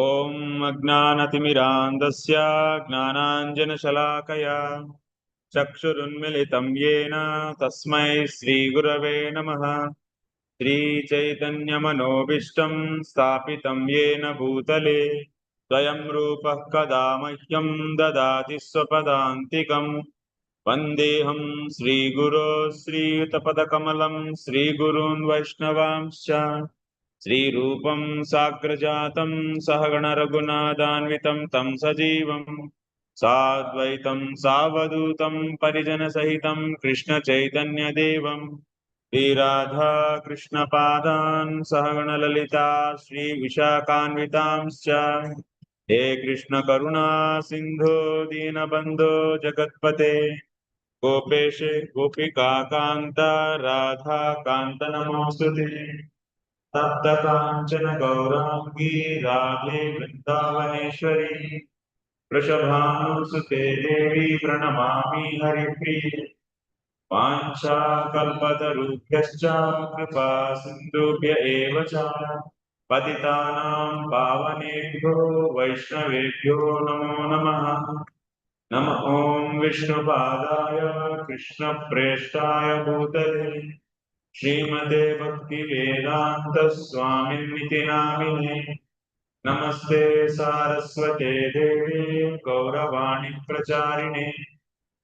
ॐ अज्ञानतिमिरान्धस्य ज्ञानाञ्जनशलाकया चक्षुरुन्मिलितं येन तस्मै श्रीगुरवे नमः। श्रीचैतन्यमनोभीष्टं स्थापितं येन भूतले स्वयं रूपः कदा मह्यं ददाति स्वपदान्तिकम्। वन्देऽहं श्रीगुरो श्रीयुतपदकमलं श्रीगुरून् वैष्णवांश्च श्रीरूपं साग्रजातं सहगण रघुनाथान्वितं तं सजीवं साद्वैतं सावधूतं परिजनसहितं कृष्णचैतन्यदेवं श्रीराधा कृष्णपादान् सहगण ललिता श्रीविशाखान्वितांश्च हे कृष्ण करुणा सिन्धो दीनबन्धो जगत्पते गोपेश गोपिका कांत राधा कांत नमोस्तुते तप्त कांचन गौरांगी राधे वृंदावनेश्वरी वृषभानुसुते देवी प्रणमामि हरिप्रिये वाञ्छाकल्पतरुभ्यश्च कृपा सिन्धुभ्य एव च पतितानां पावनेभ्यो वैष्णवेभ्यो नमो नमः। नम ॐ विष्णुपादाय कृष्णप्रेष्ठाय भूतले श्रीमते भक्तिवेदान्त स्वामिनिति नामिने नमस्ते सारस्वते देवे गौरवाणी प्रचारिणे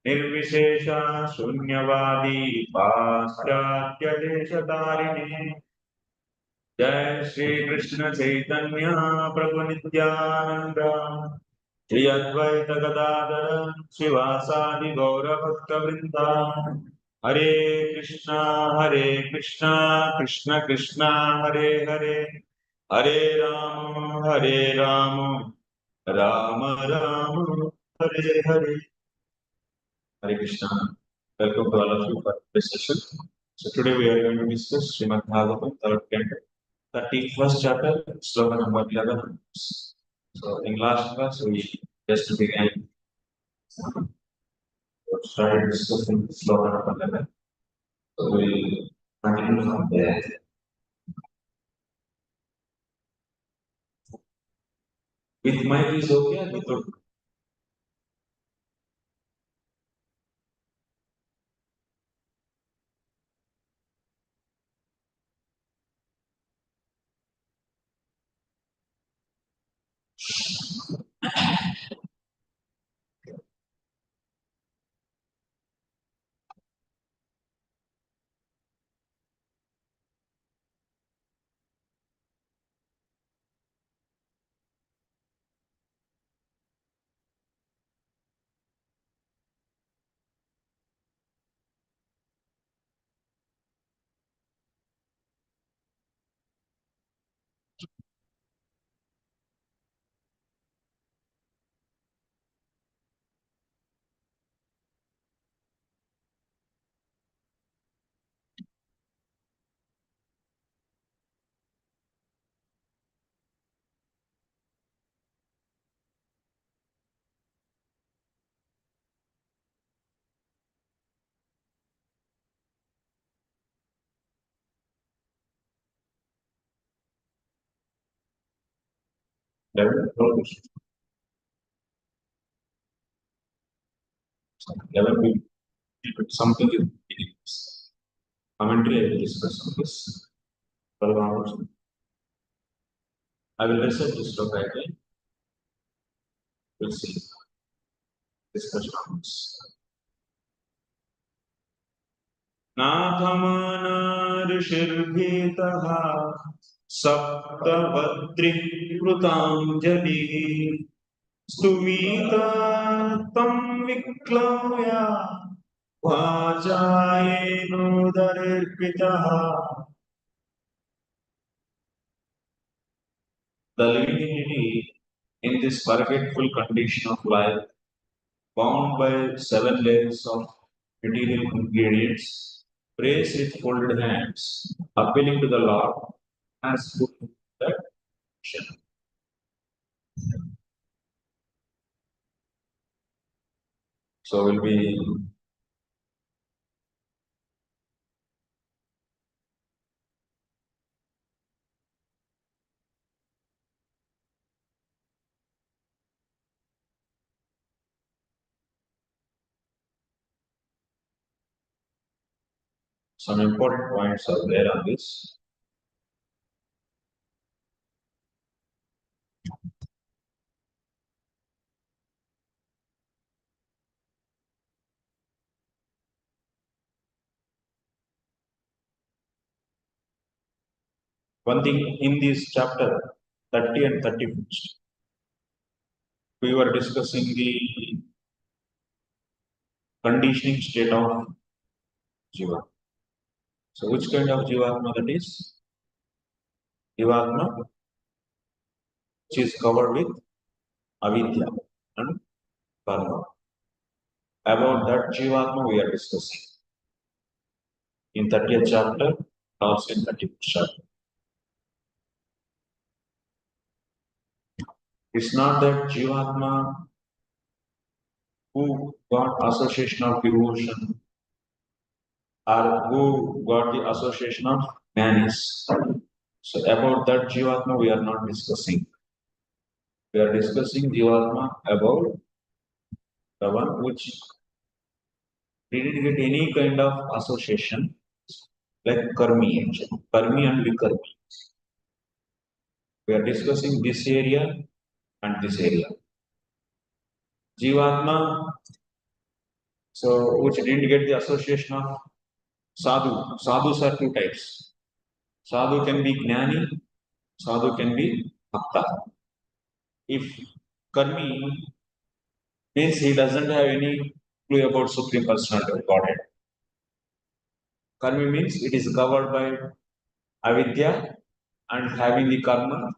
निर्विशेषा शून्यवादी पाश्चात्यदेशतारिणे जय श्री कृष्ण चैतन्य प्रभु नित्यानंद श्री अद्वैत गदाधर शिवासादि गौरभक्तवृंदा हरे Krishna Krishna Krishna Hare Hare Hare Ram Ram Ram Hare Hare. Hare Krishna. Welcome to all of you for this session. So today we are going to discuss Srimad Bhagavatam, third canto, 31st chapter, sloka number 11. So in last class we just began started discussing sloka number 11. So we continue from there. With mic is okay or without? Level, level, something is commentary I will discuss on this. 12 hours. I will recite this sloka again. We'll see. Discussion on this. नाथमाना ऋषिर्भीतः सप्तभद्रिः कृताञ्जलिः स्तुमीता तं विक्लव्य वाचायेनोदर्पितः. The living entity in this forgetful condition of life, bound by 7 layers of material ingredients, prays with folded hands, appealing to the Lord as good that mission. So we'll be Some important points are there on this. One thing in this chapter 30 and 31st, we were discussing the conditioning state of jiva. So, which kind of jivatma that is? Jivatma which is covered with avidya and karma. About that jivatma we are discussing in 30th chapter, also in 31st chapter. It's not that jivatma who got association of devotion or who got the association of jnanis. So about that jivatma we are not discussing. We are discussing jivatma about the one which didn't get any kind of association like karmi actually. Karmi and vikarmi. We are discussing this area and this area. Jivatma, so which didn't get the association of sadhu. Sadhus are two types. Sadhu can be jnani, sadhu can be bhakta. If karmi means he doesn't have any clue about Supreme Personality of Godhead. Karmi means it is covered by avidya and having the karma.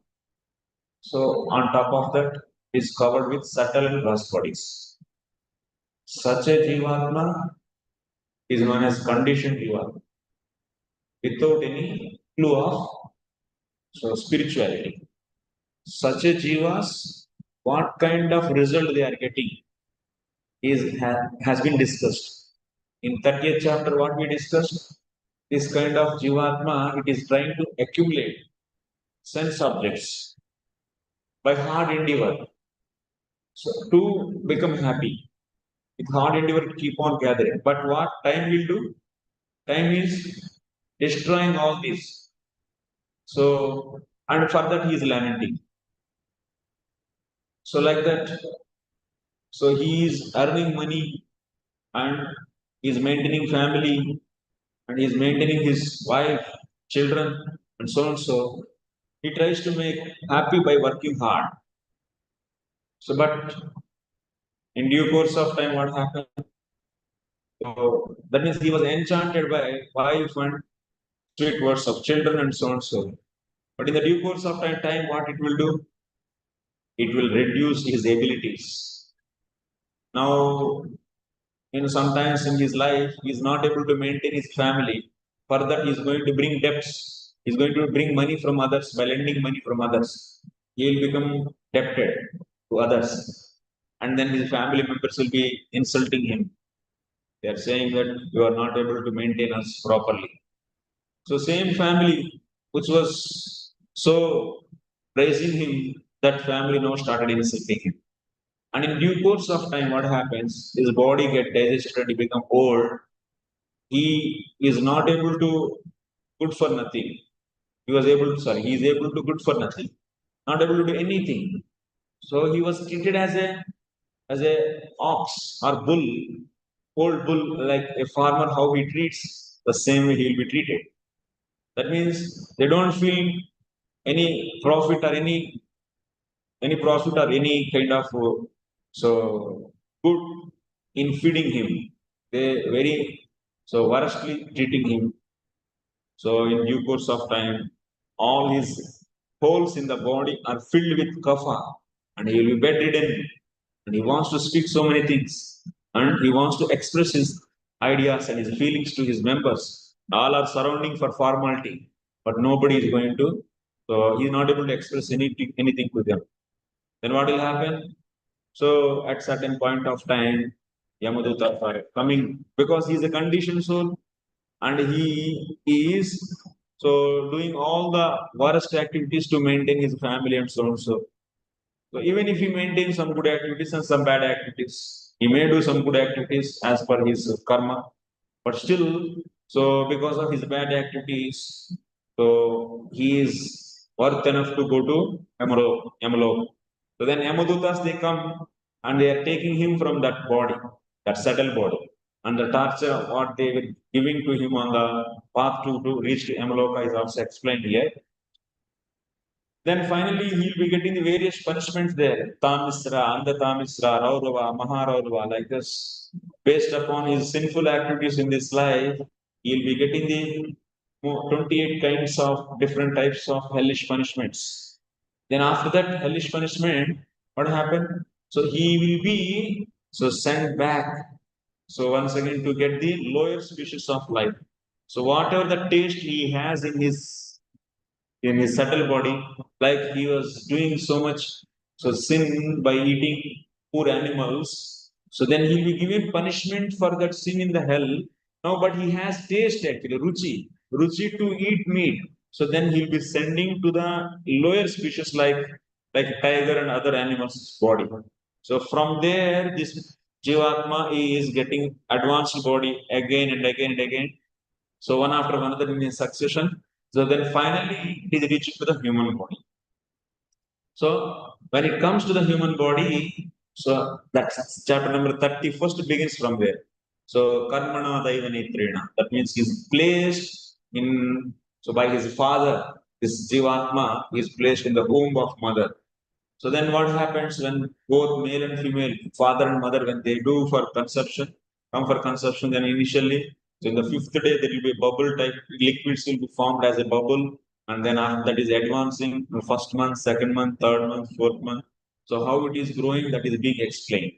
So on top of that is covered with subtle and gross bodies. Such a jivatma is known as conditioned jivatma without any clue of spirituality. Such a jivas, what kind of result they are getting has been discussed. In 30th chapter, what we discussed, this kind of jivatma, it is trying to accumulate sense objects by hard endeavor. So to become happy, with hard endeavor to keep on gathering. But what time will do? Time is destroying all this. So, and for that he is lamenting. So like that, so he is earning money and he is maintaining family and he is maintaining his wife, children, and so on. So he tries to make happy by working hard. So, but in due course of time, what happened? So that means he was enchanted by wife and sweet words of children and so on. So, but in the due course of time, what it will do? It will reduce his abilities. Now, sometimes in his life, he is not able to maintain his family. For that, he is going to bring debts. He is going to bring money from others by lending money from others. He will become debted to others. And then his family members will be insulting him. They are saying that you are not able to maintain us properly. So same family, which was so praising him, that family now started insulting him. And in due course of time, what happens? His body get digested, he become old. He is not able to good for nothing. He is able to good for nothing. Not able to do anything. So he was treated as a ox or bull, old bull, like a farmer, how he treats, the same way he will be treated. That means they don't feel any profit or any profit or any kind of so good in feeding him. They very so worstly treating him. So in due course of time, all his holes in the body are filled with kapha, and he will be bedridden. And he wants to speak so many things, and he wants to express his ideas and his feelings to his members. All are surrounding for formality, but nobody is going to. So he is not able to express anything to them. Then what will happen? So at certain point of time, Yamaduta are coming because he is a conditioned soul and he is so doing all the worst activities to maintain his family and so on. So even if he maintains some good activities and some bad activities, he may do some good activities as per his karma, but still So because of his bad activities, so he is worth enough to go to Yamalo. So then Yamadutas they come and they are taking him from that body, that subtle body. And the torture what they were giving to him on the path to reach to Yamaloka is also explained here. Then finally he'll be getting the various punishments there. Tamisra, Andhatamisra, Raurava, Maharaurava, like this. Based upon his sinful activities in this life, he'll be getting the 28 kinds of different types of hellish punishments. Then after that hellish punishment, what happened? So he will be sent back. So once again to get the lower species of life. So whatever the taste he has in his subtle body, like he was doing so much sin by eating poor animals. So then he'll be given punishment for that sin in the hell. Now, but he has taste actually, ruchi to eat meat. So then he'll be sending to the lower species like tiger and other animals' body. So from there, this jivatma is getting advanced body again and again and again. So one after another in a succession. So then finally it is reached to the human body. So when it comes to the human body, so that's chapter number 31st begins from there. So karmana daiva that means he's placed in, so by his father, this jivatma is placed in the womb of mother. So then what happens when both male and female, father and mother, when they do for conception, come for conception, then initially, so in the fifth day, there will be bubble type liquids will be formed as a bubble, and then after that is advancing first month, second month, third month, fourth month. So how it is growing, that is being explained.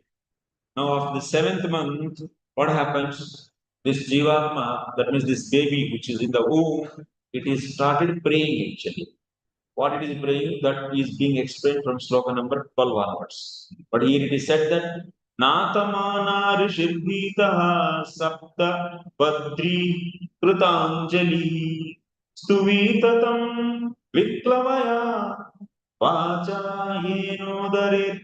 Now after the seventh month, what happens? This jivatma, that means this baby which is in the womb, it is started praying actually. What it is praying, that is being explained from sloka number 12 onwards. But here it is said that Natamana Rishirvitaha Sapta Badri Krutanjali Stuvitatam Viklavaya Vacha Yenodare.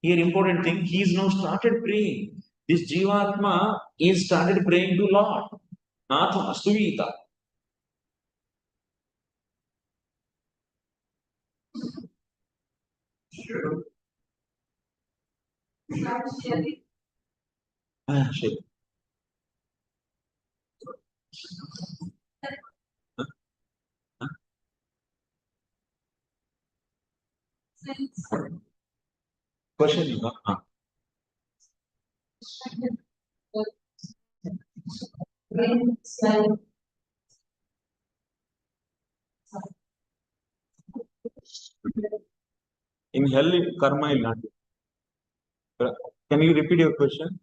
Here important thing, he is now started praying. This Jivatma is started praying to Lord. Nathama Stuvita. Sure. Question. In hell, karma will not be. Can you repeat your question?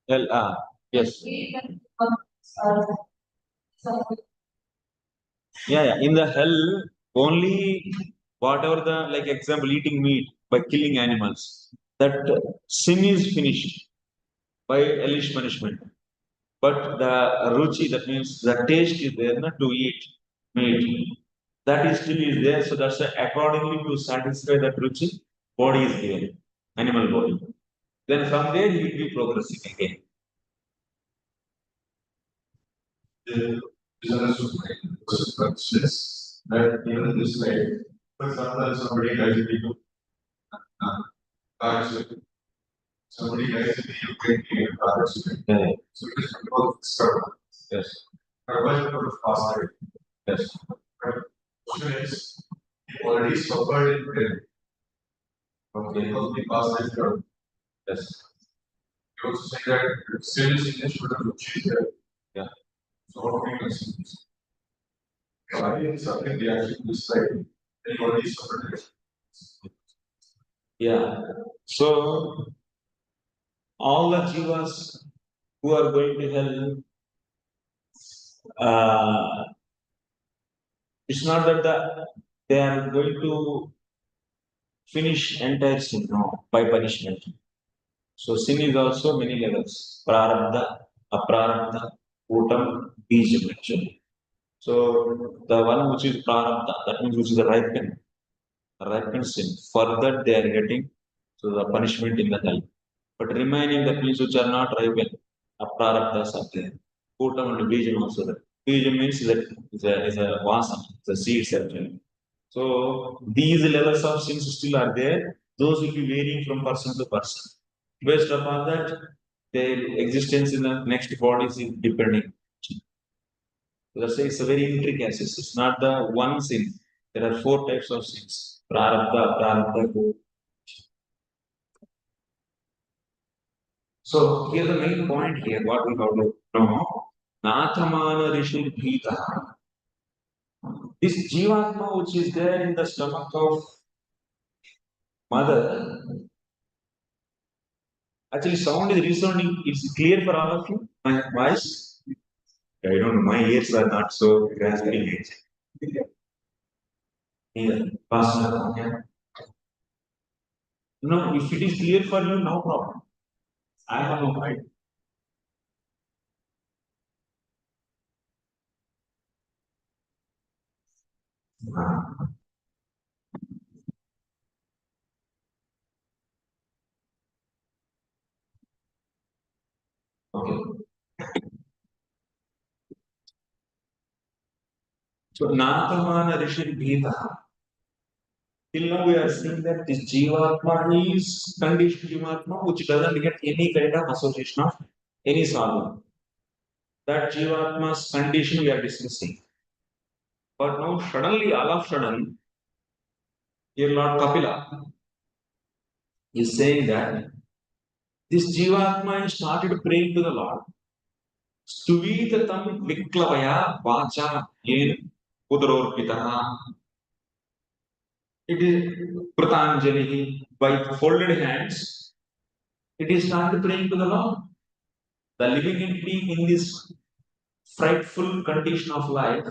Hell, yes. Yeah. In the hell, only whatever the, like example, eating meat by killing animals, that sin is finished by hellish punishment. But the ruchi, that means the taste is there not to eat meat. That is still is there. So that's accordingly to satisfy that ruchi, body is given, animal body. Then from there he will be progressing again. The misunderstood consciousness that even in this life, for example, somebody dies in the car accident, somebody dies in the UK car accident. Yeah. So it is about karma. Yes. Karma is about past life. Yes. But the question is, he already suffered in death. Okay. Because the past life karma. Yes. You also say that sin is in the future. Yeah. So how can you consider this? Why is something they actually describe? They already suffered it. Yeah. So all the jivas who are going to hell, it's not that they are going to finish entire sin, no, by punishment. So sin is also many levels. Prarabdha, aprarabdha, utam, bijam actually. So the one which is prarabdha, that means which is the ripened sin. Further they are getting so the punishment in the hell. But remaining that means which are not rival, aprarabdhas are there. Kutam and Bijam also there. Bijam means that is a vasam, it's a seed actually. So these levels of sins still are there. Those will be varying from person to person. Based upon that, their existence in the next bodies is depending. So that's why it's a very intricate. It's not the one sin. There are four types of sins. Prarabdha, prarabdha. So here the main point here, what we have to know, Nathamana Rishi Bhita. This jivatma which is there in the stomach of mother, actually sound is resounding, it's clear for all of you? My voice? I don't know, my ears are not so grasping it. Here, Pastor, okay. No, if it is clear for you, no problem. I have no mind. Okay. So Nathamana Rishi Bhita. Till now we are seeing that this jivatma is conditioned jivatma which doesn't get any kind of association of any sadhu. That jivatma's condition we are discussing. But now suddenly, all of sudden, here Lord Kapila is saying that this jivatma started praying to the Lord. Stuvitatam viklavaya vacha yen pudrorpitaha. It is Pratanjali by folded hands. It is started praying to the Lord. The living entity in this frightful condition of life,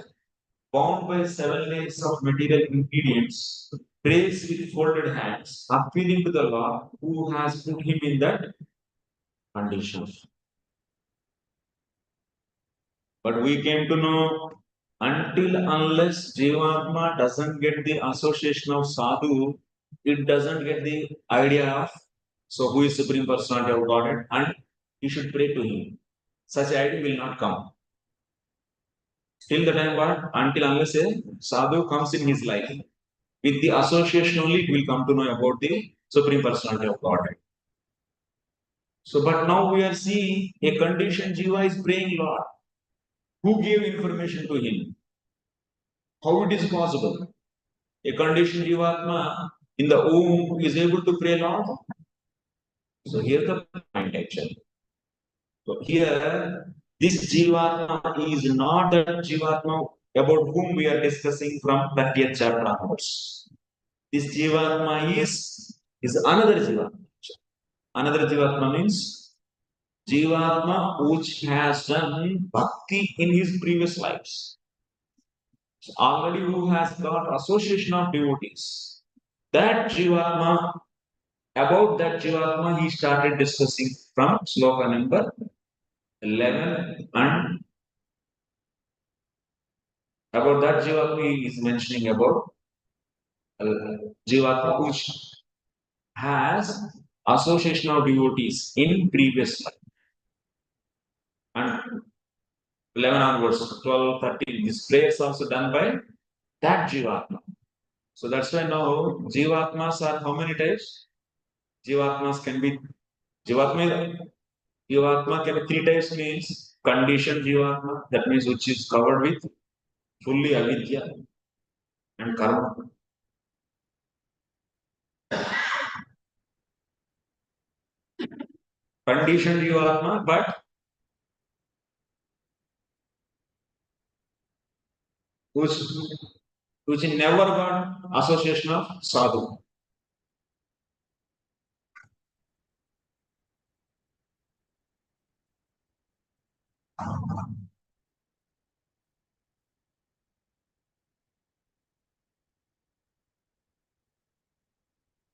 bound by 7 layers of material ingredients, prays with folded hands, appealing to the Lord who has put him in that condition. But we came to know until unless Jivatma doesn't get the association of sadhu, it doesn't get the idea of so who is Supreme Personality of Godhead and he should pray to him. Such idea will not come. Till the time what? Until unless a sadhu comes in his life. With the association only, it will come to know about the Supreme Personality of Godhead. So, but now we are seeing a conditioned jiva is praying Lord. Who gave information to him? How it is possible? A conditioned jivatma in the womb is able to pray Lord. So here the point actually. So here this jivatma is not the jivatma about whom we are discussing from 30th chapter onwards. This jivatma is another jivatma. Another jivatma means jivatma which has done bhakti in his previous lives. So already who has got association of devotees. That jivatma, about that jivatma, he started discussing from sloka number 11 and about that jivatma he is mentioning about jivatma which has association of devotees in previous life. And 11 onwards, 12, 13, this prayer is also done by that jivatma. So that's why now jivatmas are how many types? Jivatmas can be Jivatma can be three types means conditioned jivatma, that means which is covered with fully avidya and karma. Conditioned jivatma, but which which never got association of sadhu.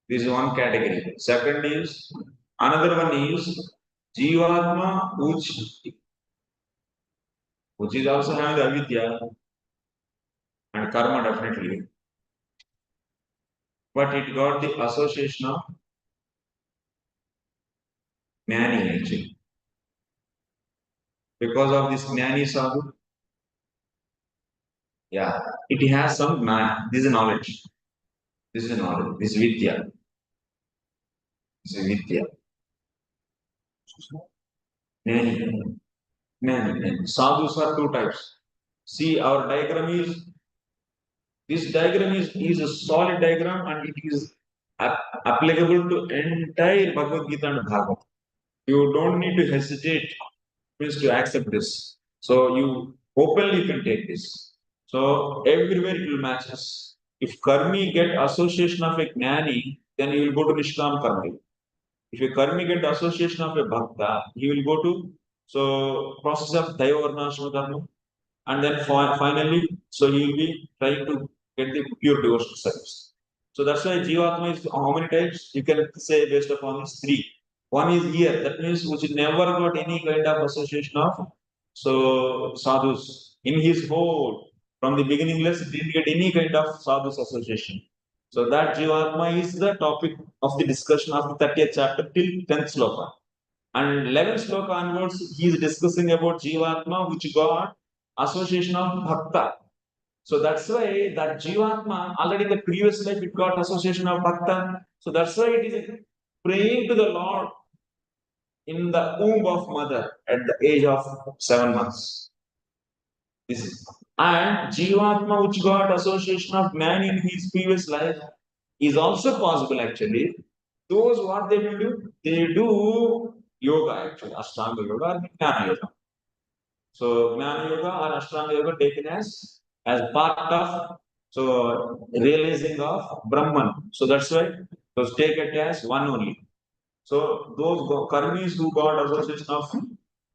This is one category. Second is another one is jivatma which is also having the avidya and karma definitely, but it got the association of Jnani actually. Because of this jnani sadhu, yeah, it has some jnana. This is knowledge. This is knowledge. This is vidya. This is vidya. Jnani. Jnani. Sadhus are two types. See, our diagram is this diagram is a solid diagram and it is applicable to entire Bhagavad Gita and Bhagavad. You don't need to hesitate means to accept this. So you openly can take this. So everywhere it will match us. If karmi get association of a jnani, then he will go to Nishkam karmi. If a karmi get association of a bhakta, he will go to so process of Daiva Varnashama dharma, and then finally, so he will be trying to get the pure devotional service. So that's why jivatma is how many types you can say based upon these three. One is here, that means which never got any kind of association of so sadhus in his whole from the beginningless didn't get any kind of sadhus association. So that jivatma is the topic of the discussion of the 30th chapter till 10th sloka. And 11th sloka onwards, he is discussing about jivatma which got association of bhakta. So that's why that jivatma already in the previous life it got association of bhakta. So that's why it is praying to the Lord in the womb of mother at the age of 7 months. This is, and jivatma which got association of man in his previous life is also possible actually. Those what they will do? They do yoga actually, Ashtanga yoga or Jnana yoga. So Jnana Yoga or Ashtanga Yoga taken as part of so realizing of Brahman. So that's why those take it as one only. So those karmis who got association of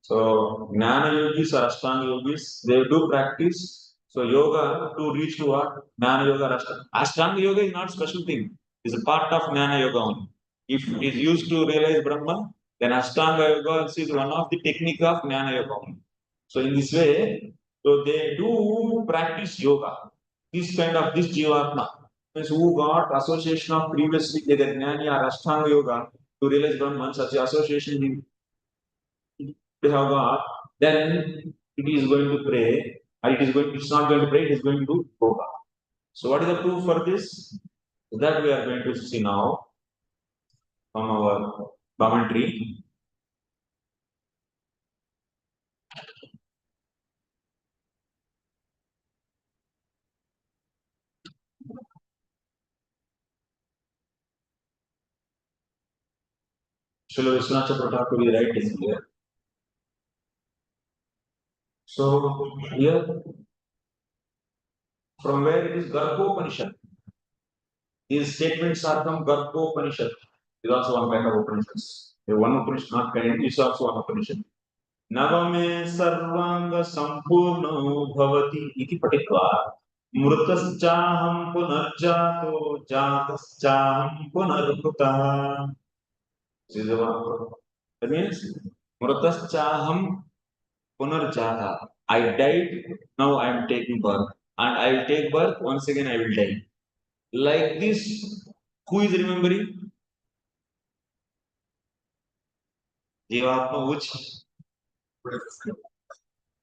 so Jnana Yogis or Ashtanga Yogis, they do practice so yoga to reach to what Jnana Yoga or Ashtanga. Ashtanga Yoga is not special thing. It's a part of Jnana Yoga only. If it is used to realize Brahman, then Ashtanga Yoga is one of the technique of Jnana Yoga only. So in this way, so they do practice yoga. This kind of this jivatma means who got association of previously either jnani or ashtanga yoga to realize Brahman, such association they have got, then it is going to pray, or it's not going to pray, it is going to do yoga. So what is the proof for this? That we are going to see now from our commentary. Srila Vishwanath Chakravarti will write this here. So here, from where it is Gargopanishad. These statements are from Gargopanishad. It is also one kind of Upanishads. One Upanishad, not kind, is also one Upanishad. नवमे सर्वांग संपूर्ण भवति इति पठित्वा मृतश्चाहं पुनर्जातो जातश्चाहं पुनर्भूतः. That means mृतश्चाहं punarjata. I died, now I am taking birth. And I will take birth, once again I will die. Like this, who is remembering? Jivatma, which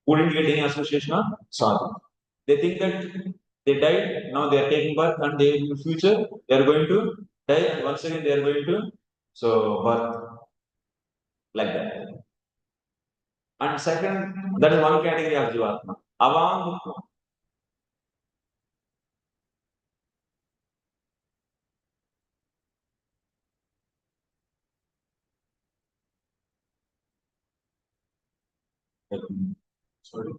wouldn't get any association of sadhu. They think that they died, now they are taking birth, and they in the future they are going to die, and once again they are going to so birth like that. And second, that is one category of jivatma. Avang, sorry,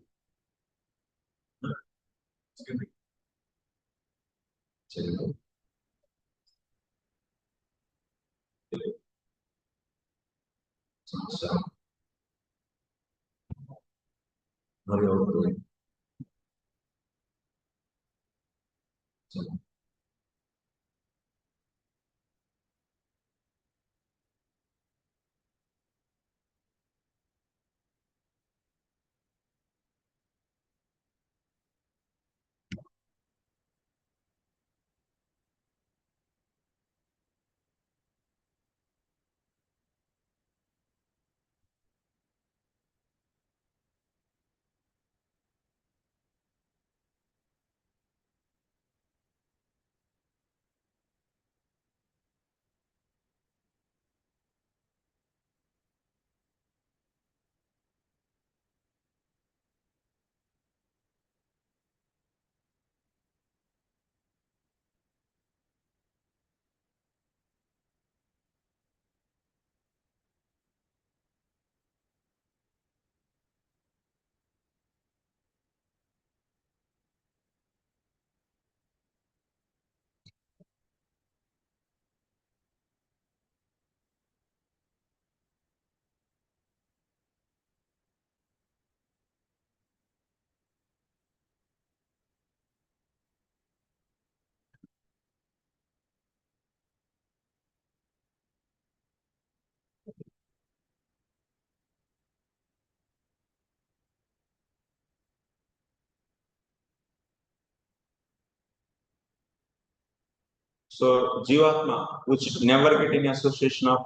So jivatma, which never get any association of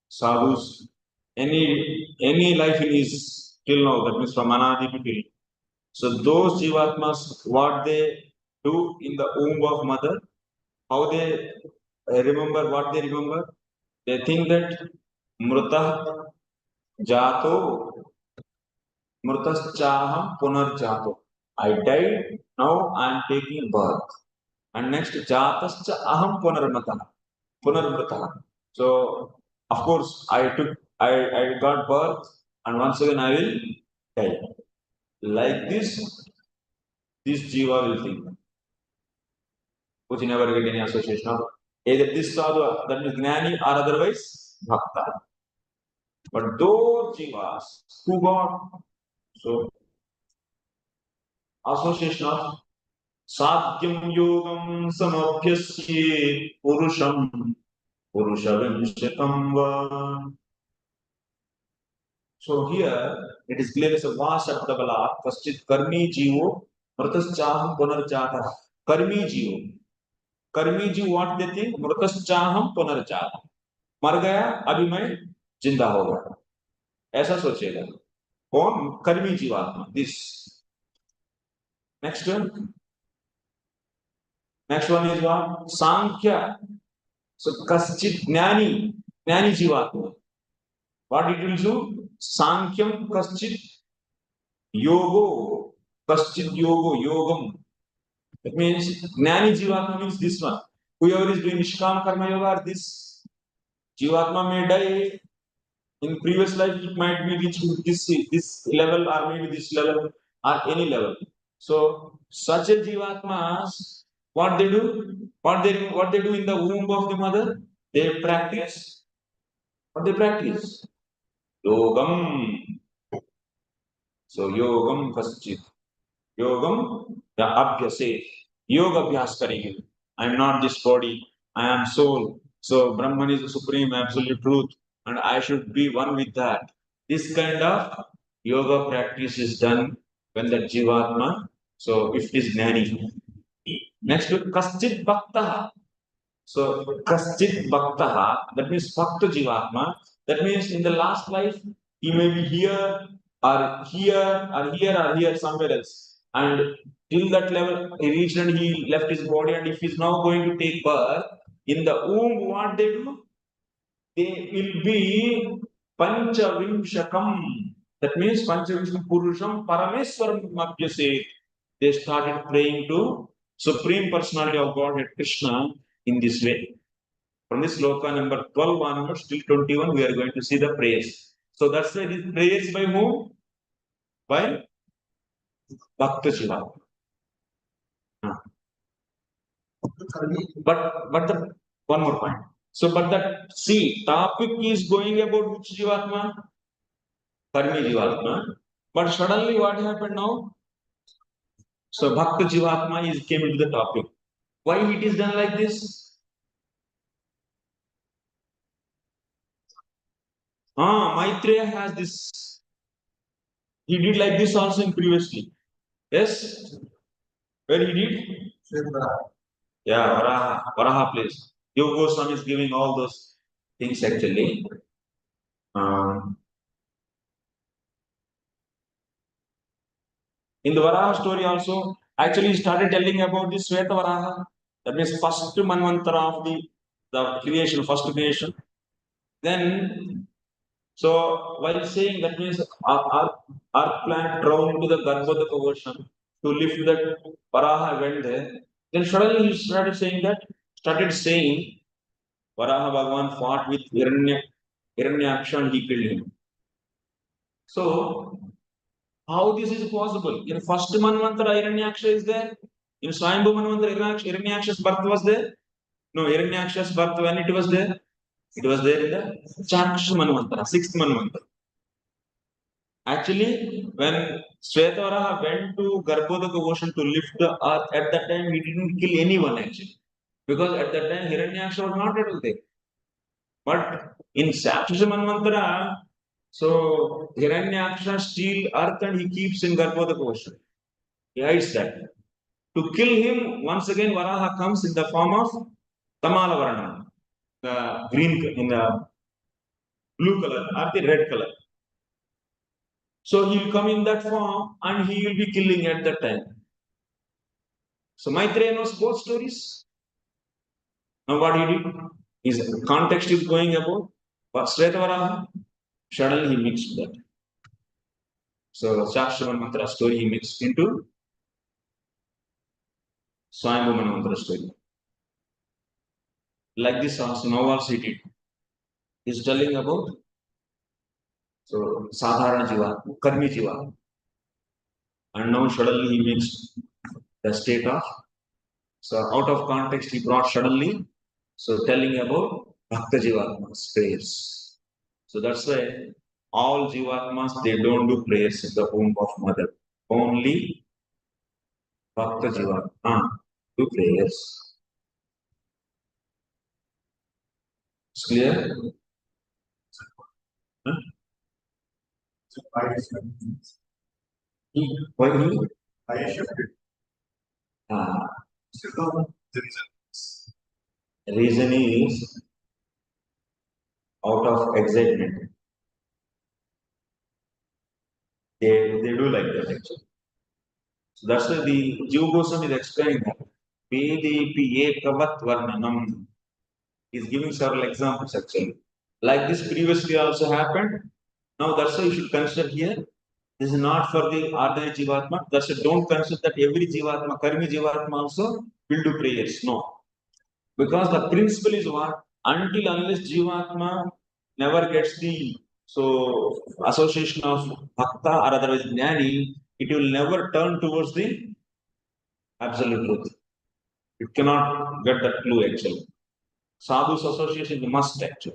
sadhus, any life in his till now, that means from anadi to till. So those jivatmas, what they do in the womb of mother, how they remember what they remember, they think that mrutah jato mrutaschaham punarjato. I died, now I am taking birth. And next jatascha aham punarmritah. So of course I got birth and once again I will die. Like this jiva will think, which never get any association of either this sadhu, that means jnani, or otherwise bhakta. But those jivas who got so association of sadhyam yogam samabhyasye purusham purushavimshatam va. So here it is clear as a vashabdabala kaschit karmi jivo mrtaschaham punarjata. Karmi jivo. कर्मी जी what देते मृतश्चाहम पुनर्जात, मर गया अभी मैं जिंदा हो गया, ऐसा सोचेगा कौन? कर्मी जीवात्मा. This next one is what? Sankhya. So कश्चित ज्ञानी, ज्ञानी जीवात्मा, व्हाट इट विल डू? सांख्यम कश्चित योगो, कश्चित योगो योगम. It means jnani jivatma means this one. Whoever is doing Iskcon karma yoga, or this jivatma may die in previous life. It might be reached this level, or maybe this level, or any level. So such a jivatmas, what they do? What they do in the womb of the mother? They practice. What they practice? Yogam. So yogam kaschit. Yogam the abhyase. Yoga abhyas karenge. I am not this body. I am soul. So Brahman is the supreme absolute truth, and I should be one with that. This kind of yoga practice is done when the jivatma. So if it is jnani. Next to kaschit bhakta. So kaschit bhakta, that means bhakta jivatma. That means in the last life he may be here or here or here or here somewhere else. And till that level he reached and he left his body, and if he is now going to take birth in the womb, what they do? They will be panchavimshakam. That means panchavimshakam purusham parameswaram mapyase. They started praying to Supreme Personality of Godhead Krishna in this way. From this sloka number 12 onwards till 21, we are going to see the prayers. So that's why these prayers by whom? By Bhakta Shiva. But the one more point. So, but that see, topic is going about which jivatma? Karmi jivatma. But suddenly what happened now? So Bhakta jivatma is came into the topic. Why it is done like this? Maitreya has this. He did like this also in previously. Yes? Where he did? Yeah, Varaha place. Yoga Goswami is giving all those things actually. In the Varaha story also, actually he started telling about the Sweta Varaha. That means first manvantara of the creation, first creation. Then, so while saying that means earth plant drowned to the Garbhodaka ocean to lift that Varaha went there. Then suddenly he started saying Varaha Bhagavan fought with Hiranyaksha and he killed him. So how this is possible? In first Manvantara, Hiranyaksha is there. In Swayambhu Manvantara, Hiranyaksha's birth was there. No, Hiranyaksha's birth, when it was there? It was there in the Chaksha Manvantara, sixth Manvantara. Actually, when Svetavaraha went to Garbhodaka ocean to lift the earth, at that time he didn't kill anyone actually. Because at that time Hiranyaksha was not at all there. But in Chaksha Manvantara, so Hiranyaksha steals earth and he keeps in Garbhodaka ocean. He hides that. To kill him, once again Varaha comes in the form of Tamala Varnam, the green in the blue color or the red color. So he will come in that form and he will be killing at that time. So Maitreya knows both stories. Now what he did? His context is going about Svetavaraha. Suddenly he mixed that. So Shakshravan Mantra story he mixed into Swayambhu Mantra story. Like this also now also he did. He's telling about so Sadharana Jivatma, Karmi Jivatma. And now suddenly he mixed the state of, so out of context he brought suddenly, so telling about Bhakta Jivatmas, prayers. So that's why all Jivatmas, they don't do prayers in the womb of mother. Only Bhakta Jivatma do prayers. It's clear? Huh? Why he? The reason is out of excitement. They do like that actually. So that's why the Jiva Goswami is explaining that. Vedepi ekavat varnanam. He's giving several examples actually. Like this previously also happened. Now that's why you should consider here. This is not for the ordinary Jivatma. That's why don't consider that every Jivatma, Karmi Jivatma also will do prayers. No. Because the principle is what? Until unless Jivatma never gets the association of bhakta or otherwise jnani, it will never turn towards the absolute truth. It cannot get that clue actually. Sadhus association is a must actually.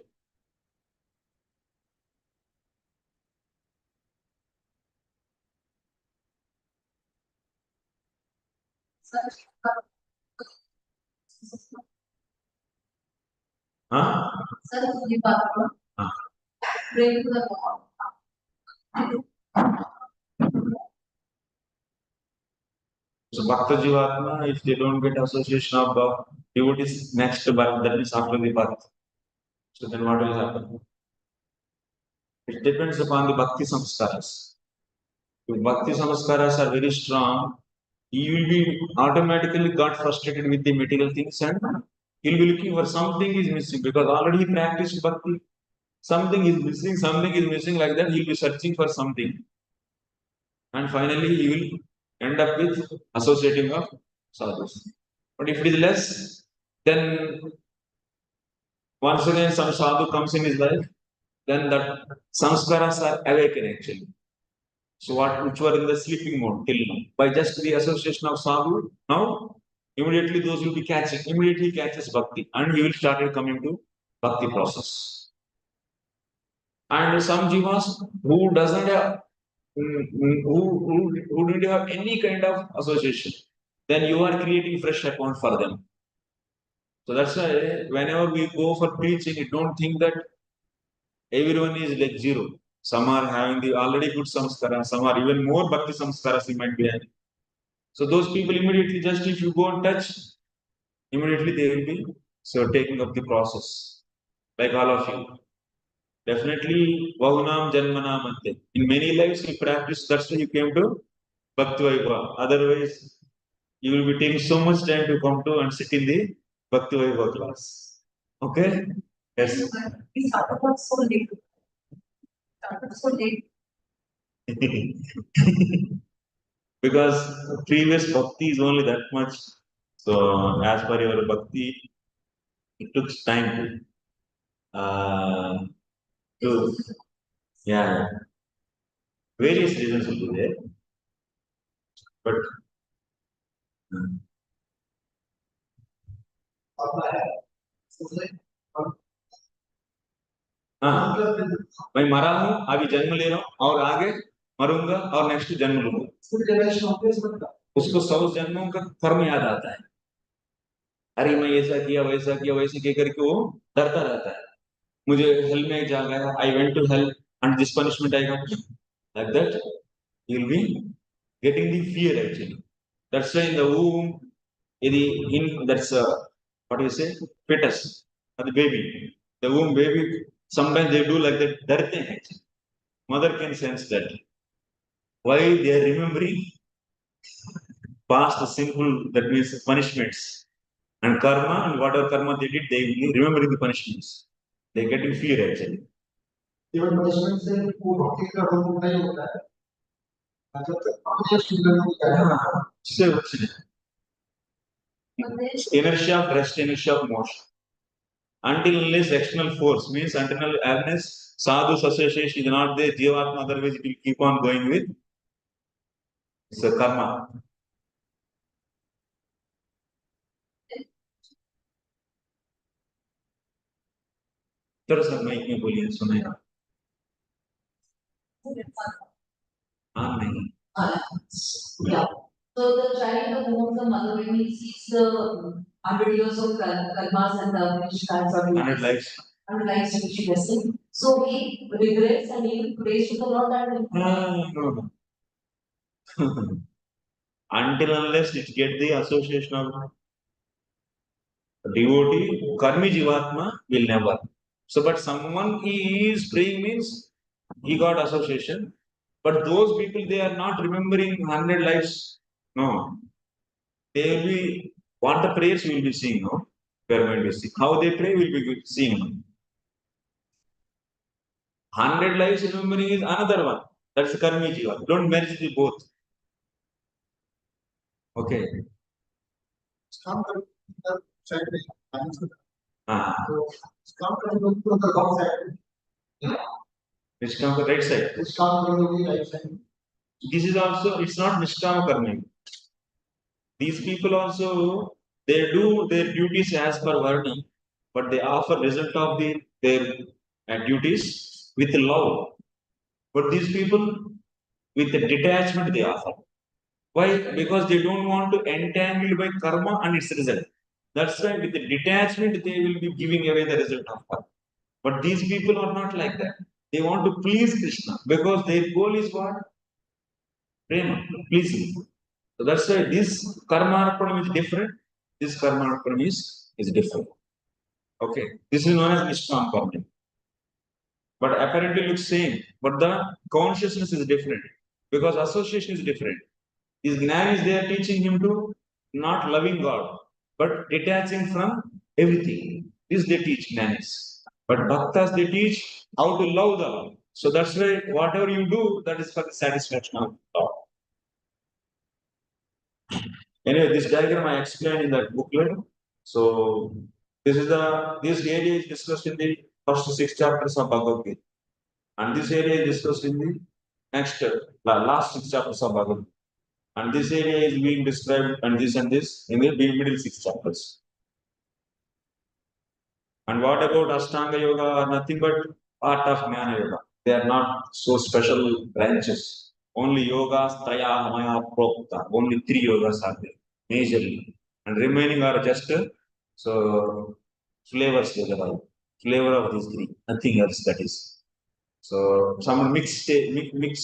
Huh? Huh. So Bhakta Jivatma, if they don't get association of devotees next birth, that means after the birth. So then what will happen? It depends upon the Bhakti samskaras. If Bhakti samskaras are very strong, he will be automatically got frustrated with the material things and he will be looking for something is missing because already he practiced Bhakti. Something is missing like that, he will be searching for something. And finally he will end up with associating of sadhus. But if it is less, then once again some sadhu comes in his life, then that samskaras are awakened actually. So which were in the sleeping mode till now. By just the association of sadhu, now immediately those will be catching. Immediately he catches bhakti and he will start coming to bhakti process. And some jivas who doesn't have who didn't have any kind of association, then you are creating fresh account for them. So that's why whenever we go for preaching, you don't think that everyone is like zero. Some are having the already good samskara, some are even more bhakti samskaras you might be having. So those people immediately just if you go and touch, immediately they will be so taking up the process. Like all of you. Definitely Vahunam Janmana Mante. In many lives you practice, that's why you came to Bhakti Vaibhava. Otherwise, you will be taking so much time to come to and sit in the Bhakti Vaibhava class. Okay? Yes. We started so late. Started so late. Because previous bhakti is only that much. So as per your bhakti, it took time to yeah, various reasons will be there. But हाँ मैं मरा हूँ अभी जन्म ले रहा हूँ और आगे मरूंगा और नेक्स्ट जन्म लूंगा उसको 100 जन्मों का कर्म याद आता है अरे मैं ऐसा किया वैसा किया वैसे किया करके वो डरता रहता है मुझे हेल में जा गया I went to hell and this punishment I got like that you will be getting the fear actually. That's why in the womb, in that's what do you say? Fetus, or the baby. The womb baby, sometimes they do like that. Didnt. Mother can sense that. Why they are remembering past sinful, that means punishments. And karma, and whatever karma they did, they will remembering the punishments. They get in fear actually. केवल punishment से वो भक्ति का रोग नहीं होता है जब तक अपने student को क्या है Inertia of rest, inertia of motion. Until unless external force means until unless sadhus association is not there, jivatma, otherwise it will keep on going with it's a karma. थोड़ा सा माइक में बोलिए सुनाए हाँ नहीं Yeah. So the child who the mother when he sees the 100 years of karmas and the nishkans or 100 lives. 100 lives which he has seen. So he regrets and he prays to the Lord that No. Until unless it get the association of devotee, karmi jivatma will never. So, but someone he is praying means he got association. But those people, they are not remembering 100 lives. No. They will be, what the prayers we will be seeing, no? We are going to see. How they pray, we will be seeing. 100 lives remembering is another one. That's the karmi jiva. Don't merge the both. Okay. काम कर side में Ah. तो काम करने को तो right side Which come the right side. इस काम करने को right side This is also, it's not nishkama karma. These people also, they do their duties as per varna, but they offer result of their duties with love. But these people, with the detachment they offer. Why? Because they don't want to entangle by karma and its result. That's why with the detachment they will be giving away the result of karma. But these people are not like that. They want to please Krishna because their goal is what? Prema, pleasing. So that's why this karma arpanam is different. This karma arpanam is different. Okay. This is known as Iskcon karma. But apparently looks same. But the consciousness is different. Because association is different. These jnanis, they are teaching him to not loving God, but detaching from everything. This they teach jnanis. But bhaktas, they teach how to love the Lord. So that's why whatever you do, that is for the satisfaction of God. Anyway, this diagram I explained in that booklet. So this area is discussed in the first 6 chapters of Bhagavad Gita. And this area is discussed in the last 6 chapters of Bhagavad Gita. And this area is being described and this in the middle 6 chapters. And what about Ashtanga Yoga are nothing but part of Jnana Yoga. They are not so special branches. Only yogas, Traya, Maya, Prokta. Only 3 yogas are there, majorly. And remaining are just so flavors, flavor of these 3, nothing else that is. So some mixed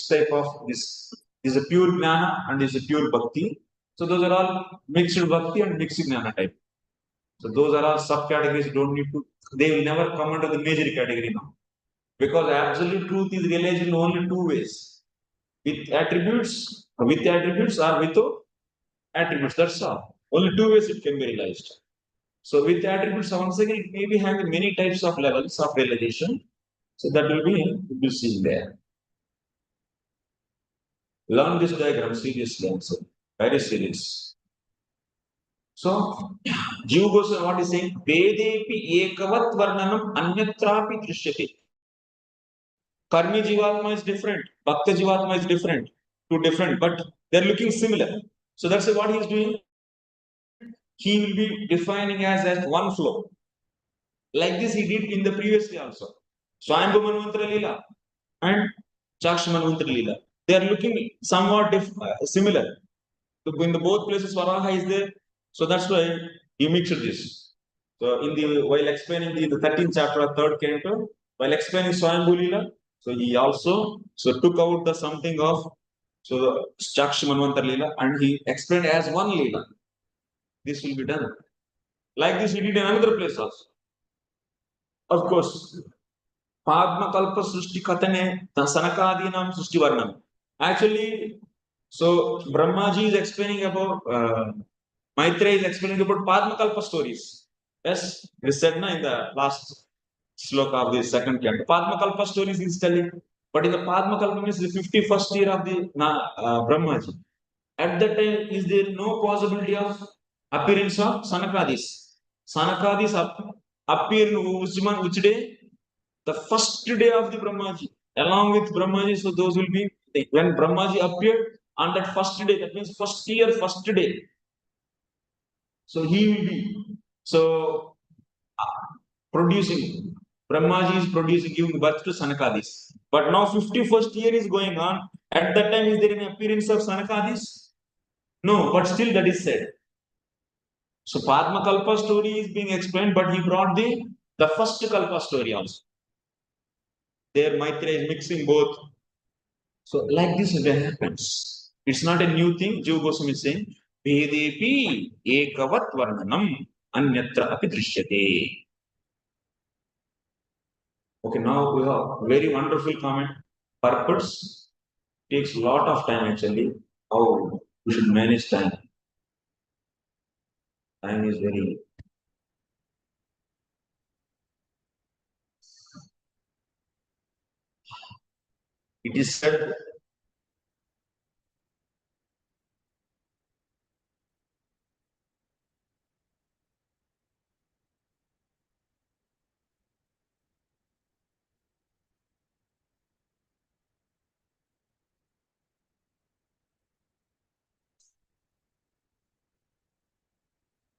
type of this is a pure jnana and is a pure bhakti. So those are all mixed bhakti and mixed jnana type. So those are all subcategories. Don't need to. They will never come under the major category now, because absolute truth is realized in only 2 ways: with attributes or without attributes. That's all. Only 2 ways it can be realized. So with attributes, once again, it may be having many types of levels of realization. So that will be seen there. Learn this diagram seriously, also. Very serious. So, Jiva Goswami, what is saying? Vedepi ekavat varnanam anyatrapi drishyate. Karmi jivatma is different. Bhakta jivatma is different. 2 different, but they're looking similar. So that's what he is doing. He will be defining as one flow. Like this he did in the previous day also. Swayambhu Manvantara Leela and Chaksh Manvantara Leela. They are looking somewhat similar. So in the both places Varaha is there. So that's why he mixed this. So while explaining the 13th chapter of 3rd canto, while explaining Swayambhu Leela, so he also took out the something of the Chaksh Manvantara Leela and he explained as one Leela. This will be done. Like this, he did in another place also. Of course, Padma Kalpa Srishti Katane, Sanakadinam Srishti Varnam. Actually, so Brahmaji is explaining about, Maitreya is explaining about Padma Kalpa stories. Yes, we said na in the last sloka of the second canto. Padma Kalpa stories is telling, but in the Padma Kalpa means the 51st year of the Brahmaji. At that time, is there no possibility of appearance of Sanakadis? Sanakadis appear in which day? The first day of the Brahmaji, along with Brahmaji, so those will be when Brahmaji appeared on that first day, that means first year, first day. So he will be so producing. Brahmaji is producing, giving birth to Sanakadis. But now 51st year is going on. At that time, is there any appearance of Sanakadis? No, but still that is said. So Padma Kalpa story is being explained, but he brought the first Kalpa story also. There Maitreya is mixing both. So like this happens. It's not a new thing. Jiva Goswami is saying, Vedepi ekavat varnanam anyatra api drishyate. Okay, now we have very wonderful comment. Purpose takes a lot of time actually. How we should manage time. Time is very. It is said.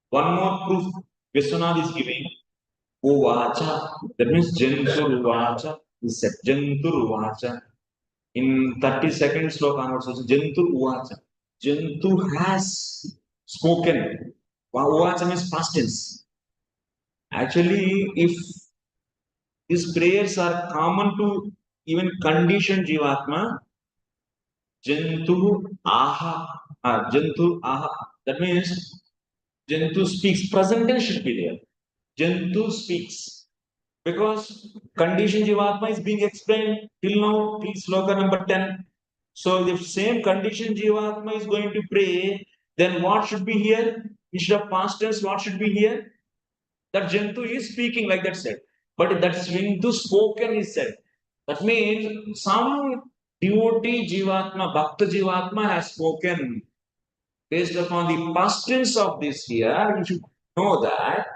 One more proof Vishwanath is giving. Uvacha. That means Jantur Uvacha is said. Jantur Uvacha. In 30 seconds sloka conversation, Jantur Uvacha. Jantu has spoken. Uvacha means past tense. Actually, if these prayers are common to even conditioned jivatma, Jantu aha. Jantu aha. That means Jantu speaks. Present tense should be there. Jantu speaks. Because conditioned jivatma is being explained till now, till sloka number 10. So if same conditioned jivatma is going to pray, then what should be here? Instead of past tense, what should be here? That Jantu is speaking like that said. But that Jantu spoken is said. That means some devotee jivatma, bhakta jivatma has spoken. Based upon the past tense of this here, you should know that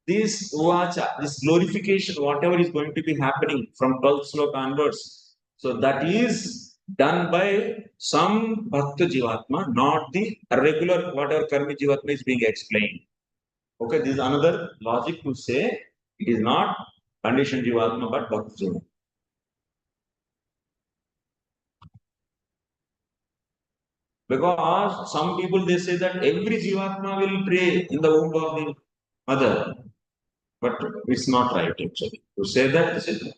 this uvacha, this glorification, whatever is going to be happening from 12th sloka onwards, so that is done by some bhakta jivatma, not the regular whatever karmi jivatma is being explained. Okay, this is another logic to say it is not conditioned jivatma but bhakta jivatma. Because some people they say that every jivatma will pray in the womb of the mother, but it's not right actually. To say that, this is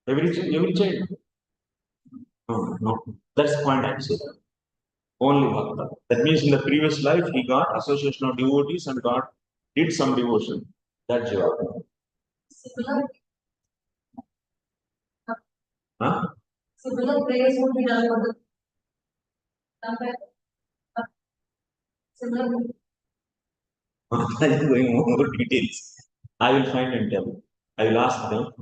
every child. No, no, that's the point I'm saying. Only bhakta. That means in the previous life he got association of devotees and got did some devotion. That jivatma. Similar, Huh? similar prayers would be done for the similar. I am going more details. I will find and tell. I will ask them.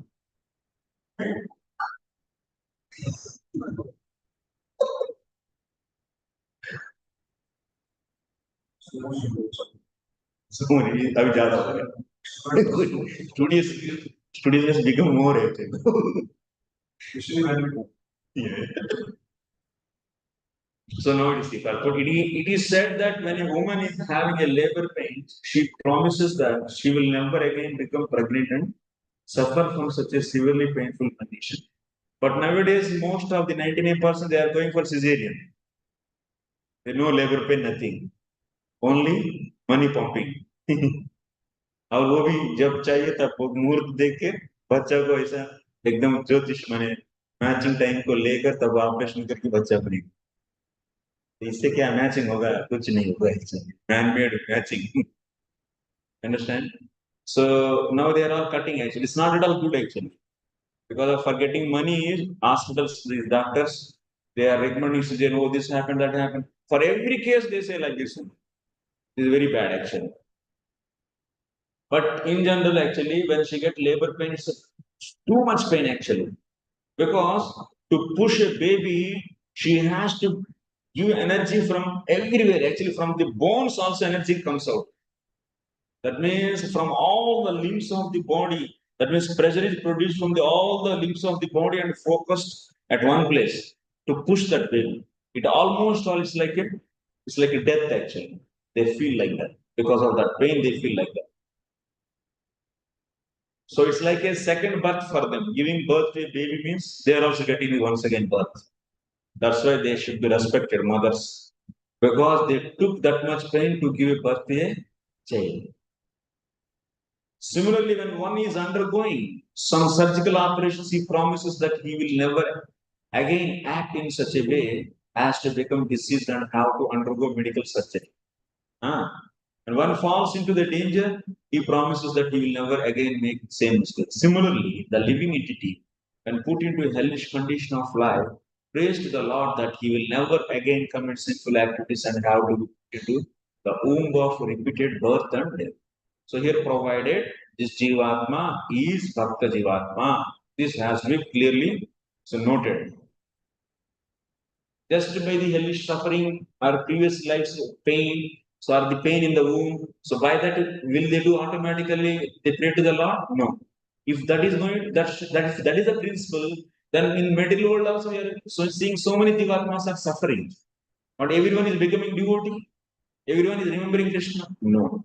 So many. अभी ज़्यादा हो गया. Studies has become more actually. Yeah. So now it is difficult. But it is said that when a woman is having a labor pain, she promises that she will never again become pregnant and suffer from such a severely painful condition. But nowadays, most of the 99% they are going for cesarean. There no labor pain, nothing. Only money pumping. और वो भी जब चाहिए तब वो मुहूर्त देख के बच्चा को ऐसा एकदम ज्योतिष माने मैचिंग टाइम को लेकर तब ऑपरेशन करके बच्चा बनेगा। इससे क्या मैचिंग होगा? कुछ नहीं होगा actually, man-made matching. Understand? So now they are all cutting actually. It's not at all good actually. Because of for getting money, hospitals, these doctors, they are recommending to say, oh, this happened, that happened. For every case, they say like this. This is very bad actually. But in general, actually, when she get labor pain, it's too much pain actually. Because to push a baby, she has to give energy from everywhere. Actually, from the bones also energy comes out. That means from all the limbs of the body. That means pressure is produced from all the limbs of the body and focused at one place to push that baby. It almost all is like it's like a death actually. They feel like that. Because of that pain, they feel like that. So it's like a second birth for them. Giving birth to a baby means they are also getting once again birth. That's why they should be respected, mothers. Because they took that much pain to give birth to a child. Similarly, when one is undergoing some surgical operations, he promises that he will never again act in such a way as to become diseased and have to undergo medical surgery. Ah. And one falls into the danger, he promises that he will never again make the same mistake. Similarly, the living entity, when put into a hellish condition of life, prays to the Lord that he will never again commit sinful activities and have to go into the womb of repeated birth and death. So here provided this jivatma is bhakta jivatma. This has been clearly so noted. Just by the hellish suffering or previous life's pain, so or the pain in the womb. So by that will they do automatically they pray to the Lord? No. If that is going that is the principle, then in material world also we are so seeing so many jivatmas are suffering. Not everyone is becoming devotee. Everyone is remembering Krishna. No.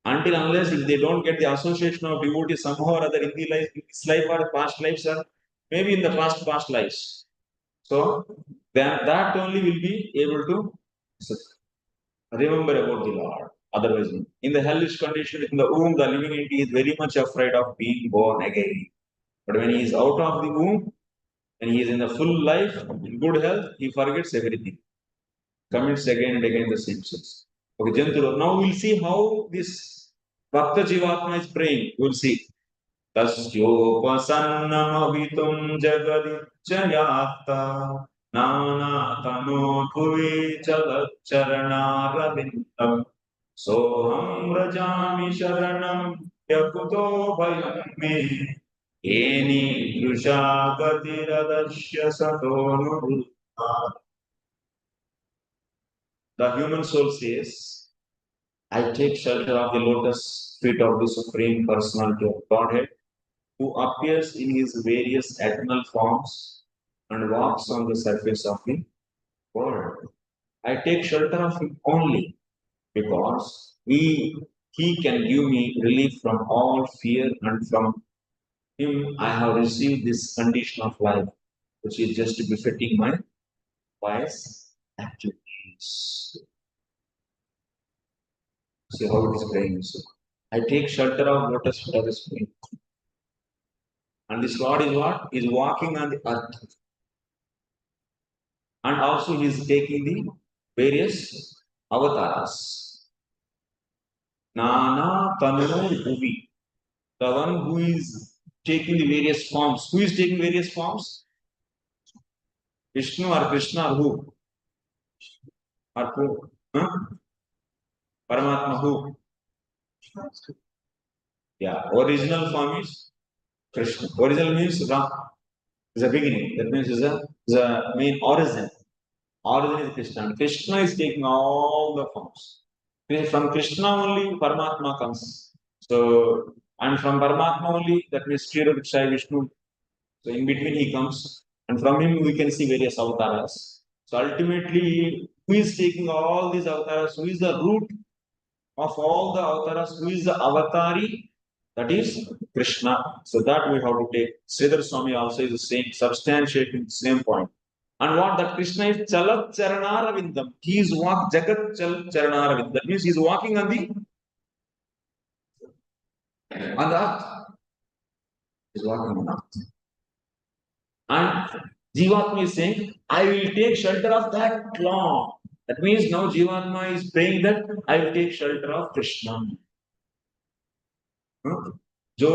Until unless if they don't get the association of devotees somehow or other in the life, in this life or past lives or maybe in the past lives. So then that only will be able to remember about the Lord. Otherwise, in the hellish condition, in the womb, the living entity is very much afraid of being born again. But when he is out of the womb, and he is in the full life, in good health, he forgets everything. Commits again and again the same sins. Okay, Janturu. Now we'll see how this Bhakta Jivatma is praying. We'll see. Tasyopasanamavitum jagadichayata nana tano bhuvi chalaccharanarabindam soham rajami sharanam yakuto bhayam me eni drusha gatiradashya sato. The human soul says, I take shelter of the lotus feet of the Supreme Personality of Godhead, who appears in his various eternal forms and walks on the surface of the world. I take shelter of him only because he can give me relief from all fear, and from him I have received this condition of life, which is just befitting my wise activities. See how it is praying. So I take shelter of lotus feet of his feet. And this Lord is what? Is walking on the earth. And also he is taking the various avatars. Nana Tanu Bhuvi. The one who is taking the various forms. Who is taking various forms? Vishnu or Krishna or who? Or who? Huh? Paramatma who? Yeah. Original form is Krishna. Original means Ram. Is the beginning. That means is the main origin. Origin is Krishna. And Krishna is taking all the forms. From Krishna only Paramatma comes. So, and from Paramatma only, that means Sri Vishnu. So, in between he comes, and from him we can see various avatars. So, ultimately, who is taking all these avatars? Who is the root of all the avatars? Who is the avatari? That is Krishna. So, that we have to take. Sridhar Swami also is the same, substantiating the same point. And what that Krishna is Chalat Charanaravindam. He is walk Jagat Chal Charanaravindam. That means he is walking on the earth. He is walking on earth. And jivatma is saying, I will take shelter of that Lord. That means now jivatma is praying that I will take shelter of Krishna. जो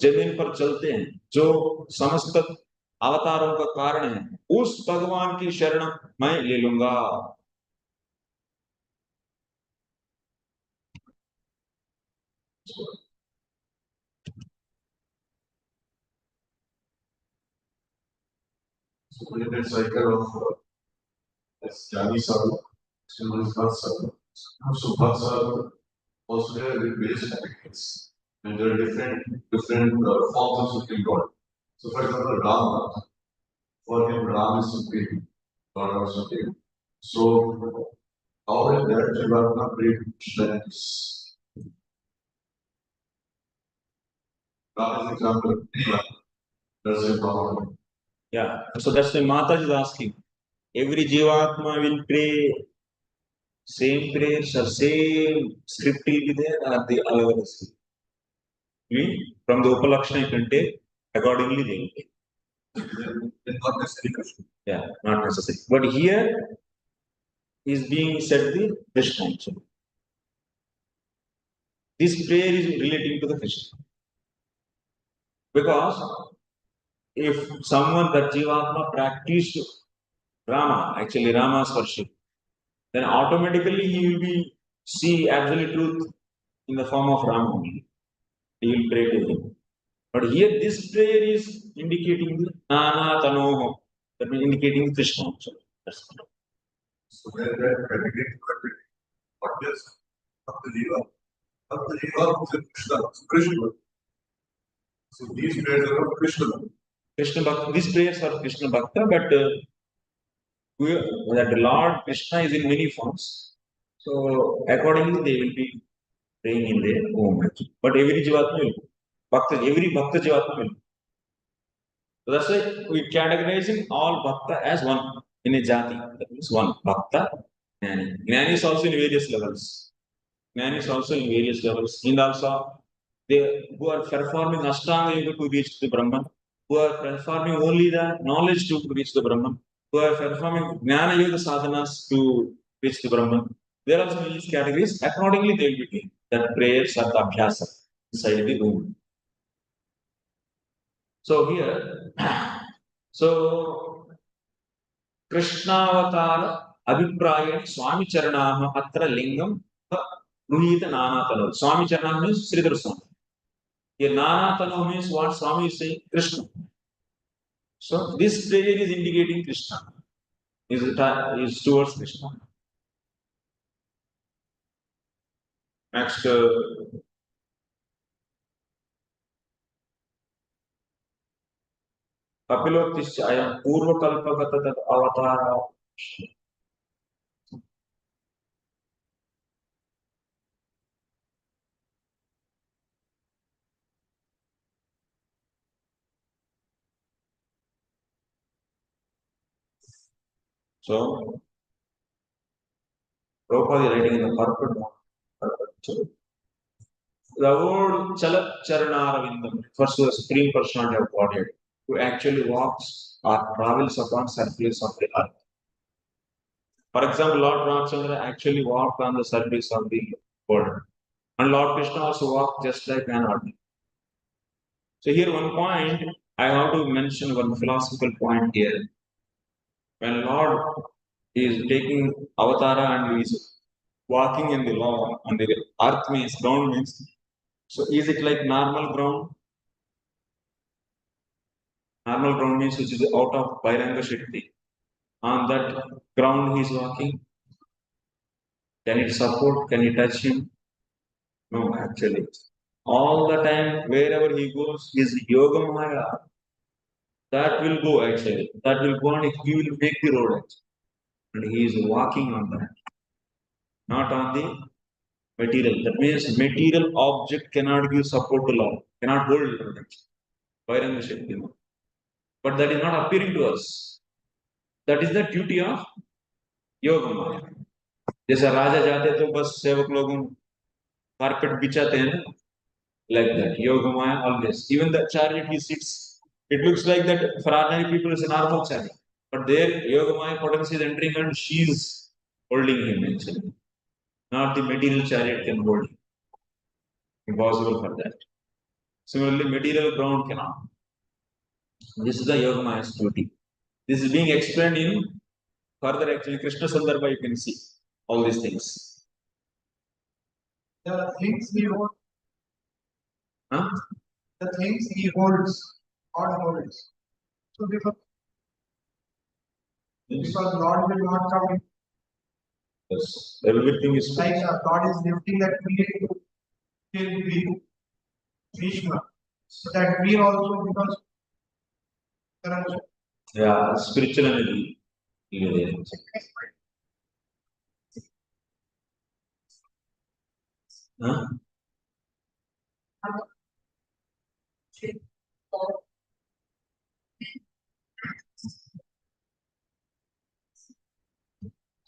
जमीन पर चलते हैं, जो समस्त अवतारों का कारण है, उस भगवान की शरण मैं ले लूंगा. So in that cycle of jnani sadhu, so is bhakta sadhu. So bhakta sadhu also there are various categories, and there are different forms of supreme God. So for example, Ram, for him Ram is supreme, God is supreme. So how is that jivatma pray Krishna is? Ram is example. That's a problem. Yeah, so that's why Mataji is asking. Every jivatma will pray same prayers or same script will be there, or the other script. From the Upalakshana you can take, accordingly they will take. Not necessarily Krishna. Yeah, not necessary. But here is being said the Krishna actually. This prayer is relating to the Krishna. Because if someone that Jivatma practiced Rama, actually Rama's worship, then automatically he will be see absolute truth in the form of Rama. He will pray to him. But here this prayer is indicating the Nana Tanoho, that means indicating Krishna. That's all. So where that category, what is Bhakta Jiva? Bhakta Jiva is Krishna, Krishna. So these prayers are of Krishna. Krishna Bhakta, these prayers are Krishna Bhakta, but that Lord Krishna is in many forms. So accordingly they will be praying in their own way. But every Jivatma will, every Bhakta Jivatma will. So that's why we categorizing all Bhakta as one in a jati. That means one Bhakta, Jnani. Jnani is also in various levels. Jnani is also in various levels. And also, they who are performing Ashtanga Yoga to reach the Brahman, who are performing only the knowledge to reach the Brahman, who are performing Jnana Yoga sadhanas to reach the Brahman. There are also these categories. Accordingly, they will be doing that prayers are the abhyasa inside the room. So here, so Krishnavatar Abhipraya Swami Charanaha Atra Lingam Ruhita Nana Tanu. Swami Charanaha means Sridhar Swami. Here Nana Tanu means what Swami is saying? Krishna. So this prayer is indicating Krishna. Is towards Krishna. Next, Kapilotisya ayam Purva Kalpagata Tad Avatara. So, Prabhupada is writing in the purport. The word Chalat Charanaravindam refers to the Supreme Personality of Godhead, who actually walks or travels upon surface of the earth. For example, Lord Ramchandra actually walked on the surface of the world. And Lord Krishna also walked just like an ordinary. So here one point, I have to mention one philosophical point here. When Lord is taking avatara and is walking in the law on the earth means ground means, so is it like normal ground? Normal ground means which is out of Vairanga Shakti. On that ground he is walking. Can it support? Can it touch him? No, actually. All the time, wherever he goes, his yoga maya, that will go actually. That will go and he will make the road actually. And he is walking on that. Not on the material. That means material object cannot give support to law, cannot hold it. Vairanga Shakti. But that is not appearing to us. That is the duty of yoga maya. जैसा राजा जाते तो बस सेवक लोग carpet बिछाते हैं ना, like that. Yoga maya always. Even the chariot he sits It looks like that for ordinary people is a normal chariot. But there, Yogamaya potency is entering and she is holding him actually. Not the material chariot can hold him. Impossible for that. Similarly, material ground cannot. This is the Yogamaya's duty. This is being explained in further actually Krishna Sandarbha, you can see all these things. The things he holds, Huh? the things he holds, God holds. So because Lord will not come in. Yes. Everything is Like God is lifting that tree to kill Bhishma. So that tree also becomes corruption. yeah, spiritual energy. Yeah. Huh?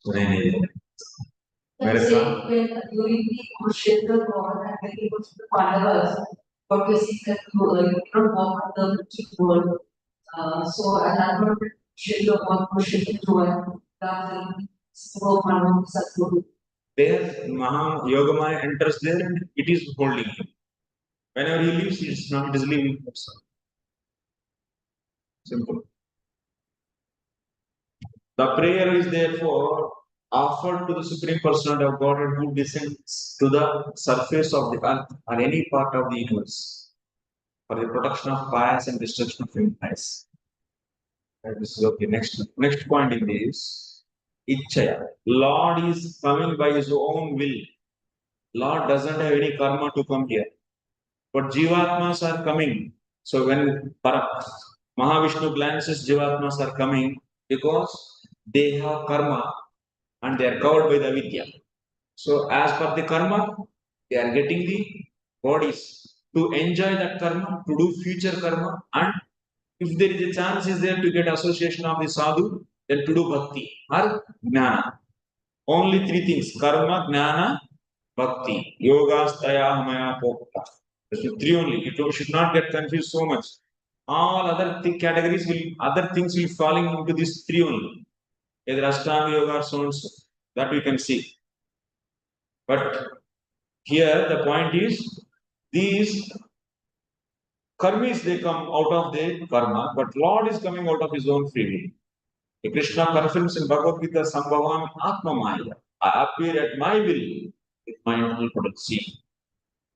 Really. Let's say when during the Kurukshetra war and when he was the Pandavas, what we see that you don't walk the world. So another Kurukshetra or Kurukshetra war, rather than Pandava Sadhu. There, Yogamaya enters there and it is holding him. Whenever he leaves, it is leaving himself. Simple. The prayer is therefore offered to the Supreme Personality of Godhead who descends to the surface of the earth or any part of the universe for the protection of pious and destruction of impious. This is okay. Next point in this, Ichchaya. Lord is coming by his own will. Lord doesn't have any karma to come here. But jivatmas are coming. So when Mahavishnu glances, jivatmas are coming because they have karma and they are covered by the avidya. So as per the karma, they are getting the bodies to enjoy that karma, to do future karma, and if there is a chance is there to get association of the sadhu, then to do bhakti or jnana. Only three things: karma, jnana, bhakti. Yogastaya maya pokta. Three only. You should not get confused so much. All other categories will, other things will falling into these three only. Either Ashtanga yoga or so and so. That we can see. But here the point is, these karmis they come out of their karma, but Lord is coming out of his own free will. Krishna confirms in Bhagavad Gita, Sambhavam Atma Maya. I appear at my will with my own potency.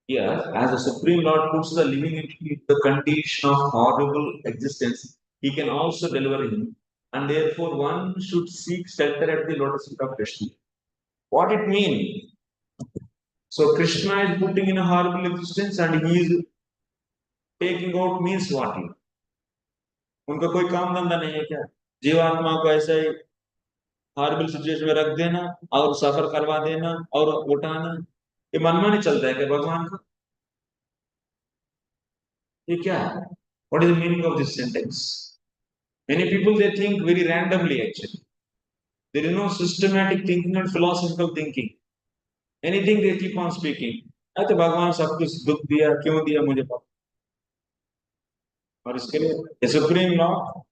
Here, as the Supreme Lord puts the living entity into the condition of horrible existence, he can also deliver him. And therefore, one should seek shelter at the lotus feet of Krishna. What it means? So, Krishna is putting in a horrible existence and he is taking out means what? उनका कोई काम धंधा नहीं है क्या? जीवात्मा को ऐसे हॉरिबल सिचुएशन में रख देना और सफर करवा देना और उठाना, ये मनमानी चलता है क्या भगवान का? ये क्या है? What is the meaning of this sentence? Many people they think very randomly actually. There is no systematic thinking and philosophical thinking. Anything they keep on speaking. तो भगवान सब कुछ दुख दिया, क्यों दिया मुझे पता? और इसके लिए the Supreme Lord,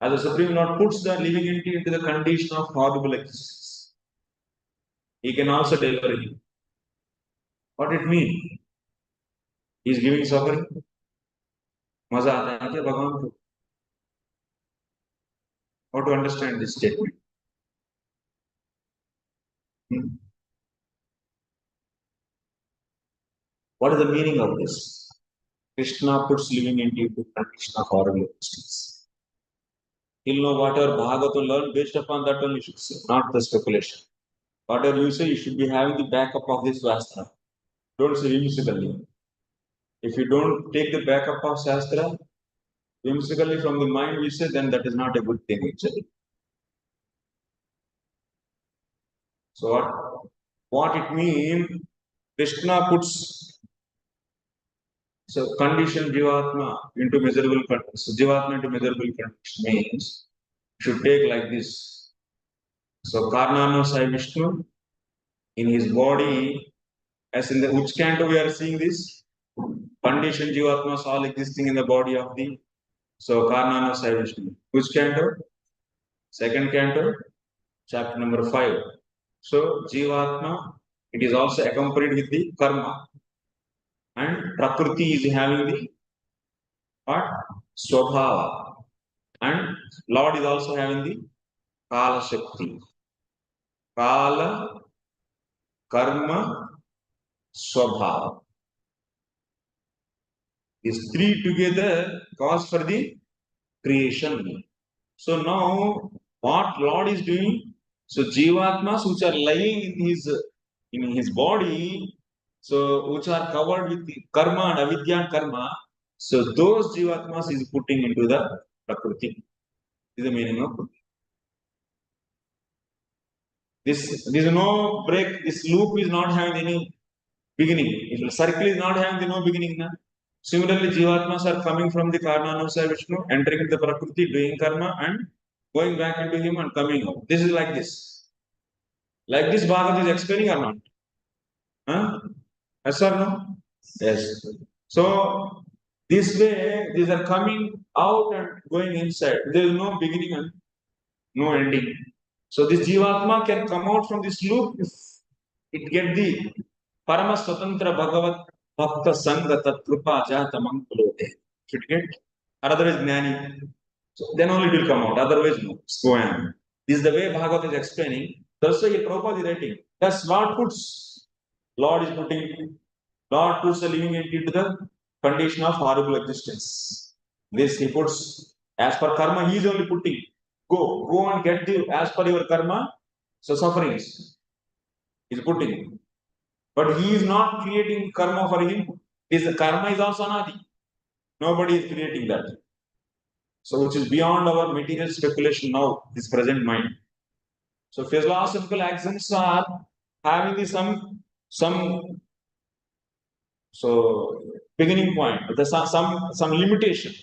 as the Supreme Lord puts the living entity into the condition of horrible existence, he can also deliver him. What it means? He is giving suffering. मजा आता है क्या भगवान को? How to understand this statement? What is the meaning of this? Krishna puts living entity into condition of horrible existence. He'll know whatever Bhagavad learn based upon that only you should say, not the speculation. Whatever you say, you should be having the backup of this Shastra. Don't say whimsically. If you don't take the backup of Shastra, whimsically from the mind we say, then that is not a good thing actually. So what it means, Krishna puts condition jivatma into miserable condition. So jivatma into miserable condition means should take like this. So Karnano Sai Vishnu in his body, as in the which canto we are seeing this? Condition jivatmas all existing in the body of the So Karnana Vishnu. Which canto? Second canto, chapter number 5. So jivatma, it is also accompanied with the karma, and prakriti is having the what? Swabhava, and Lord is also having the kala shakti. Kala, karma, swabhava. These three together cause for the creation. So now what Lord is doing? So jivatmas which are lying in his body, so which are covered with the karma and avidya and karma, so those jivatmas is putting into the prakriti. This is the meaning of this. There is no break. This loop is not having any beginning. The circle is not having no beginning. Na? Similarly, jivatmas are coming from the Karnanusaya Vishnu, entering the prakriti, doing karma, and going back into him and coming out. This is like this. Like this, Bhagavad is explaining or not? Huh? Yes or no? Yes. So, this way, these are coming out and going inside. There is no beginning and no ending. So, this jivatma can come out from this loop if it get the Parama Swatantra Bhagavat Bhakta Sangha Tat Krupa Jata Mankulote. Should get? Or otherwise, jnani. So then only it will come out. Otherwise, no. So on. This is the way Bhagavat is explaining. That's why Prabhupada is writing. Thus, Lord is putting, Lord puts the living entity into the condition of horrible existence. This he puts, as per karma, he is only putting. Go and get the, as per your karma, so sufferings. He is putting. But he is not creating karma for him. His karma is also anadi. Nobody is creating that. So which is beyond our material speculation now, this present mind. So philosophical axioms are having some so beginning point, some limitation.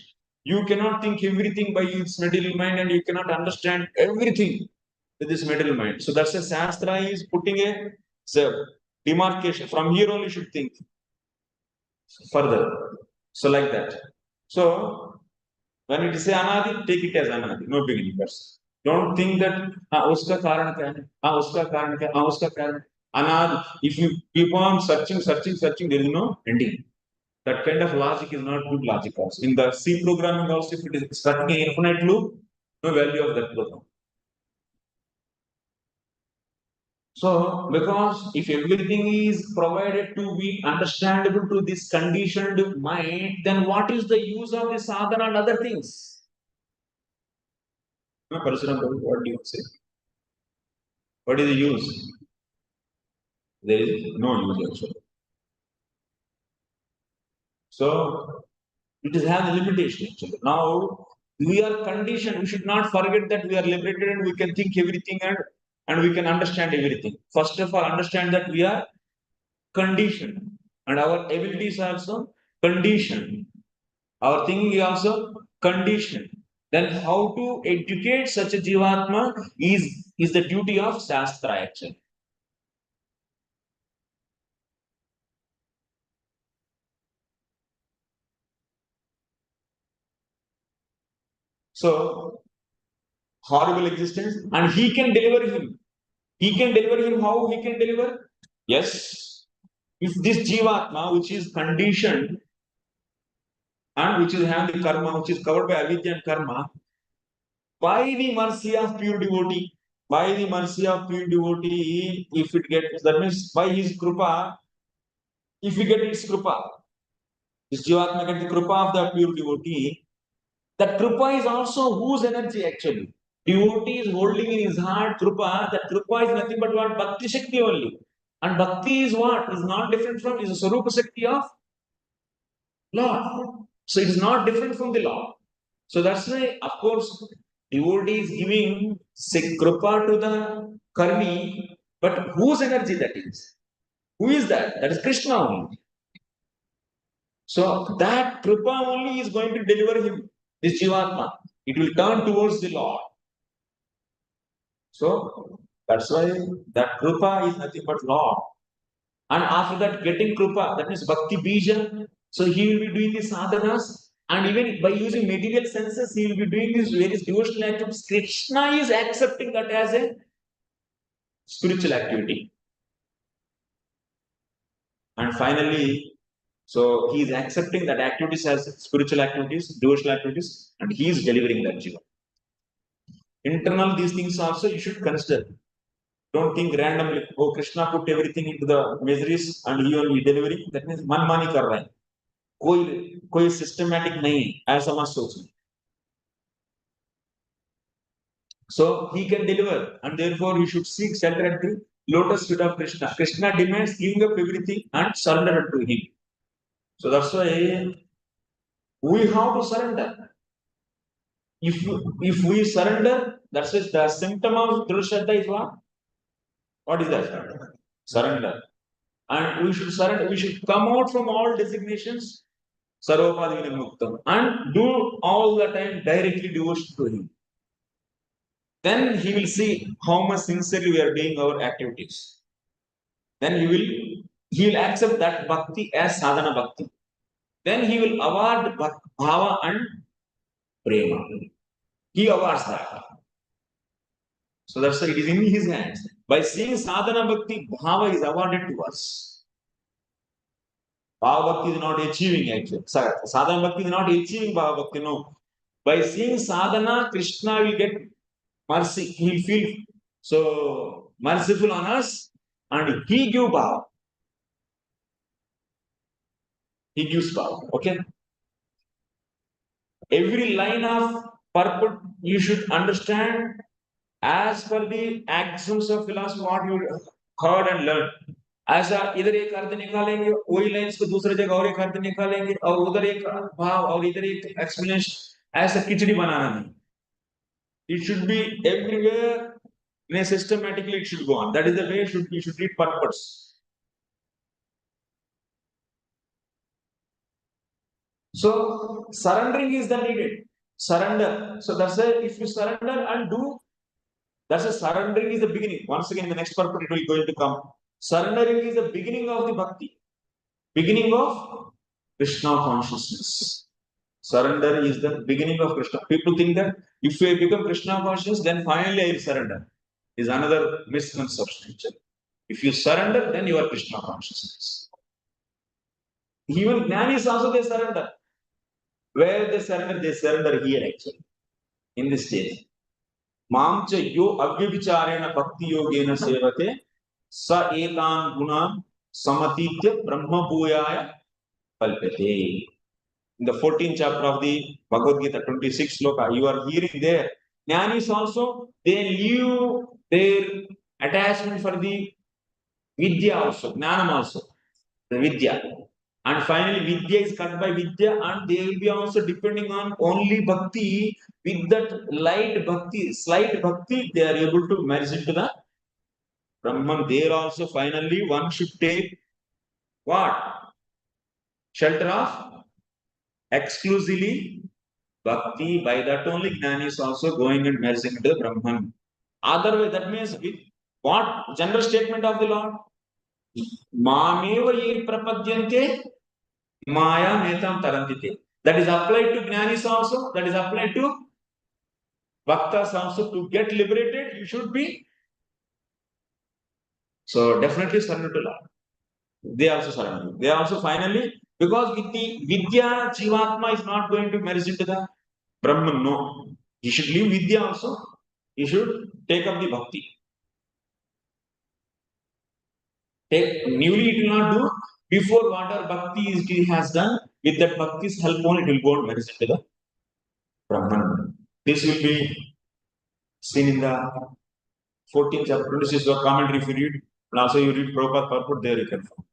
You cannot think everything by its material mind, and you cannot understand everything with this material mind. So that's a Shastra is putting a demarcation. From here only you should think further. So like that. So when it is anadi, take it as anadi, no beginning person. Don't think that uska karan kya hai, uska karan kya, uska karan. Anadi. If you keep on searching, there is no ending. That kind of logic is not good logic also. In the C programming also, if it is starting an infinite loop, no value of that program. So, because if everything is provided to be understandable to this conditioned mind, then what is the use of the sadhana and other things? No, Parasuram, what do you say? What is the use? There is no use actually. So, it is have a limitation actually. Now, we are conditioned. We should not forget that we are liberated and we can think everything and we can understand everything. First of all, understand that we are conditioned and our abilities are also conditioned. Our thinking is also conditioned. Then how to educate such a jivatma is the duty of Shastra actually. So, horrible existence, and he can deliver him. He can deliver him. How he can deliver? Yes. If this jivatma, which is conditioned and which is having the karma, which is covered by avidya and karma, by the mercy of pure devotee, if it gets, that means by his krupa, if we get its krupa, this jivatma gets the krupa of the pure devotee, that krupa is also whose energy actually? Devotee is holding in his heart krupa, that krupa is nothing but what? Bhakti Shakti only. And Bhakti is what? Is not different from, is a Sarupa Shakti of Lord. So it is not different from the Lord. So that's why, of course, devotee is giving krupa to the karmi, but whose energy that is? Who is that? That is Krishna only. So that krupa only is going to deliver him, this jivatma. It will turn towards the Lord. So that's why that krupa is nothing but Lord. And after that, getting krupa, that means bhakti bija. So he will be doing the sadhanas. And even by using material senses, he will be doing these various devotional activities. Krishna is accepting that as a spiritual activity. And finally, so he is accepting that activities as spiritual activities, devotional activities, and he is delivering that jiva. Internal, these things also you should consider. Don't think randomly, oh, Krishna put everything into the miseries and he only delivering. That means manmani kar raha hai. कोई systematic नहीं है, ऐसा मत सोचना. So he can deliver, and therefore he should seek shelter at the lotus feet of Krishna. Krishna demands giving up everything and surrender to him. So that's why we have to surrender. If we surrender, that's why the symptom of Dhrushraddha is what? What is that? Surrender. And we should surrender. We should come out from all designations, Sarvopadi Muktam, and do all the time directly devotion to him. Then he will see how much sincerely we are doing our activities. Then he will accept that bhakti as sadhana bhakti. Then he will award bhava and prema. He awards that. So that's why it is in his hands. By seeing sadhana bhakti, bhava is awarded to us. Bhava bhakti is not achieving actually. Sadhana bhakti is not achieving bhava bhakti, no. By seeing sadhana, Krishna will get mercy. He will feel so merciful on us and he gives bhava. He gives bhava. Okay? Every line of purport you should understand as per the axioms of philosophy what you heard and learned. ऐसा इधर एक अर्थ निकालेंगे वही lines को दूसरी जगह और एक अर्थ निकालेंगे और उधर एक भाव और इधर एक एक्सप्लेनेशन ऐसा खिचड़ी बनाना नहीं. It should be everywhere systematically it should go on. That is the way you should read purports. So surrendering is the needed. Surrender. So that's why if you surrender and do, that's a surrendering is the beginning. Once again, in the next purport, it will going to come. Surrendering is the beginning of the bhakti, beginning of Krishna consciousness. Surrender is the beginning of Krishna. People think that if you become Krishna conscious, then finally I will surrender. Is another misconception. If you surrender, then you are Krishna consciousness. Even jnanis also they surrender. Where they surrender here actually, in this stage. Mamcha yo avyabicharena bhakti yogena sevate sa etan guna samatitya brahma bhuyaya kalpate. In the 14th chapter of the Bhagavad Gita, 26 sloka, you are hearing there. Jnanis also, they leave their attachment for the vidya also, jnanam also, the vidya. And finally, vidya is cut by vidya, and they will be also depending on only bhakti. With that light bhakti, slight bhakti, they are able to merge into the Brahman. There also, finally, one should take what? Shelter of exclusively bhakti. By that only, jnani is also going and merging into the Brahman. Otherwise, that means with what general statement of the Lord? Mameva ye prapadyante Maya metam tarantite. That is applied to jnanis also. That is applied to bhaktas also. To get liberated, you should be. So definitely surrender to Lord. They also surrender. They also finally, because with the vidya, jivatma is not going to merge into the Brahman. No. You should leave vidya also. You should take up the bhakti. Newly it will not do. Before whatever bhakti he has done, with that bhakti's help only it will go and merge into the Brahman. This will be seen in the 14th chapter, 26 your commentary if you read, and also you read Prabhupada purport, there you can find.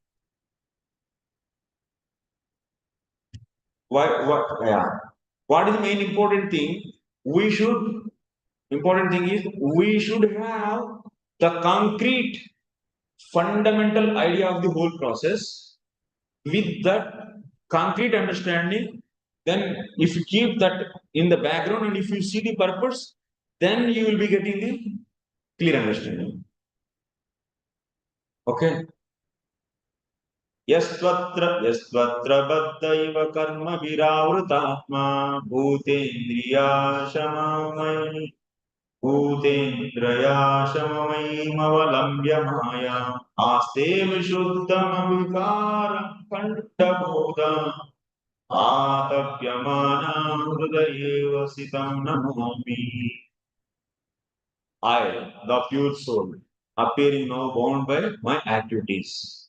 What is the main important thing? Important thing is, we should have the concrete fundamental idea of the whole process. With that concrete understanding, then if you keep that in the background and if you see the purpose, then you will be getting the clear understanding. Okay. Yastvatra baddhaiva karma viravrutatma bhutendriyashamamai bhutendrayashamamaimavalamya maya aste vishuddhamavikara kandabodha atapyamana hridayeva sitam namomi. I, the pure soul, appearing now bound by my activities.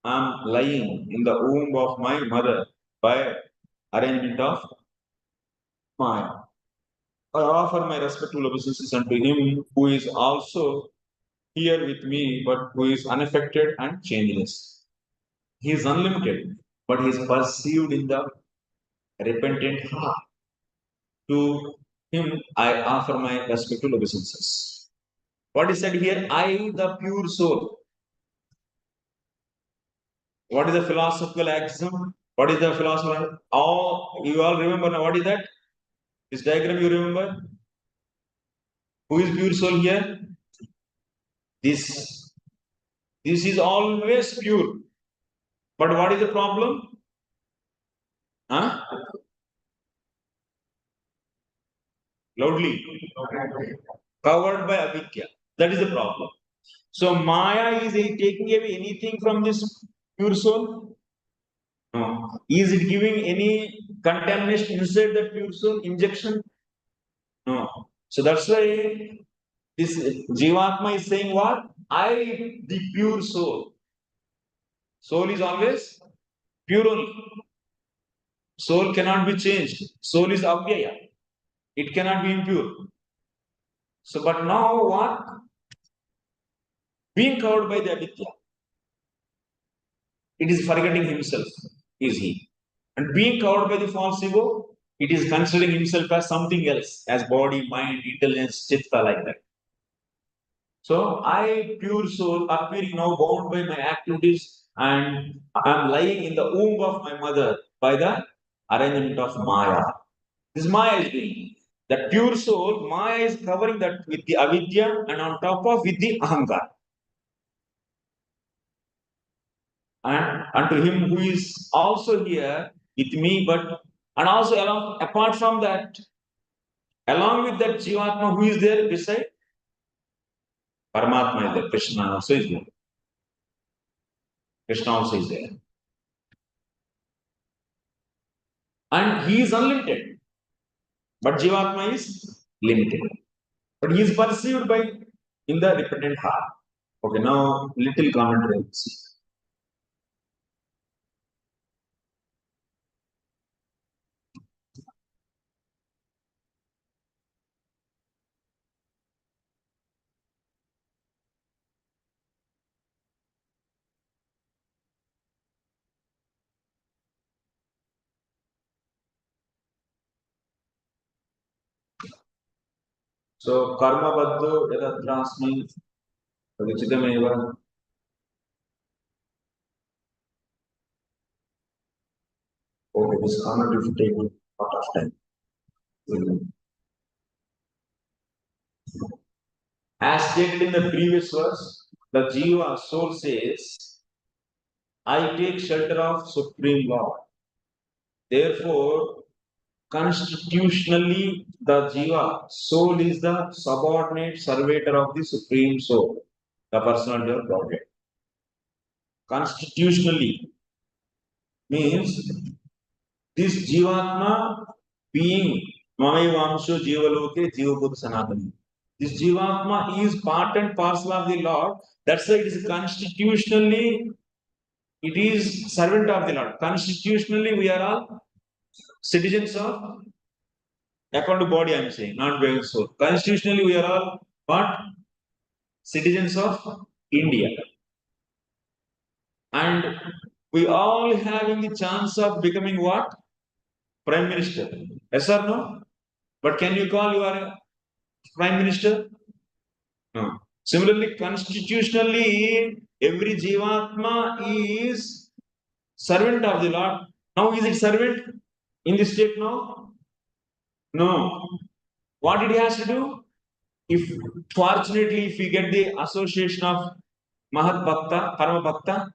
I am lying in the womb of my mother by arrangement of Maya. I offer my respectful obeisances unto him who is also here with me, but who is unaffected and changeless. He is unlimited, but he is perceived in the repentant heart. To him I offer my respectful obeisances. What is said here? I, the pure soul. What is the philosophical axiom? What is the philosophical? Oh, you all remember now? What is that? This diagram you remember? Who is pure soul here? This. This is always pure. But what is the problem? Huh? Loudly. Covered by avidya. That is the problem. So Maya is taking away anything from this pure soul? No. Is it giving any contamination inside the pure soul? Injection? No. So that's why this jivatma is saying what? I, the pure soul. Soul is always pure only. Soul cannot be changed. Soul is avyaya. It cannot be impure. So, but now what? Being covered by the avidya, it is forgetting himself, is he. And being covered by the false ego, it is considering himself as something else, as body, mind, intelligence, chitta, like that. So, I, pure soul, appearing now bound by my activities, and I am lying in the womb of my mother by the arrangement of Maya. This Maya is doing. That pure soul, Maya is covering that with the avidya and on top of with the ahankar. And unto him who is also here with me, but and also along apart from that, along with that jivatma who is there beside Paramatma is there, Krishna also is there. Krishna also is there. And he is unlimited. But jivatma is limited. But he is perceived by in the repentant heart. Okay, now little commentary. So karma baddho yadatrasmi vichitameva. Okay, this comment is taking a lot of time. As stated in the previous verse, the jiva soul says, I take shelter of Supreme Lord. Therefore, constitutionally, the jiva soul is the subordinate servitor of the Supreme Soul, the personality of Godhead. Constitutionally means this jivatma being Mamevamsho Jivaloke Jivabhuta Sanatani. This jivatma is part and parcel of the Lord. That's why it is constitutionally, it is servant of the Lord. Constitutionally, we are all citizens of, according to body, I am saying, not by soul. Constitutionally, we are all what? Citizens of India. And we all having the chance of becoming what? Prime Minister. Yes or no? But can you call your Prime Minister? No. Similarly, constitutionally, every jivatma is servant of the Lord. Now, is it servant in this state now? No. What it has to do? If fortunately, if we get the association of Mahat Bhakta, Parama Bhakta,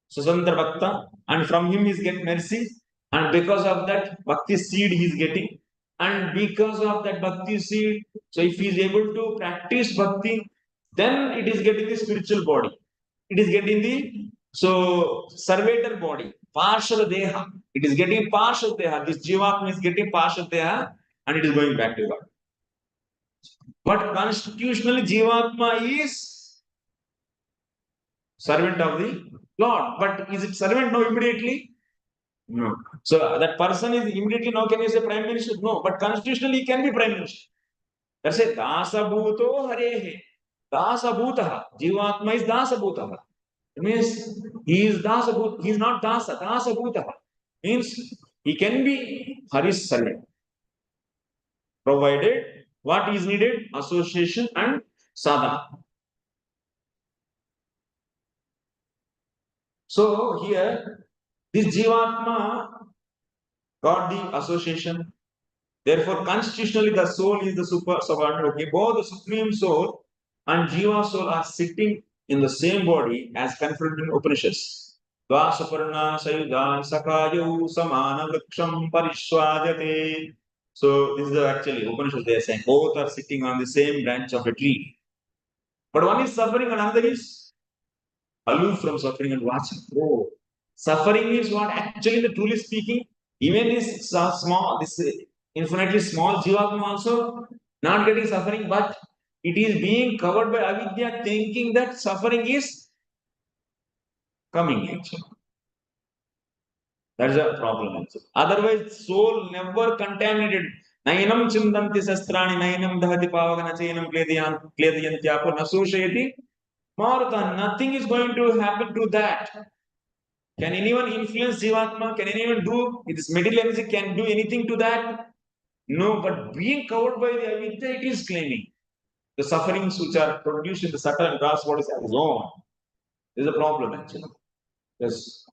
Susantra Bhakta, and from him he is getting mercy, and because of that Bhakti seed he is getting, and because of that Bhakti seed, so if he is able to practice Bhakti, then it is getting the spiritual body. It is getting the servator body, partial deha. It is getting partial deha. This jivatma is getting partial deha, and it is going back to God. But constitutionally, jivatma is servant of the Lord. But is it servant now immediately? No. So that person is immediately now can you say prime minister? No. But constitutionally he can be prime minister. That's it. Dasabhuto harehe. Dasabhutaha. Jivatma is dasabhutaha. It means he is dasabhut. He is not dasa. Dasabhutaha. Means he can be Hari's servant. Provided what is needed? Association and sadhana. So here, this jivatma got the association. Therefore, constitutionally, the soul is the super subordinate. Okay, both the supreme soul and jiva soul are sitting in the same body as confirmed in Upanishads. Dvasaparna sayudan sakayu samana vriksham parishwajate. So this is actually Upanishads. They are saying both are sitting on the same branch of a tree. But one is suffering and another is aloof from suffering and watching. Oh, suffering is what actually, truly speaking, even this small, this infinitely small jivatma also not getting suffering, but it is being covered by avidya, thinking that suffering is coming actually. That is a problem also. Otherwise, soul never contaminated. Nainam chindanti sastrani, nainam dahati pavagana chainam klediyantyapo nasoshayati. Marutan, nothing is going to happen to that. Can anyone influence jivatma? Can anyone do this material energy can do anything to that? No, but being covered by the avidya, it is claiming the sufferings which are produced in the subtle and gross bodies are his own. There is a problem actually. Yes.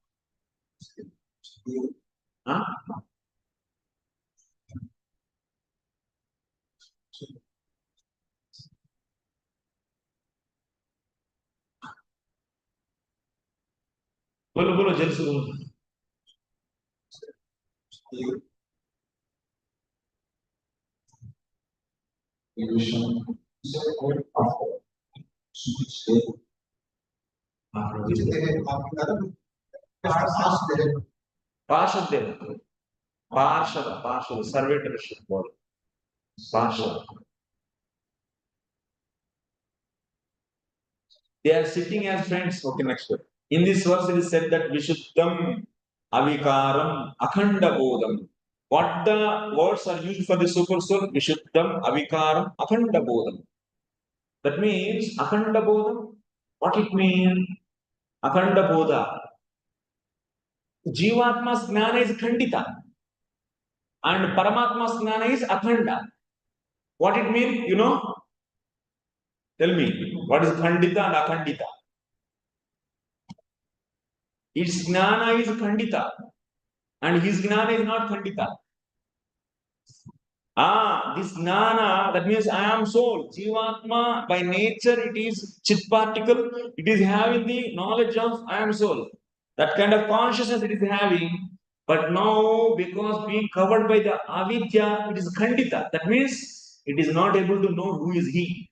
Huh? बोलो बोलो जल्दी से बोलो. Partial there. Partial, servitorship body. Partial. They are sitting as friends. Okay, next word. In this verse, it is said that Vishuddham, Avikaram, Akhanda Bodham. What the words are used for the super soul? Vishuddham, Avikaram, Akhanda Bodham. That means Akhanda Bodham. What it means? Akhanda Bodha. Jivatma's jnana is Khandita. And Paramatma's jnana is Akhanda. What it means? You know? Tell me. What is Khandita and Akhandita? Its jnana is Khandita. And his jnana is not Khandita. This jnana, that means I am soul. Jivatma, by nature, it is chit particle. It is having the knowledge of I am soul. That kind of consciousness it is having. But now, because being covered by the avidya, it is khandita. That means it is not able to know who is he.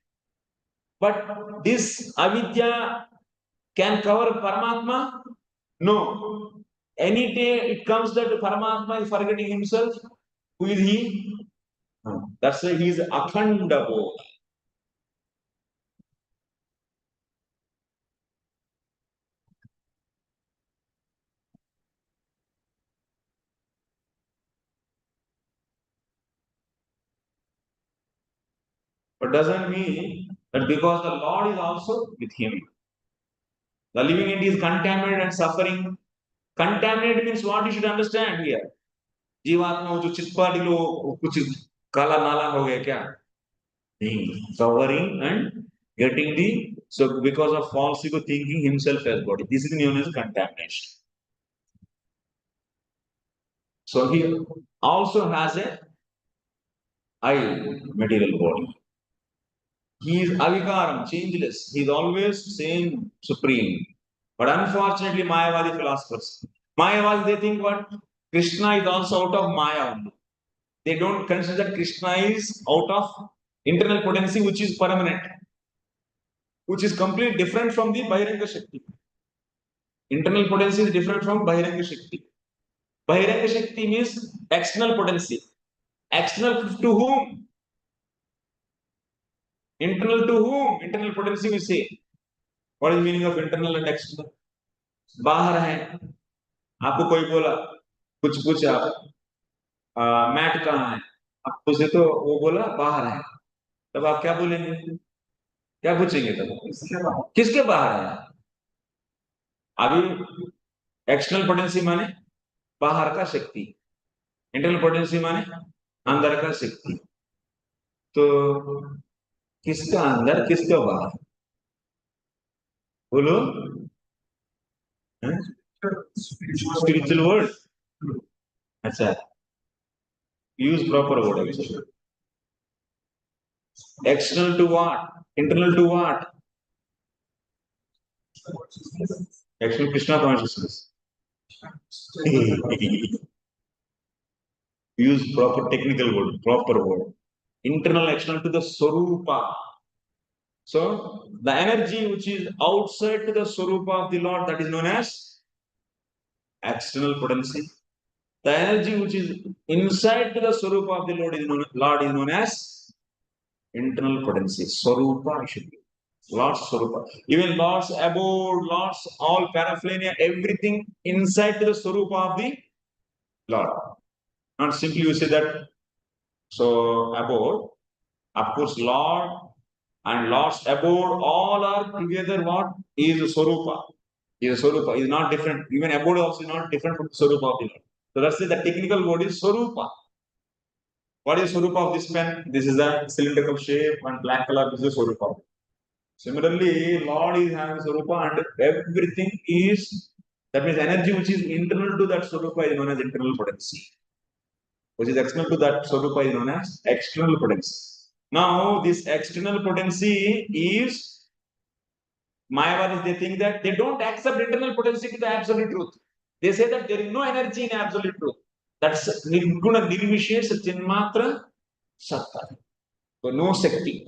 But this avidya can cover Paramatma? No. Any day it comes that Paramatma is forgetting himself. Who is he? That's why he is akhanda bodha. But doesn't mean that because the Lord is also with him. The living entity is contaminated and suffering. Contaminated means what you should understand here. जीवात्मा जो चित्पाटी लो कुछ काला नाला हो गया क्या? नहीं. Covering and getting the so because of false ego thinking himself as body. This is known as contamination. So he also has a material body. He is avikaram, changeless. He is always same supreme. But unfortunately, Mayavadi philosophers, they think what? Krishna is also out of Maya only. They don't consider that Krishna is out of internal potency, which is permanent, which is completely different from the Bahiranga Shakti. Internal potency is different from Bahiranga Shakti. Bahiranga Shakti means external potency. External to whom? Internal to whom? Internal potency we say. What is the meaning of internal and external? बाहर है, आपको कोई बोला, कुछ पूछा आप, mat कहाँ है? आप पूछे तो वो बोला बाहर है, तब आप क्या बोलेंगे? क्या पूछेंगे तब? किसके बाहर है? अभी एक्सटर्नल पोटेंसी माने बाहर का शक्ति, इंटरनल पोटेंसी माने अंदर का शक्ति। तो किसका अंदर, किसका बाहर? बोलो। Spiritual word. अच्छा, use proper word actually. External to what? Internal to what? External Krishna consciousness. Use proper technical word, proper word. Internal, external to the Swarupa. So, the energy which is outside to the Swarupa of the Lord, that is known as external potency. The energy which is inside to the Swarupa of the Lord is known as internal potency. Swarupa should be. Lord's Swarupa. Even Lord's abode, Lord's all paraphernalia, everything inside to the Swarupa of the Lord. Not simply you say that, so abode, of course, Lord and Lord's abode, all are together what? Is Swarupa. Is Swarupa. Is not different. Even abode also is not different from the Swarupa of the Lord. So that's the technical word is Swarupa. What is Swarupa of this pen? This is a cylindrical shape and black color. This is Swarupa. Similarly, Lord is having Swarupa and everything is, that means energy which is internal to that Swarupa is known as internal potency. Which is external to that Swarupa is known as external potency. Now, this external potency is, Mayavadis, they think that they don't accept internal potency to the absolute truth. They say that there is no energy in absolute truth. That's Nirguna Nirvishesha Chinmatra Satta. So, no Shakti.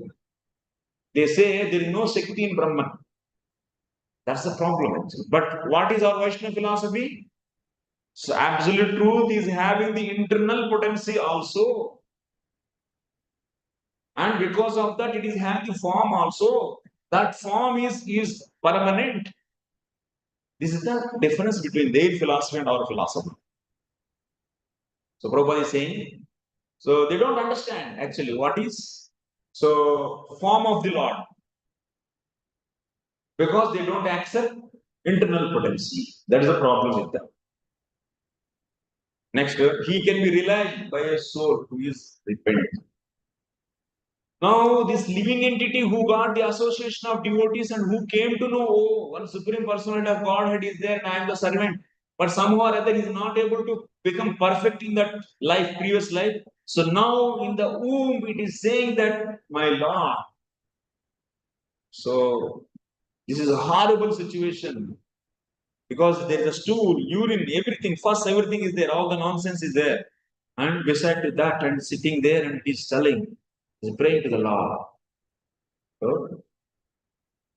They say there is no Shakti in Brahman. That's the problem. But what is our Vaishnava philosophy? So absolute truth is having the internal potency also. And because of that, it is having the form also. That form is permanent. This is the difference between their philosophy and our philosophy. So Prabhupada is saying, so they don't understand actually what is so form of the Lord. Because they don't accept internal potency. That is the problem with them. Next, he can be realized by a soul who is repentant. Now, this living entity who got the association of devotees and who came to know, oh, one supreme personality of Godhead is there and I am the servant, but somehow or other he is not able to become perfect in that life, previous life. So now in the womb it is saying that, my Lord. So this is a horrible situation because there is a stool, urine, everything, first everything is there, all the nonsense is there. And beside that and sitting there and it is telling, is praying to the Lord. So,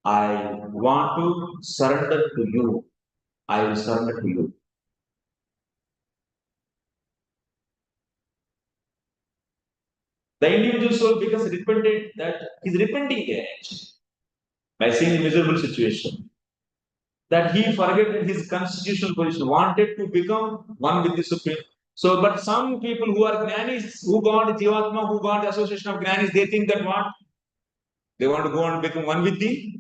I want to surrender to you. I will surrender to you. The individual soul becomes repentant that he is repenting actually by seeing the miserable situation. That he forget his constitutional position, wanted to become one with the Supreme. So, but some people who are jnanis, who got jivatma, who got the association of jnanis, they think that what? They want to go and become one with the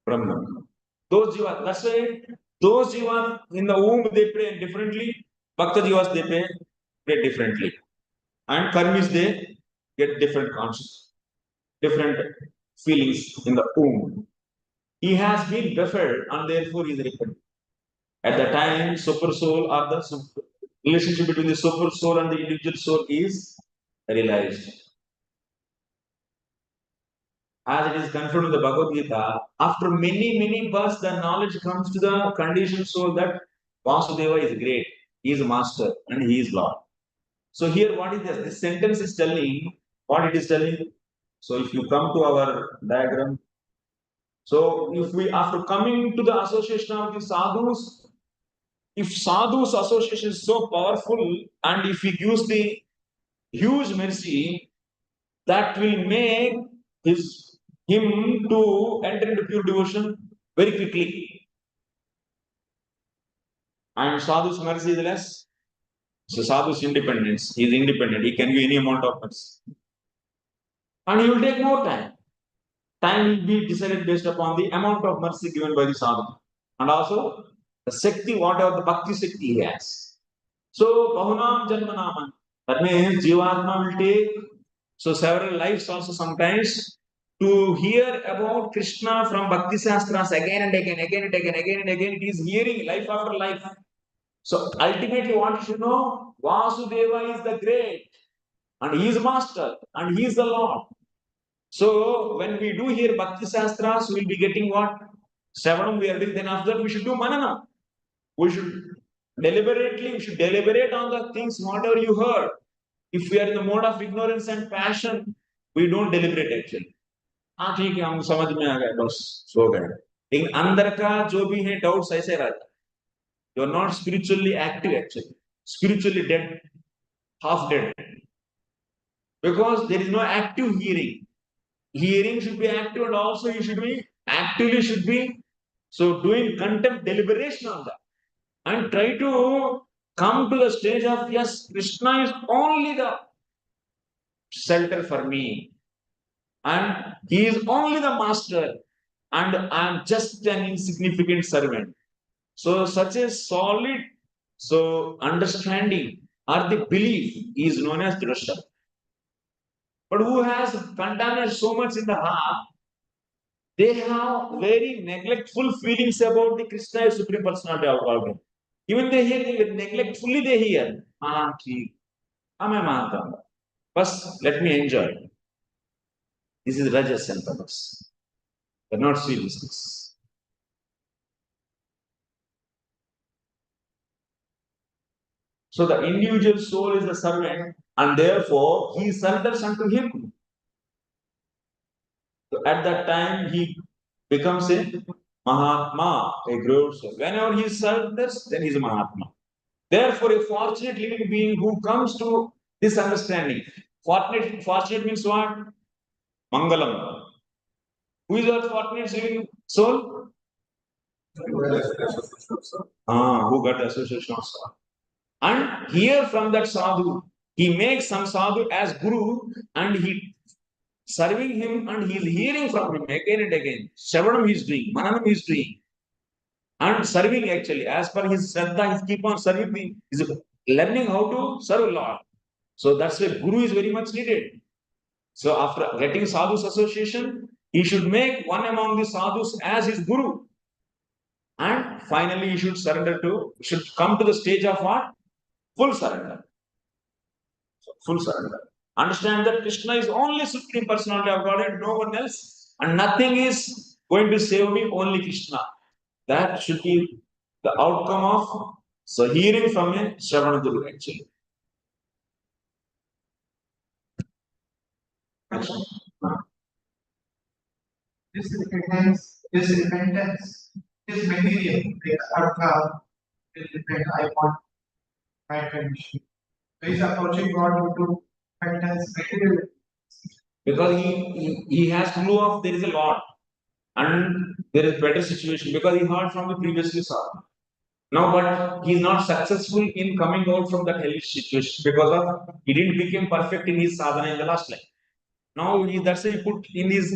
Brahman. Those jivat, that's why those jivat in the womb they pray differently. Bhakta jivas they pray differently. And karmis they get different conscious, different feelings in the womb. He has been befriended and therefore he is repentant. At the time, super soul or the relationship between the super soul and the individual soul is realized. as it is confirmed in the Bhagavad Gita, after many births, the knowledge comes to the conditioned soul that Vasudeva is great, he is master, and he is Lord. So here, what is this? This sentence is telling what it is telling. So if you come to our diagram, so if we, after coming to the association of the sadhus, if sadhus association is so powerful, and if he gives the huge mercy, that will make him to enter into pure devotion very quickly. And sadhu's mercy is less. So sadhu's independence, he is independent, he can give any amount of mercy. And he will take more time. Time will be decided based upon the amount of mercy given by the sadhu. And also the Shakti, whatever the Bhakti Shakti he has. So Bahunam Janmanaman. That means jivatma will take several lives also sometimes to hear about Krishna from Bhakti Shastras again and again. It is hearing life after life. So ultimately what you should know, Vasudeva is the great and he is master and he is the Lord. So when we do hear Bhakti Shastras, we will be getting what? Shravanam we are doing. Then after that we should do Manana. We should deliberate on the things whatever you heard. If we are in the mode of ignorance and passion, we don't deliberate actually. हाँ ठीक है हम समझ में आ गए बस सो गए लेकिन अंदर का जो भी है डाउट्स ऐसे रहता you are not spiritually active actually spiritually dead half dead because there is no active hearing should be active and also you should be actively doing contempt deliberation on that and try to come to the stage of yes Krishna is only the shelter for me and he is only the master and I am just an insignificant servant. So such a solid understanding or the belief is known as drasha. But who has contaminated so much in the heart, they have very neglectful feelings about the Krishna as Supreme Personality of Godhead. Even they hear, neglectfully they hear. But let me enjoy. This is Rajas and Tamas. They are not seriousness. So the individual soul is the servant and therefore he surrenders unto him. So at that time he becomes a Mahatma, a great soul. Whenever he surrenders, then he is a Mahatma. Therefore, a fortunate living being who comes to this understanding. Fortunate means what? Mangalam. Who is our fortunate living soul? Who got the association of sadhu. And here from that sadhu, he makes some sadhu as guru and he serving him and he is hearing from him again and again. Shravanam he is doing, Mananam he is doing. And serving actually, as per his Shraddha, he keep on serving me. He is learning how to serve Lord. So that's why guru is very much needed. So after getting sadhus association, he should make one among the sadhus as his guru. And finally, he should should come to the stage of what? Full surrender. Full surrender. Understand that Krishna is only Supreme Personality of Godhead, no one else. And nothing is going to save me, only Krishna. That should be the outcome of hearing from a Shravana Guru actually. This repentance is material. Like Artha will repent, I want my condition. So he's approaching God into repentance material. Because he has to know of there is a Lord and there is better situation because he heard from the previously saw. Now, but he is not successful in coming out from that hellish situation because of he didn't become perfect in his sadhana in the last life. Now that's why he put in his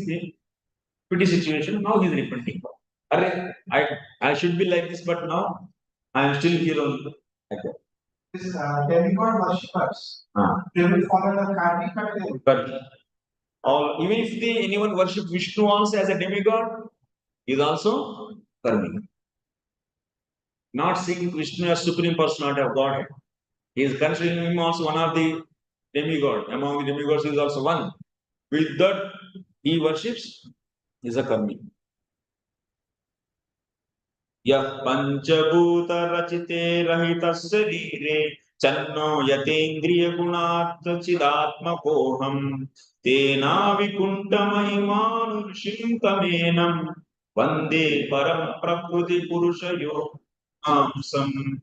pity situation. Now he is repenting. I should be like this, but now I am still here on like that. This demigod worshippers, they will follow the karmi. But even if anyone worship Vishnu also as a demigod, he is also karmi. Not seeing Vishnu as Supreme Personality of Godhead. He is considering him also one of the demigod. Among the demigods, he is also one. With that he worships is a karmi. Yah panchabhuta rachite rahitas sarire channo yatendriya gunat chidatma koham tena vikunta mahimanu shintamenam vande param prakriti purushayo amsam.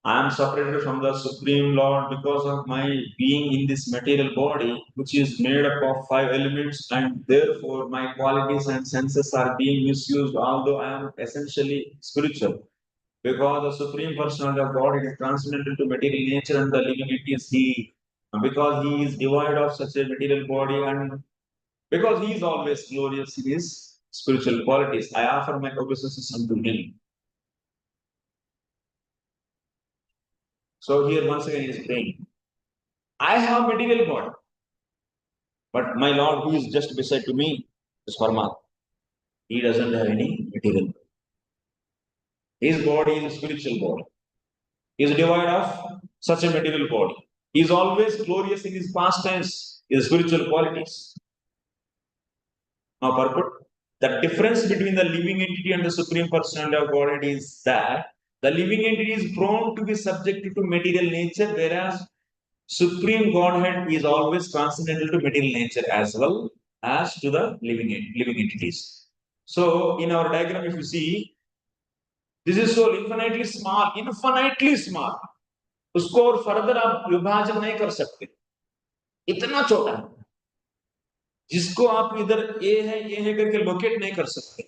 I am separated from the Supreme Lord because of my being in this material body, which is made up of 5 elements, and therefore my qualities and senses are being misused, although I am essentially spiritual. Because the Supreme Personality of God is transcendental to material nature and the living entity is He. And because He is devoid of such a material body and because He is always glorious in His spiritual qualities, I offer my obeisances unto Him. So here once again he is praying. I have material body, but my Lord who is just beside to me is Paramatma. He doesn't have any material body. His body is a spiritual body. He is devoid of such a material body. He is always glorious in his pastimes, his spiritual qualities. Now, purport. The difference between the living entity and the Supreme Personality of Godhead is that the living entity is prone to be subjected to material nature, whereas Supreme Godhead is always transcendental to material nature as well as to the living entities. So, in our diagram, if you see, this is so infinitely small. उसको और further आप विभाजन नहीं कर सकते, इतना छोटा है जिसको आप इधर ए है करके लोकेट नहीं कर सकते,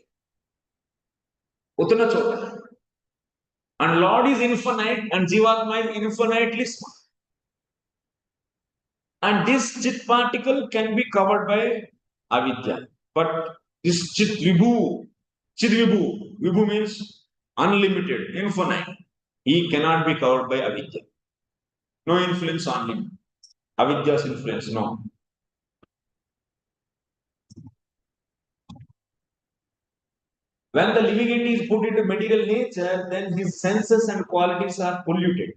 उतना छोटा है. And Lord is infinite and Jivatma is infinitely small. And this chit particle can be covered by avidya. But this chit vibhu means unlimited, infinite. He cannot be covered by avidya. No influence on him. Avidya's influence, no. When the living entity is put into material nature, then his senses and qualities are polluted,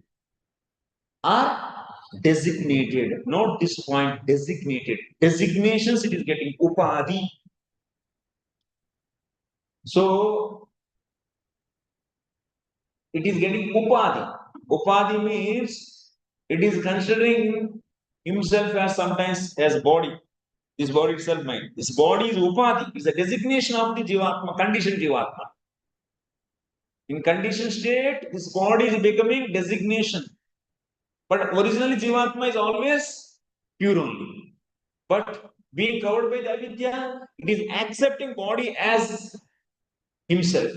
are designated, not this point, designated. Designations it is getting upadhi. So it is getting upadhi. Upadhi means it is considering himself as sometimes as body. This body itself mind. This body is upadhi. It's a designation of the jivatma, conditioned jivatma. In conditioned state, this body is becoming designation. But originally jivatma is always pure only. But being covered by the avidya, it is accepting body as himself.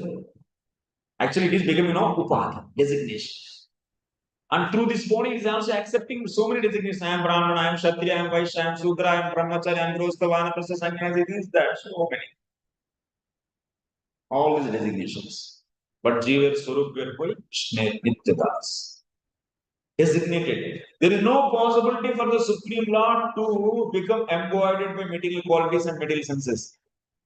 Actually, it is becoming upadhi, designation. And through this body, it is also accepting so many designations. I am Brahmana, I am Kshatriya, I am Vaishya, I am Sudra, I am Brahmachari, I am Grostha, Vanaprastha, Sannyasi, this, that, so many. All these designations. But Jiva Swarup Koi Nityadas. Designated. There is no possibility for the Supreme Lord to become embodied by material qualities and material senses.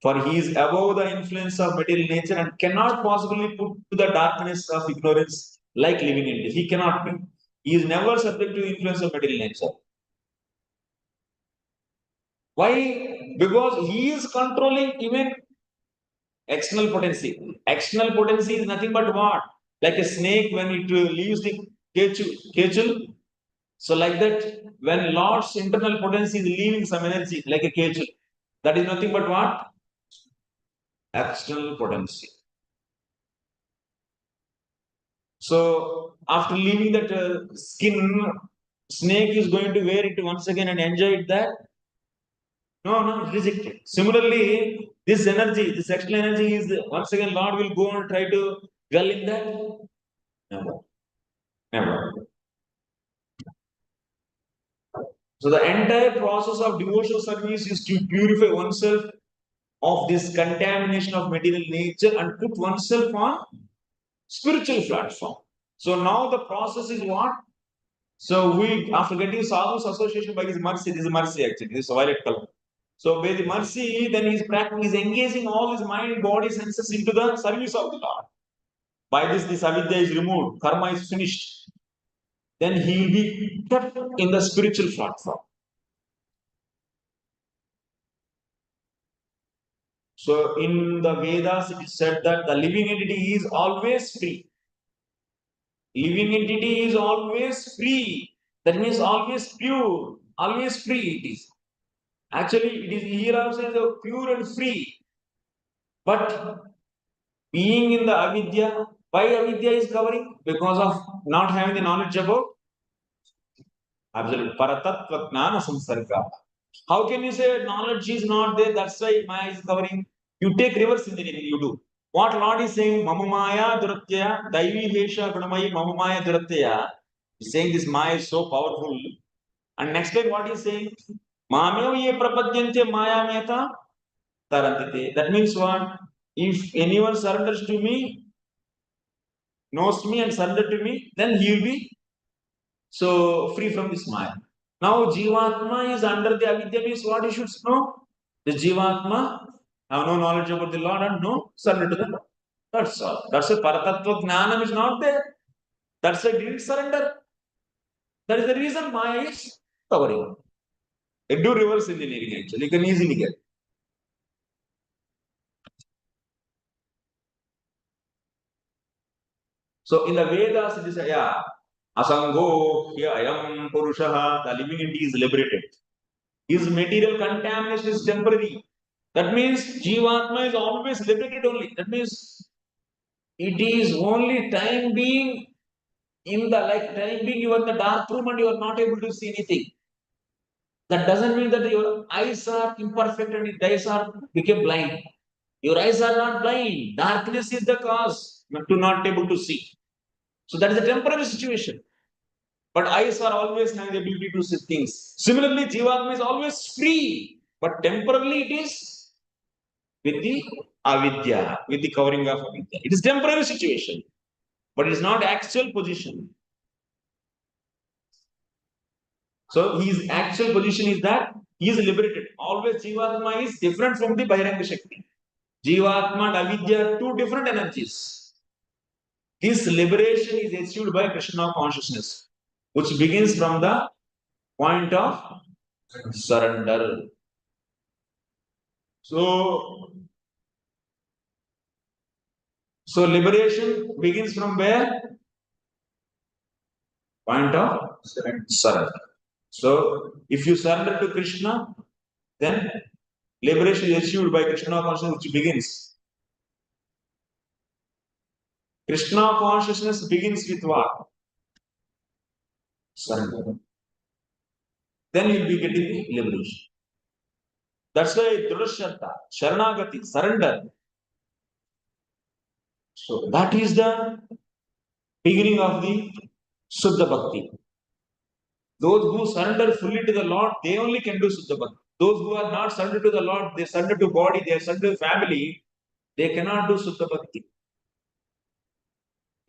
For he is above the influence of material nature and cannot possibly put to the darkness of ignorance like living entities. He cannot be. He is never subject to the influence of material nature. Why? Because he is controlling even external potency. External potency is nothing but what? Like a snake when it leaves the cage. So like that, when Lord's internal potency is leaving some energy, like a cage, that is nothing but what? External potency. So after leaving that skin, snake is going to wear it once again and enjoy it there? No, reject it. Similarly, this energy, this external energy is once again Lord will go and try to dwell in that? Never. So the entire process of devotional service is to purify oneself of this contamination of material nature and put oneself on spiritual platform. So now the process is what? So we, after getting sadhus association by his mercy, this is mercy actually, this is violet color. So by the mercy, then he's engaging all his mind, body, senses into the service of the Lord. By this avidya is removed, karma is finished. Then he will be kept in the spiritual platform. So in the Vedas it is said that the living entity is always free. Living entity is always free. That means always pure, always free it is. Actually, it is here also is pure and free. But being in the avidya, why avidya is covering? Because of not having the knowledge about absolute paratattva jnana samsarga. How can you say knowledge is not there? That's why Maya is covering. You take reverse engineering, you do. What Lord is saying, Mamamaya Duratya, Daivi Hesha Gunamai Mamamaya Duratya. He's saying this Maya is so powerful. And next time what he's saying? Mamyo ye prapadyante Maya meta tarantite. That means what? If anyone surrenders to me, knows me and surrender to me, then he will be so free from this Maya. Now jivatma is under the avidya means what you should know? The jivatma have no knowledge about the Lord and no surrender to the Lord. That's all. That's why paratattva jnanam is not there. That's why didn't surrender. That is the reason Maya is covering. They do reverse engineering actually. You can easily get. So in the Vedas it is asango ayam purushaha, the living entity is liberated. His material contamination is temporary. That means jivatma is always liberated only. That means it is only time being in the time being you are in the dark room and you are not able to see anything. That doesn't mean that your eyes are imperfect and your eyes are become blind. Your eyes are not blind. Darkness is the cause to not able to see. So that is a temporary situation. But eyes are always having the ability to see things. Similarly, jivatma is always free, but temporarily it is with the avidya, with the covering of avidya. It is temporary situation, but it is not actual position. So his actual position is that he is liberated. Always jivatma is different from the Bahiranga Shakti. Jivatma and avidya are two different energies. This liberation is achieved by Krishna consciousness, which begins from the point of surrender. So liberation begins from where? Point of surrender. So if you surrender to Krishna, then liberation is achieved by Krishna consciousness, which begins. Krishna consciousness begins with what? Surrender. Then you'll be getting the liberation. That's why Durasharta, Sharanagati, surrender. So that is the beginning of the Suddha Bhakti. Those who surrender fully to the Lord, they only can do Suddha Bhakti. Those who are not surrendered to the Lord, they surrender to body, they surrender to family, they cannot do Suddha Bhakti.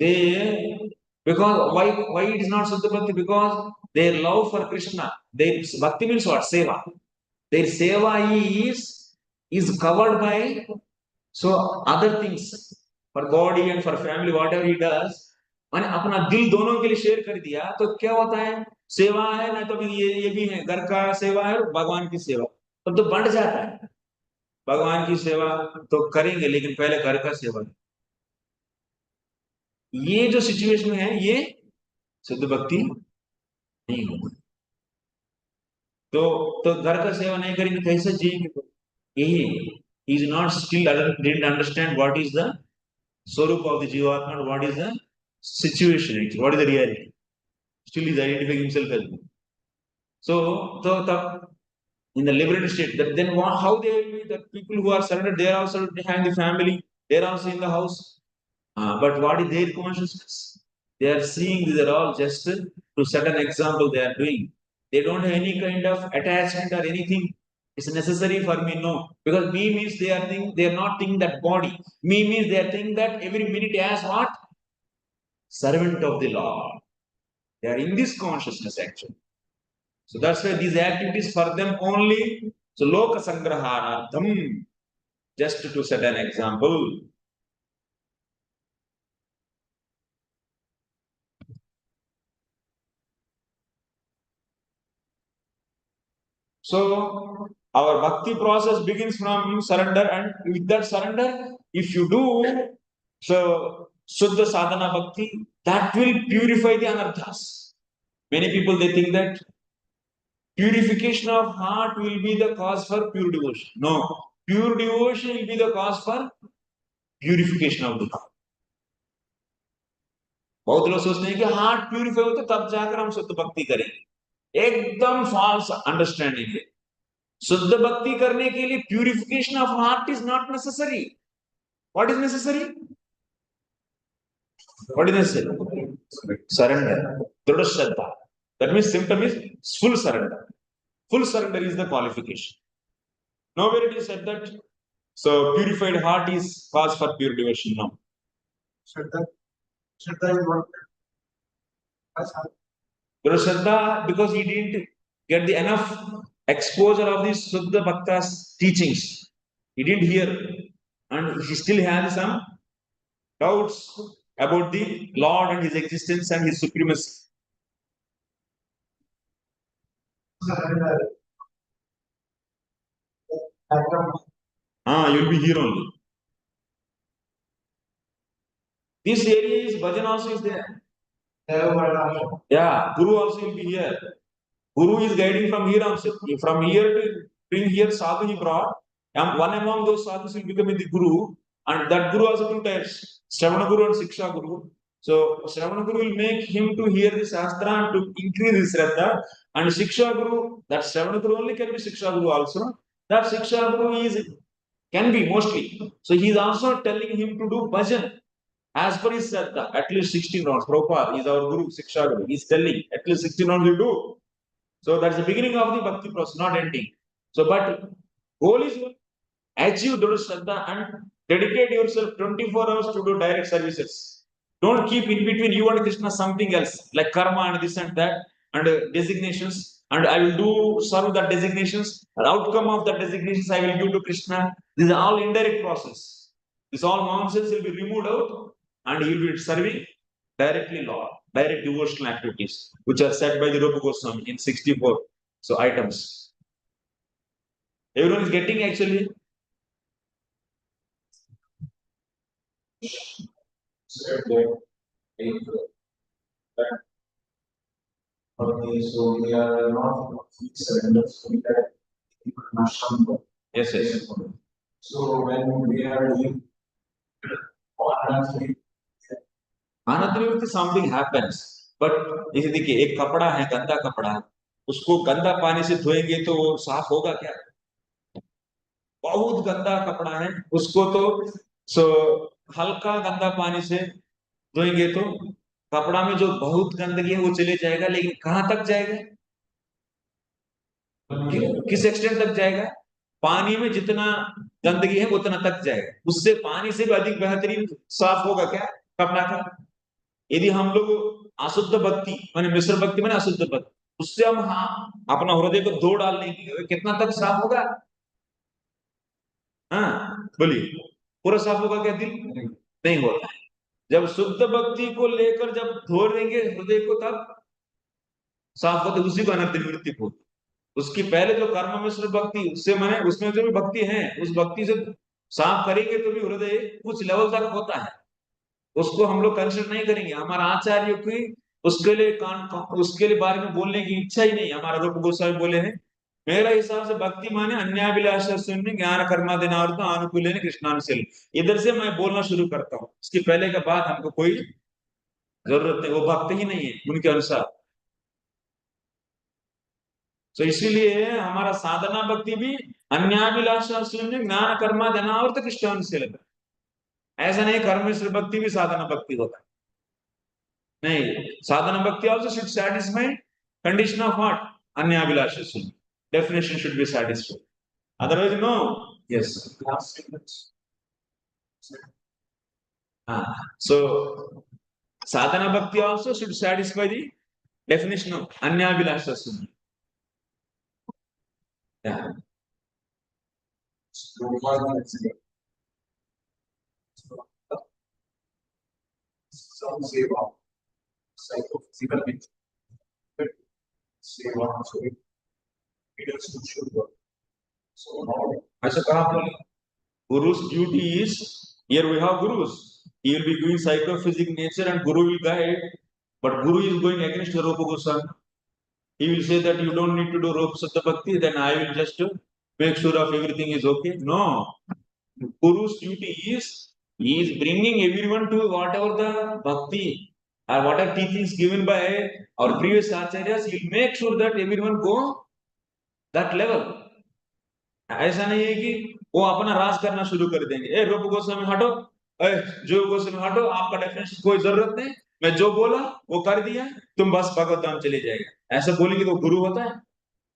They, because why it is not Suddha Bhakti? Because their love for Krishna, their Bhakti means what? Seva. Their seva is covered by so other things for body and for family, whatever he does. मैंने अपना दिल दोनों के लिए share कर दिया तो क्या होता है सेवा है ना तो ये भी है घर का सेवा है और भगवान की सेवा तब तो बढ़ जाता है भगवान की सेवा तो करेंगे लेकिन पहले घर का सेवा ये जो सिचुएशन है ये शुद्ध भक्ति नहीं होगी तो घर का सेवा नहीं करेंगे कैसे जिएंगे यही he is not still didn't understand what is the swarup of the jivatma, what is the situation, what is the reality. Still he is identifying himself as me. So in the liberated state, then how they will be the people who are surrendered, they are also behind the family, they are also in the house. But what is their consciousness? They are seeing these are all just to set an example they are doing. They don't have any kind of attachment or anything. It's necessary for me, no. Because me means they are not thinking that body. Me means they are thinking that every minute as what? Servant of the Lord. They are in this consciousness actually. So that's why these activities for them only. So loka sangrahanartham, just to set an example. So Our bhakti process begins from surrender, and with that surrender, if you do so Suddha sadhana bhakti, that will purify the anarthas. Many people they think that purification of heart will be the cause for pure devotion. No, pure devotion will be the cause for purification of the heart. बहुत लोग सोचते हैं कि heart purify हो तो तब जाकर हम शुद्ध भक्ति करेंगे. एकदम फॉल्स अंडरस्टैंडिंग है. शुद्ध भक्ति करने के लिए purification of heart is not necessary. What is necessary? What is necessary? Surrender. Dhrudha Shraddha. That means symptom is full surrender. Full surrender is the qualification. Nowhere it is said that so purified heart is cause for pure devotion. No. Shraddha is what? Dhrudha Shraddha, because he didn't get the enough exposure of these Suddha Bhaktas teachings. He didn't hear. And he still has some doubts about the Lord and his existence and his supremacy. You'll be here only. This area is bhajan also is there. Yeah, Guru also will be here. Guru is guiding from here also. From here to bring here sadhu he brought. And one among those sadhus will become the Guru. And that Guru also two types. Shravana Guru and Siksha Guru. So Shravana Guru will make him to hear the Shastra and to increase his Shraddha. And Siksha Guru, that Shravana Guru only can be Siksha Guru also. That Siksha Guru can be mostly. So he is also telling him to do bhajan. As per his Shraddha, at least 16 rounds. Prabhupada is our Guru, Siksha Guru. He is telling at least 16 rounds you do. So that's the beginning of the bhakti process, not ending. So, but goal is achieve Dhrudha Shraddha and dedicate yourself 24 hours to do direct services. Don't keep in between you and Krishna something else like karma and this and that and designations. And I will do serve that designations. The outcome of that designations I will give to Krishna. This is all indirect process. This all nonsense will be removed out and he will be serving directly Lord. Direct devotional activities, which are said by the Rupa Goswami in 64 items. Everyone is getting actually. Okay, so we are not surrenders. Yes, yes. So when we are doing Anatri, something happens, but जैसे देखिए एक कपड़ा है गंदा कपड़ा, उसको गंदा पानी से धोएंगे तो वो साफ होगा क्या? बहुत गंदा कपड़ा है, उसको तो हल्का गंदा पानी से धोएंगे तो कपड़ा में जो बहुत गंदगी है वो चले जाएगा, लेकिन कहां तक जाएगा? किस एक्सटेंट तक जाएगा? पानी में जितना गंदगी है उतना तक जाएगा. उससे पानी से भी अधिक बेहतरीन साफ होगा क्या कपड़ा का? यदि हम लोग अशुद्ध भक्ति माने मिश्र भक्ति माने अशुद्ध भक्ति, उससे हम अपना हृदय को धो डालने की कितना तक साफ होगा? बोलिए, पूरा साफ होगा क्या दिल? नहीं होता है. जब शुद्ध भक्ति को लेकर जब धो देंगे हृदय को तब साफ होते, उसी को अनर्थ निवृत्ति होती. उसकी पहले जो कर्म मिश्र भक्ति उससे माने उसमें जो भी भक्ति है उस भक्ति से साफ करेंगे तो भी हृदय कुछ लेवल तक होता है. उसको हम लोग कंसिडर नहीं करेंगे. हमारा आचार्य की उसके लिए बारे में बोलने की इच्छा ही नहीं. हमारा रूप गोस्वामी बोले हैं, मेरा हिसाब से भक्ति माने अन्याभिलाषा शून्य ज्ञान कर्मादिनार्थ अनुकूल कृष्णानुशील. इधर से मैं बोलना शुरू करता हूँ. इसके पहले के बाद हमको कोई जरूरत नहीं. वो भक्त ही नहीं है उनके अनुसार. तो इसीलिए हमारा साधना भक्ति भी अन्याभिलाषा शून्य ज्ञान कर्मादिनार्थ कृष्णानुशील. ऐसा नहीं कर्मेश्वर भक्ति भी साधना भक्ति होता है. नहीं, sadhana bhakti also should satisfy condition of what? Anyabhilasha sunya. Definition should be satisfied. Otherwise, no. Yes. So, sadhana bhakti also should satisfy the definition of anyabhilasha sunya. Yeah. Some say wow. Physical means say wow, so it is to show God. ऐसा कहा आपने? Guru's duty is, here we have gurus. He will be doing psychophysic nature and Guru will guide, but Guru is going against the Rupa Goswami. He will say that you don't need to do Rupa Sattva Bhakti, then I will just make sure of everything is okay. No. Guru's duty is, he is bringing everyone to whatever the Bhakti or whatever teachings given by our previous acharyas, he will make sure that everyone go that level. ऐसा नहीं है कि वो अपना राज करना शुरू कर देंगे। ए रूप गोस्वामी हटो, ए जो गोस्वामी हटो, आपका डेफिनेशन कोई जरूरत नहीं, मैं जो बोला वो कर दिया, तुम बस भगवत धाम चले जाएगा। ऐसा बोलेंगे तो गुरु होता है?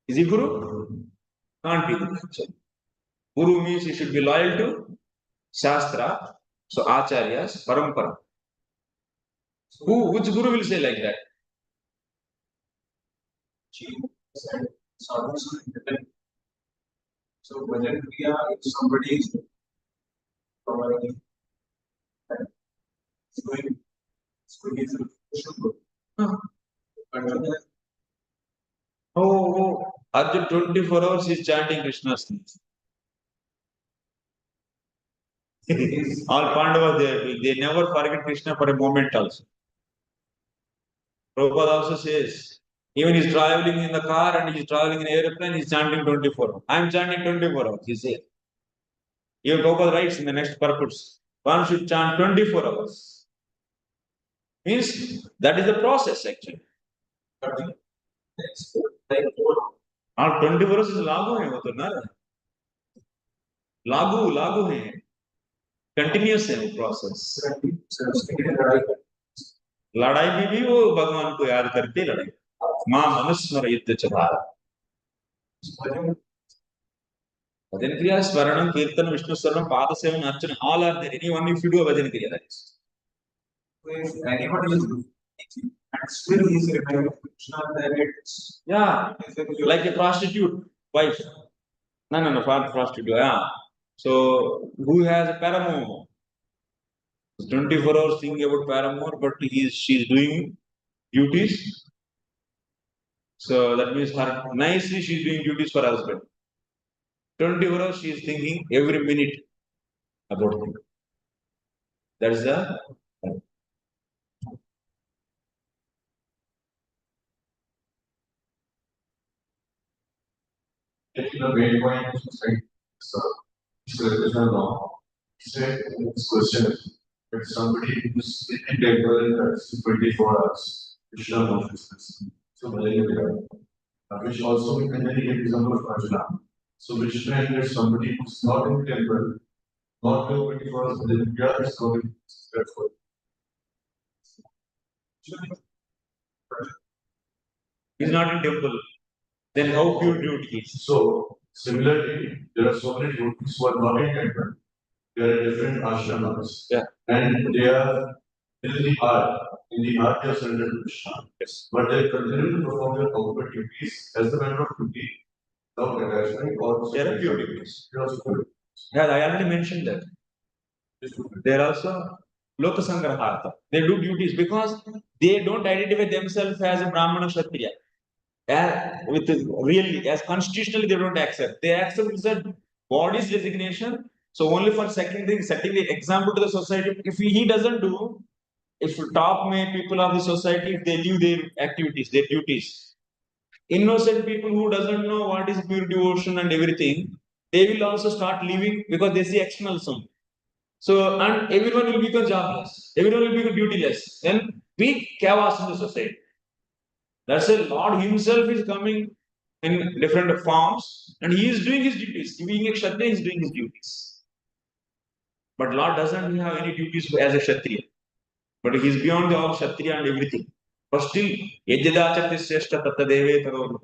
Is he Guru? Can't be Guru. Guru means he should be loyal to Shastra, so Acharyas, Parampara. Which Guru will say like that? Sadhus are independent. So whether if somebody is providing Oh, Arjun 24 hours is chanting Krishna's names. All Pandavas they never forget Krishna for a moment also. Prabhupada also says, even he's traveling in the car and he's traveling in airplane, he's chanting 24 hours. I'm chanting 24 hours, he says. Even Prabhupada writes in the next purpose, one should chant 24 hours. Means that is the process actually. All 24 hours is लागू है वो तो ना, लागू है, continuous है वो process. लड़ाई में भी वो भगवान को याद करके लड़ाई, मां मनुस्मरयित च Bharat. Bhajan Kriya, Swaranam, Kirtan, Vishnu Swaranam, Pada Sevan, Archana, all are there. Anyone if you do a Bhajan Kriya, that is. if anybody is doing it, and still he is remembering Krishna, then it's Yeah, like a prostitute wife. No, prostitute. Yeah. So who has a paramour? 24 hours thinking about paramour, but she's doing duties. So that means her nicely she's doing duties for her husband. 24 hours she is thinking every minute about him. That is the taking a main point of society. So, Krishna now, he said in this question, if somebody who's in temple and that's 24 hours, Krishna consciousness. So, which also we can take example of Arjuna. So, which means if somebody who's not in temple, not doing 24 hours, then we are just going to he's not in temple. Then how pure duty is? So, similarly, there are so many devotees who are not in temple. They are in different ashramas. Yeah. And they are in the heart. In the heart, they are surrendered to Krishna. Yes. But they continue to perform their outward duties as the member of duty, without attachment or They are pure duties. They are also pure. Yeah, I already mentioned that. They are also Loka Sangrahartha. They do duties because they don't identify themselves as a Brahmana Kshatriya. With really, as constitutionally, they don't accept. They accept the body's designation. So only for setting the example to the society. If he doesn't do, if top people of the society, if they leave their activities, their duties, innocent people who doesn't know what is pure devotion and everything, they will also start leaving because they see external some. So and everyone will become jobless. Everyone will become dutiless. Then big chaos in the society. That's why Lord Himself is coming in different forms and He is doing His duties. Being a Kshatriya, He is doing His duties. But Lord doesn't have any duties as a Kshatriya. But He is beyond the all Kshatriya and everything. But still, Yajadachati Sreshta Tatta Deve Taro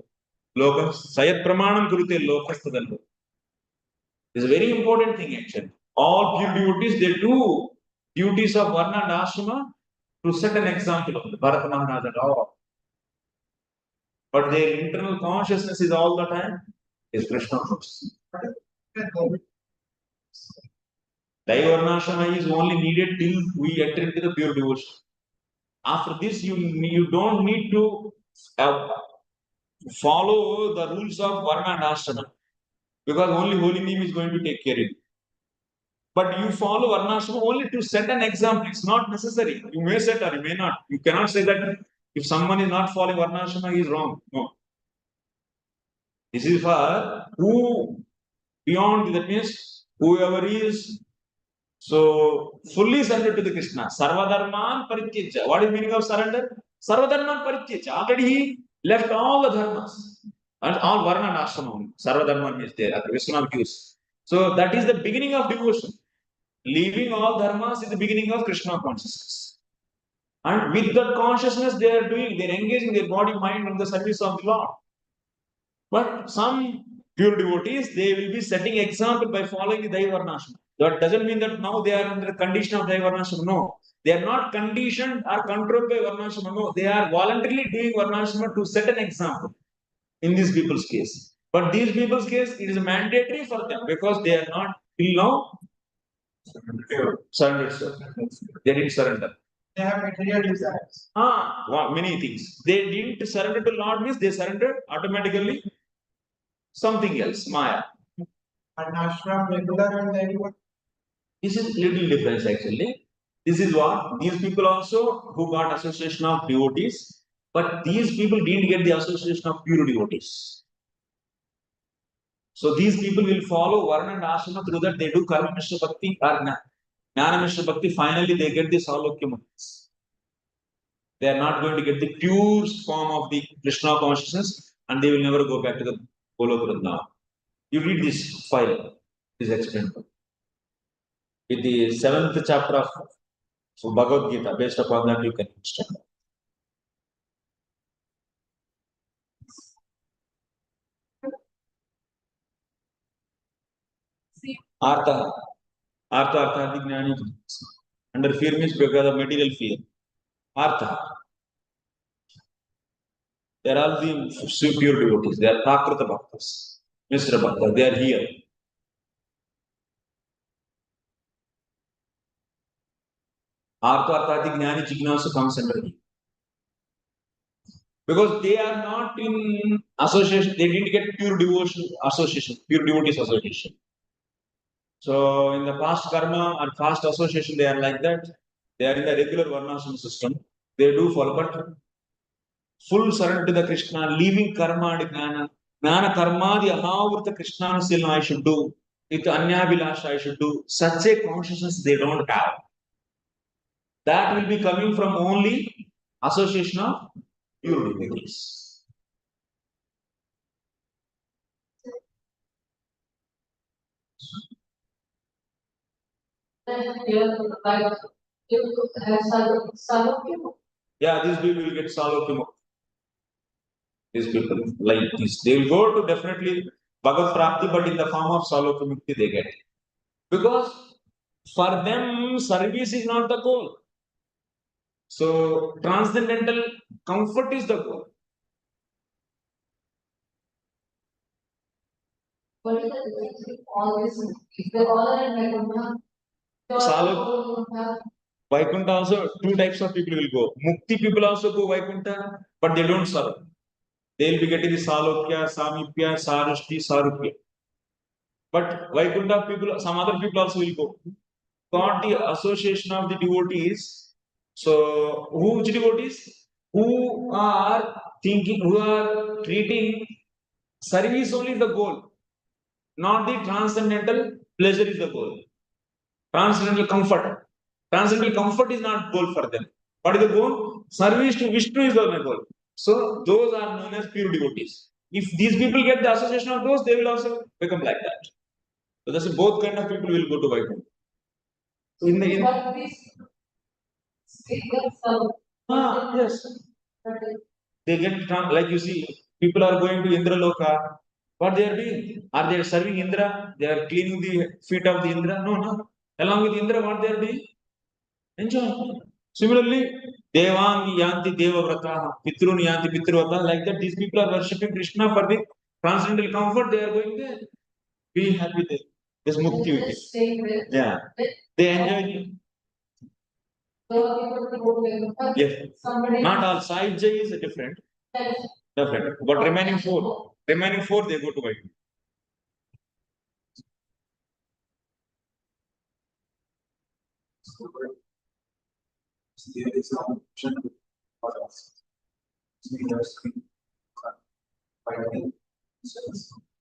Loka Sayat Pramanam Kurute Lokas Tadallo. This is a very important thing actually. All pure devotees, they do duties of Varna and Ashrama to set an example of the Bharata Maharaj and all. But their internal consciousness is all the time is Krishna consciousness. Daivarnashrama is only needed till we enter into the pure devotion. After this, you don't need to follow the rules of Varna and Ashrama. because only holy name is going to take care of you. But you follow varnashrama only to set an example. It's not necessary. You may set or you may not. You cannot say that if someone is not following varnashrama, he is wrong. No. This is for who beyond, that means whoever is so fully surrendered to the Krishna. Sarvadharman parityaja. What is the meaning of surrender? Sarvadharman parityaja. Already he left all the dharmas and all varna and ashrama. Sarvadharman is there. Vishwanath gives. So that is the beginning of devotion. Leaving all dharmas is the beginning of Krishna consciousness. And with that consciousness, they are engaging their body, mind in the service of the Lord. But some pure devotees, they will be setting example by following the Daivarnashama. That doesn't mean that now they are under the condition of Daivarnashama. No. They are not conditioned or controlled by Varnashama. No. They are voluntarily doing Varnashama to set an example in these people's case. But these people's case, it is mandatory for them because they are not till now surrendered. They didn't surrender. They have material desires. Many things. They didn't surrender to Lord means they surrendered automatically something else, Maya. And ashram regular and then This is little difference actually. This is what these people also who got association of devotees, but these people didn't get the association of pure devotees. So these people will follow Varna and Ashrama, through that they do karma mishra bhakti or jnana mishra bhakti. Finally, they get the salokya muktis. They are not going to get the pure form of the Krishna consciousness, and they will never go back to the Golok Vrindavan. You read this file, this explained. With the 7th chapter of Bhagavad Gita, based upon that you can understand. Artha, Artha, jnani. Under fear means because of material fear. Artha. They are all the pure devotees. They are Prakrita bhaktas, Mr. Bhakta. They are here. Artha Arthati Jnani Jignasa comes under here. Because they are not in association, they didn't get pure devotion association, pure devotees association. So in the past karma or past association, they are like that. They are in the regular varnashram system. They do follow, but full surrender to the Krishna, leaving karma and jnana. Jnana karma, the ahavrita Krishna still I should do. With anyabilasha I should do. Such a consciousness they don't have. That will be coming from only association of pure devotees. Yeah, these people will get salokya. These people like this, they will go to definitely Bhagavad Prapti, but in the form of salokya mukti they get. Because for them, service is not the goal. So transcendental comfort is the goal. What is the difference with all this? If they all are in Vaibhava, Vaikuntha also, two types of people will go. Mukti people also go Vaikuntha, but they don't serve. They will be getting the Salokya, Samipya, Sarushti, Sarupya. But Vaikuntha people, some other people also will go. Got the association of the devotees. So, which devotees? Who are thinking, who are treating service only the goal, not the transcendental pleasure is the goal. Transcendental comfort. Transcendental comfort is not goal for them. What is the goal? Service to Vishnu is the goal. So those are known as pure devotees. If these people get the association of those, they will also become like that. So that's both kind of people will go to Vaikuntha. So in the but this yes, they get like you see, people are going to Indra Loka. What they are doing? Are they serving Indra? They are cleaning the feet of the Indra? No, no. Along with Indra, what they are doing? Enjoy. Similarly, Devangi Yanti Devavrata, Pitrun Yanti Pitruvata, like that, these people are worshipping Krishna for the transcendental comfort. They are going there. Be happy there. There's mukti with it. Yeah. They enjoy. Yes. Not all. Side J is different. Different. But remaining four they go to Vaikuntha. there is no option for us. We have seen fighting.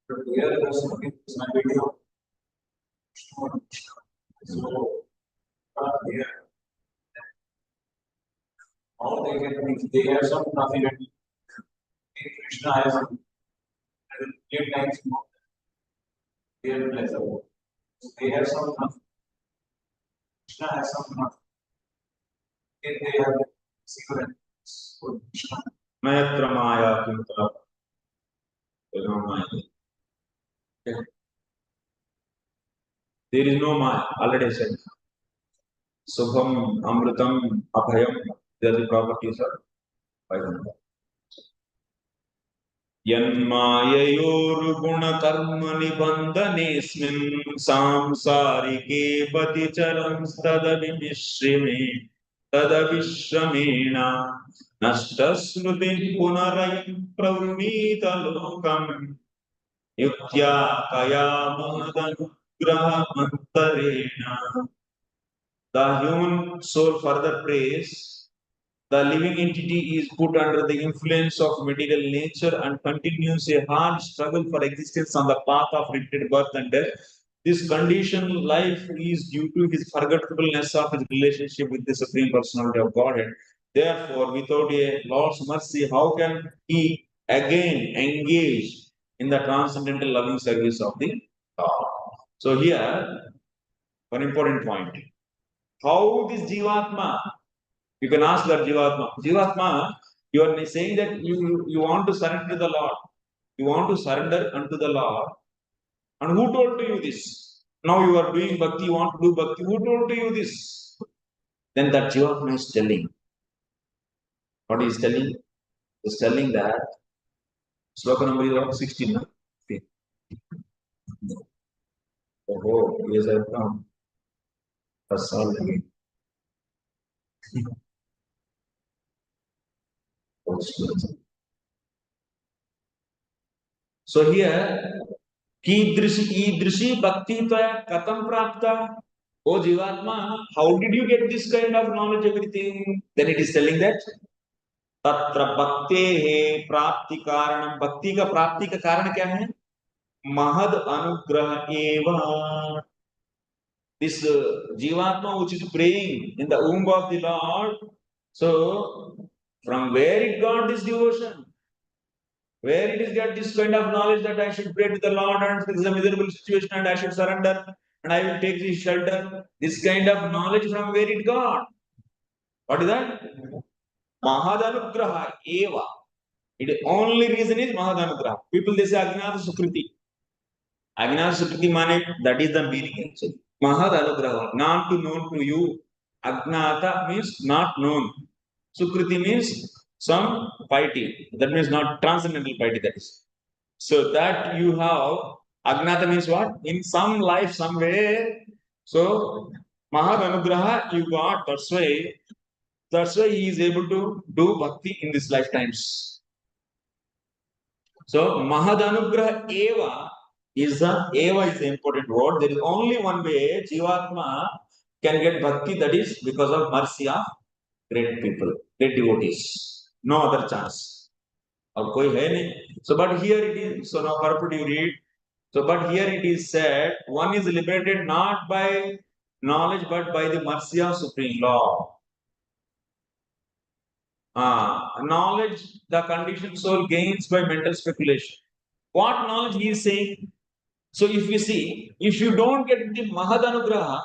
But here there is something is my video. So here all they get means they have some nothing. Krishna has some 8 times more. They have pleasure. So they have some nothing. Krishna has some nothing. They have secret. So Krishna. Maitreya Maya Kinta. There is no Maya, already said. Subham, Amritam, Abhayam, they are the properties of Vaibhava. यन्माययोर्गुणकर्मनिबन्धनेऽस्मिन् सांसारिके पतिचरं तदविश्रमेण नष्टस्मृतिः पुनरयं प्रवृणीत लोकम् युक्त्या कया महदनुग्रहमन्तरेण. The human soul further prays. The living entity is put under the influence of material nature and continues a hard struggle for existence on the path of repeated birth and death. This conditioned life is due to his forgetfulness of his relationship with the Supreme Personality of Godhead. Therefore, without a Lord's mercy, how can he again engage in the transcendental loving service of the Lord? So here, one important point. How this jivatma, you can ask that jivatma. Jivatma, you are saying that you want to surrender to the Lord. You want to surrender unto the Lord. And who told to you this? Now you are doing bhakti, you want to do bhakti. Who told to you this? Then that jivatma is telling. What is telling? Is telling that sloka number is 16. No? Okay. Oh, yes, I have come. That's all again. So here, कीदृशी bhakti tvaya katam prapta? Oh jivatma, how did you get this kind of knowledge, everything? Then it is telling that तत्र भक्तेः प्राप्ति कारणम. भक्ति का प्राप्ति का कारण क्या है? महद अनुग्रह एव. This jivatma which is praying in the womb of the Lord. So from where it got this devotion? Where it is get this kind of knowledge that I should pray to the Lord and this is a miserable situation and I should surrender and I will take this shelter. This kind of knowledge from where it got? What is that? Mahadanugraha eva. The only reason is Mahadanugraha. People they say Agnata Sukriti. Agnata Sukriti mane, that is the meaning actually. Mahadanugraha, not to known to you. Agnata means not known. Sukriti means some piety. That means not transcendental piety, that is. So that you have, Agnata means what? In some life, somewhere. So Mahadanugraha you got, that's why he is able to do bhakti in these lifetimes. So Mahadanugraha eva is the important word. There is only one way jivatma can get bhakti, that is because of mercy of great people, great devotees. No other chance. So but here it is, so now purport you read. So but here it is said, one is liberated not by knowledge but by the mercy of Supreme Lord. Knowledge, the conditioned soul gains by mental speculation. What knowledge he is saying? So if you see, if you don't get the Mahadanugraha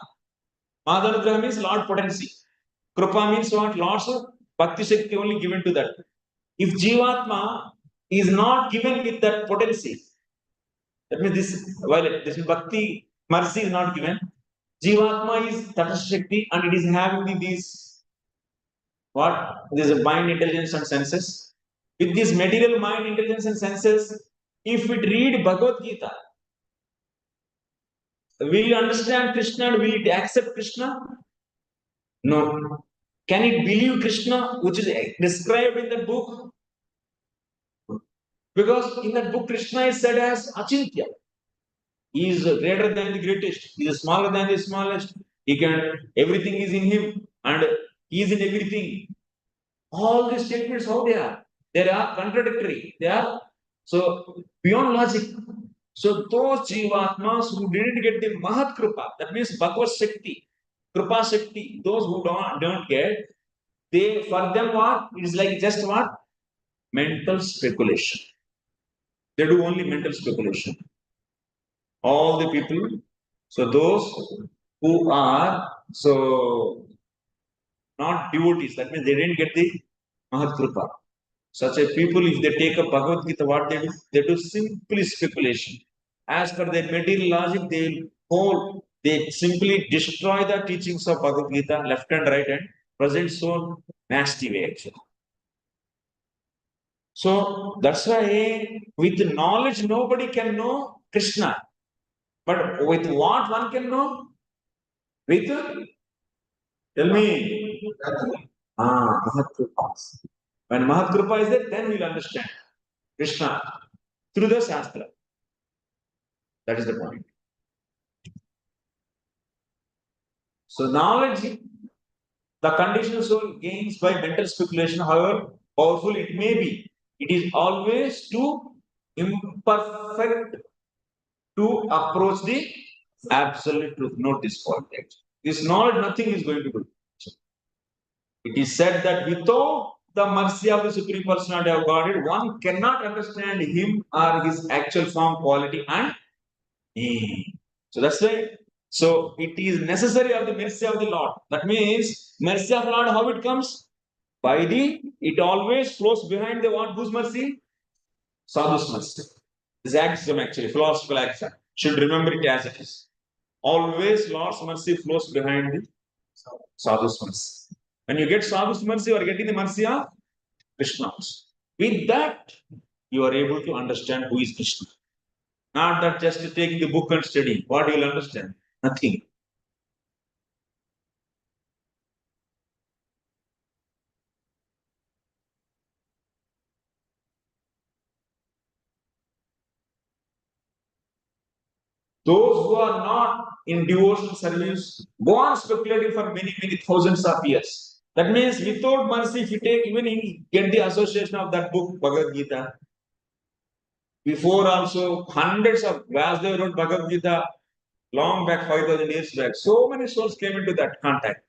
means Lord potency. Krupa means what? Lord's Bhakti Shakti only given to that. If Jivatma is not given with that potency, that means this Bhakti mercy is not given. Jivatma is Tatastha Shakti and it is having these what? This is mind, intelligence and senses. With this material mind, intelligence and senses, if it read Bhagavad Gita, will it understand Krishna and will it accept Krishna? No. Can it believe Krishna, which is described in that book? Because in that book, Krishna is said as Achintya. He is greater than the greatest. He is smaller than the smallest. He can, everything is in him and he is in everything. All these statements, how they are? They are contradictory. They are so beyond logic. So those jivatmas who didn't get the Mahat Kripa, that means Bhagavad Shakti, Kripa Shakti, those who don't get, they for them what? It is like just what? Mental speculation. They do only mental speculation. All the people, so those who are so not devotees, that means they didn't get the Mahat Kripa. Such a people, if they take a Bhagavad Gita, what they do? They do simply speculation. As per their material logic, they simply destroy the teachings of Bhagavad Gita left and right and present so nasty way actually. So that's why with knowledge nobody can know Krishna. But with what one can know? With, tell me. Mahat Kripa. When Mahat Kripa is there, then we'll understand Krishna through the Shastra. That is the point. So knowledge, the conditional soul gains by mental speculation, however powerful it may be, it is always too imperfect to approach the absolute truth. Note this point. This knowledge, nothing is going to do. It is said that without the mercy of the Supreme Personality of Godhead, one cannot understand him or his actual form, quality, and name. So that's why. So it is necessary of the mercy of the Lord. That means mercy of Lord, how it comes? By the, it always flows behind the what? Whose mercy? Sadhu's mercy. This axiom actually, philosophical axiom. Should remember it as it is. Always Lord's mercy flows behind the Sadhu's mercy. When you get Sadhu's mercy, you are getting the mercy of Krishna. With that, you are able to understand who is Krishna. Not that just taking the book and studying. What you will understand? Nothing. Those who are not in devotional service go on speculating for many, many thousands of years. That means without mercy, if you take even get the association of that book, Bhagavad Gita, before also hundreds of Vyasdeva wrote Bhagavad Gita long back, 5,000 years back. So many souls came into that contact.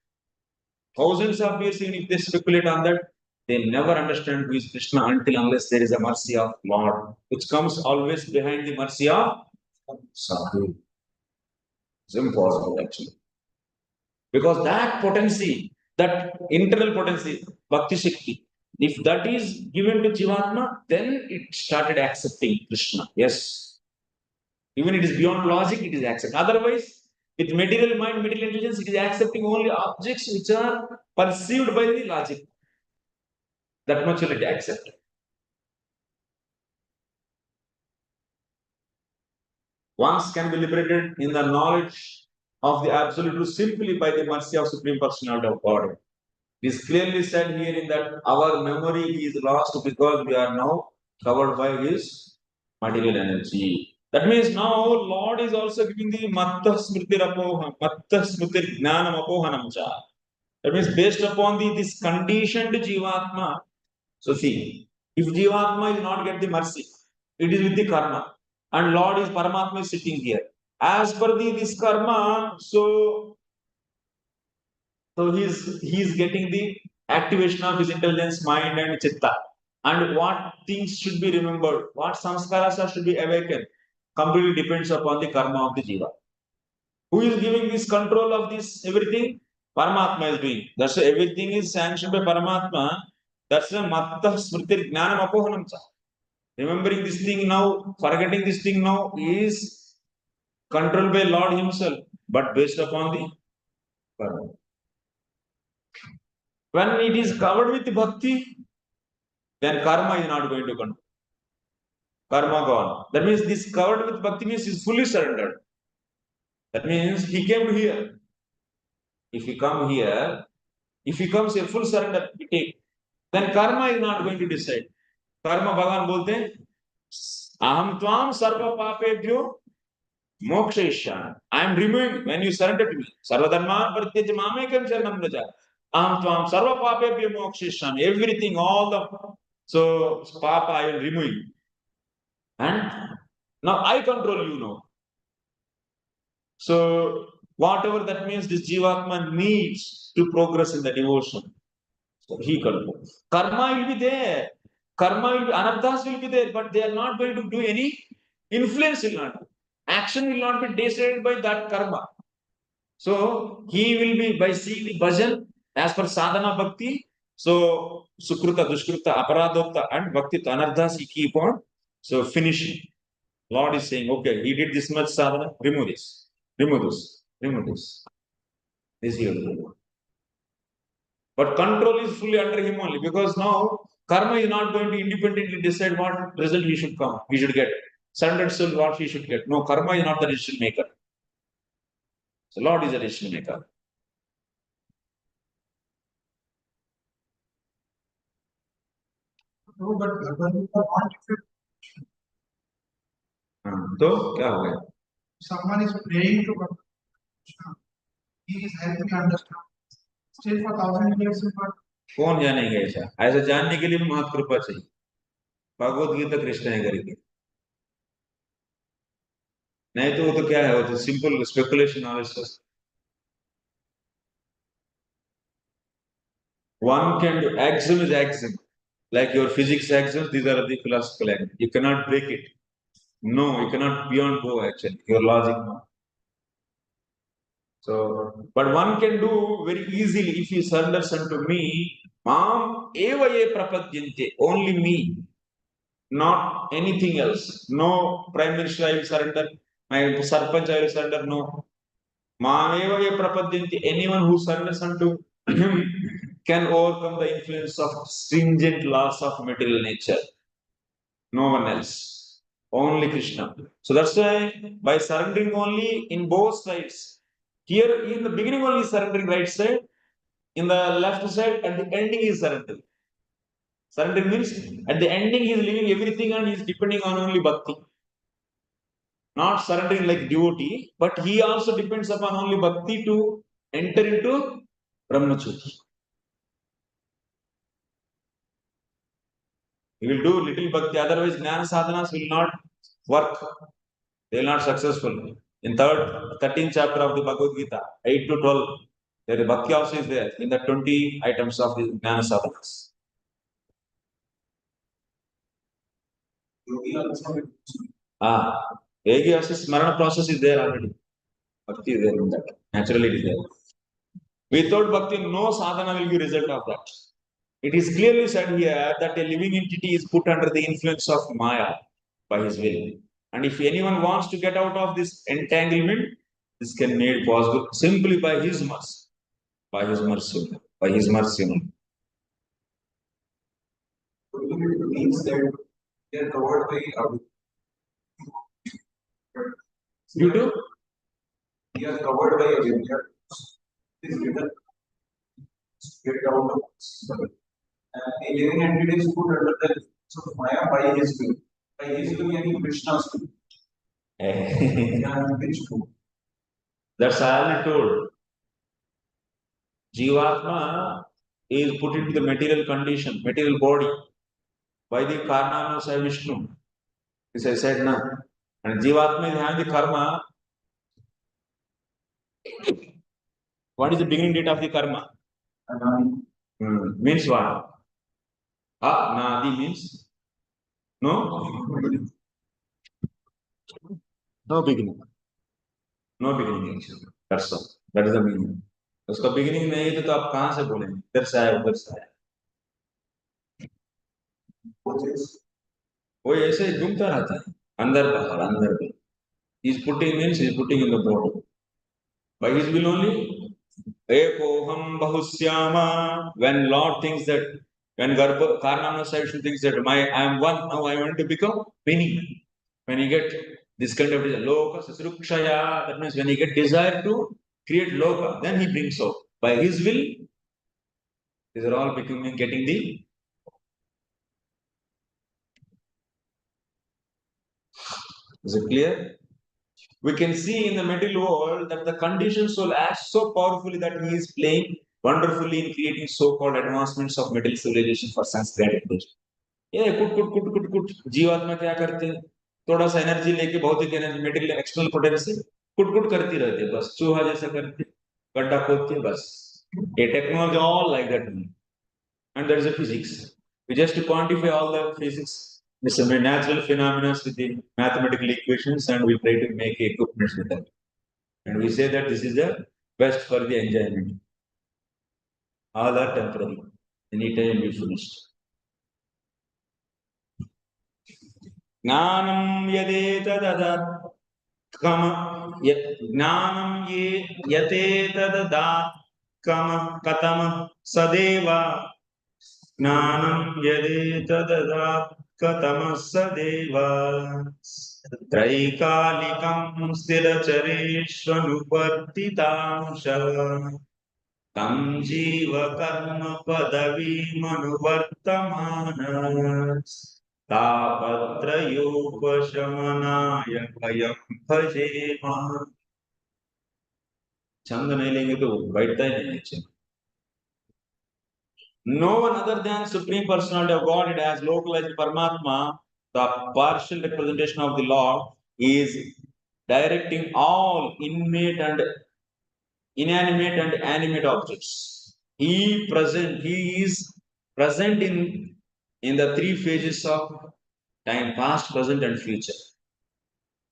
Thousands of years, even if they speculate on that, they never understand who is Krishna until unless there is a mercy of Lord, which comes always behind the mercy of sadhu. It's impossible actually. Because that potency, that internal potency, Bhakti Shakti, if that is given to Jivatma, then it started accepting Krishna. Yes. Even it is beyond logic, it is accepted. Otherwise, with material mind, material intelligence, it is accepting only objects which are perceived by the logic. That much will it accept. Once can be liberated in the knowledge of the Absolute Truth simply by the mercy of Supreme Personality of God. It is clearly said here in that our memory is lost because we are now covered by His material energy. That means now Lord is also giving the matta smriti apohanam, matta smriti jnanam apohanam cha. That means based upon this conditioned jivatma. So see, if jivatma is not get the mercy, it is with the karma. And Lord is Paramatma is sitting here. As per this karma, so he's getting the activation of his intelligence, mind, and chitta. And what things should be remembered, what samskaras should be awakened, completely depends upon the karma of the jiva. Who is giving this control of this everything? Paramatma is doing. That's why everything is sanctioned by Paramatma. That's why matta smriti jnanam apohanam cha. Remembering this thing now, forgetting this thing now is controlled by Lord Himself, but based upon the karma. When it is covered with bhakti, then karma is not going to control. Karma gone. That means this covered with bhakti means is fully surrendered. That means he came to here. If he come here, if he comes here full surrender, he take. Then karma is not going to decide. Karma Bhagavan bolte, aham tvam sarva papebhyo Mokshayishan. I am removing when you surrender to me. Sarvadharman parityajya mamekam sharanam vraja. Aham tvam sarva papebhyo mokshayishan. Everything, all the papa I will remove. And now I control you now. So whatever that means, this jivatma needs to progress in the devotion. So he controls. Karma will be there. Karma will be, anarthas will be there, but they are not going to do any influence will not. Action will not be decided by that karma. So he will be by seeing the bhajan as per sadhana bhakti. So sukruta, dushkruta, aparadopta, and bhakti anarthas he keep on. So finishing. Lord is saying, okay, he did this much sadhana, remove this, remove this, remove this. This he will do. But control is fully under him only, because now karma is not going to independently decide what result he should come, he should get. Surrendered soul, what he should get. No, karma is not the decision maker. So Lord is the decision maker. No, but what if तो क्या हो गया? someone is praying to Krishna, he is helping me understand. Still for 1,000 years, but कौन जानेगा ऐसा? ऐसा जानने के लिए भी महत कृपा चाहिए. भगवद गीता कृष्ण है करके. नहीं तो वो तो क्या है, वो तो simple speculation analysis. One can do axiom is axiom, like your physics axioms. These are the philosophical axioms. You cannot break it. No, you cannot beyond go actually. Your logic no. So, but one can do very easily if he surrenders unto me. Mam eva ye prapadyante. Only me, not anything else. No prime minister I will surrender. My sarpanch I will surrender. No. Mam eva ye prapadyante. Anyone who surrenders unto him can overcome the influence of stringent laws of material nature. No one else. Only Krishna. So that's why by surrendering only in both sides. Here in the beginning only surrendering right side, in the left side, at the ending is surrendering. Surrendering means at the ending he is leaving everything and he is depending on only bhakti. Not surrendering like devotee, but he also depends upon only bhakti to enter into brahmacharya. He will do little bhakti, otherwise jnana sadhanas will not work. They will not successful. In 13th chapter of the Bhagavad Gita, 8 to 12, there is bhakti also is there in the 20 items of the jnana sadhanas. Yogi also smarana process is there already. Bhakti is there in that. Naturally it is there. Without bhakti, no sadhana will be result of that. It is clearly said here that a living entity is put under the influence of Maya by his will. And if anyone wants to get out of this entanglement, this can be made possible simply by his mercy. By his mercy. By his mercy. It means that they are covered by You do? they are covered by avidya. It is written. Get out of a living entity is put under the influence of Maya by his will. By his will, meaning Krishna's will. And which will? That's all I told. Jivatma is put into the material condition, material body, by the karma of Vishnu. This I said now. And Jivatma is having the karma. What is the beginning date of the karma? Means what? Nadi means no? No beginning. No beginning actually. That's all. That is the meaning. उसका beginning नहीं है तो आप कहाँ से बोलेंगे? इधर से आया उधर से आया. वो ऐसे ही घूमता रहता है. अंदर बाहर अंदर बाहर. He is putting means he is putting in the body. By his will only. Ekoham bahusyama. When Lord thinks that, when Karnamna Vishnu thinks that I am one, now I want to become many. When you get this kind of loka sasrukshaya, that means when you get desire to create loka, then he brings out. By his will, these are all becoming getting the. Is it clear? we can see in the material world that the conditioned soul acts so powerfully that he is playing wonderfully in creating so-called advancements of material civilization for sense gratification. ये कुट जीवात्मा क्या करते हैं? थोड़ा सा energy लेके भौतिक एनर्जी मेटेरियल एक्सटर्नल पोटेंशियल कुट करती रहती है, बस चूहा जैसा करते गड्ढा खोदते बस. ये technology all like that, and there is a physics. We just quantify all the physics, this natural phenomena with the mathematical equations, and we try to make equipments with that. And we say that this is the best for the enjoyment. All are temporary. Anytime we finished. Gnanam yadetadadat kama gnanam ye yatetadat kama katama sadeva gnanam yadetadadat katama sadeva traikalikam sthirachareshvanuvartitamsha tam jiva karma padavimanuvartamanas तापत्रयोपशमनाय भयं भजेमा. छंद नहीं लेंगे तो बैठता ही नहीं है. No one other than Supreme Personality of Godhead has localized Paramatma, the partial representation of the Lord, is directing all inanimate and animate objects. He is present in the three phases of time: past, present, and future.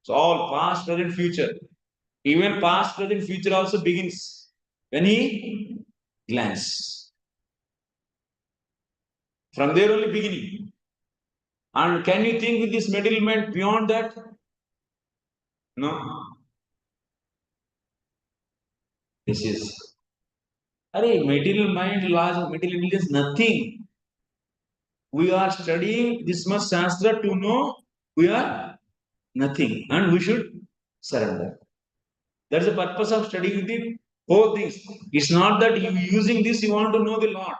So all past, present, future. Even past, present, future also begins when he glances. From there only beginning. And can you think with this material mind beyond that? No. This is material mind, laws of material is nothing. We are studying this much Shastra to know we are nothing, and we should surrender. That's the purpose of studying the whole things. It's not that you using this you want to know the Lord.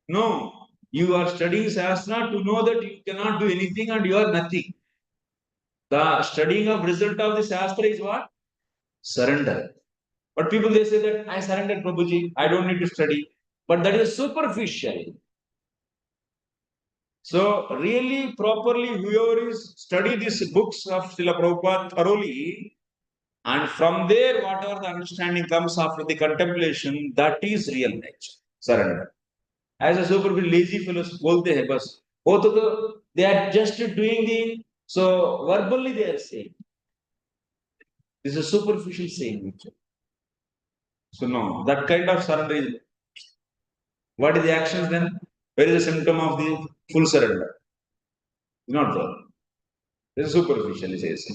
No, you are studying Shastra to know that you cannot do anything and you are nothing. The studying of result of the Shastra is what? Surrender. But people they say that I surrendered, Prabhuji, I don't need to study. But that is superficial. So really, properly, whoever is study these books of Srila Prabhupada thoroughly, and from there, whatever the understanding comes after the contemplation, that is real nature, surrender. As a superficial lazy fellows bolte hai bas. They are just doing the, so verbally they are saying. This is a superficial saying. So no, that kind of surrender is, what is the actions then? Where is the symptom of the full surrender? Not there. This is superficial, he says.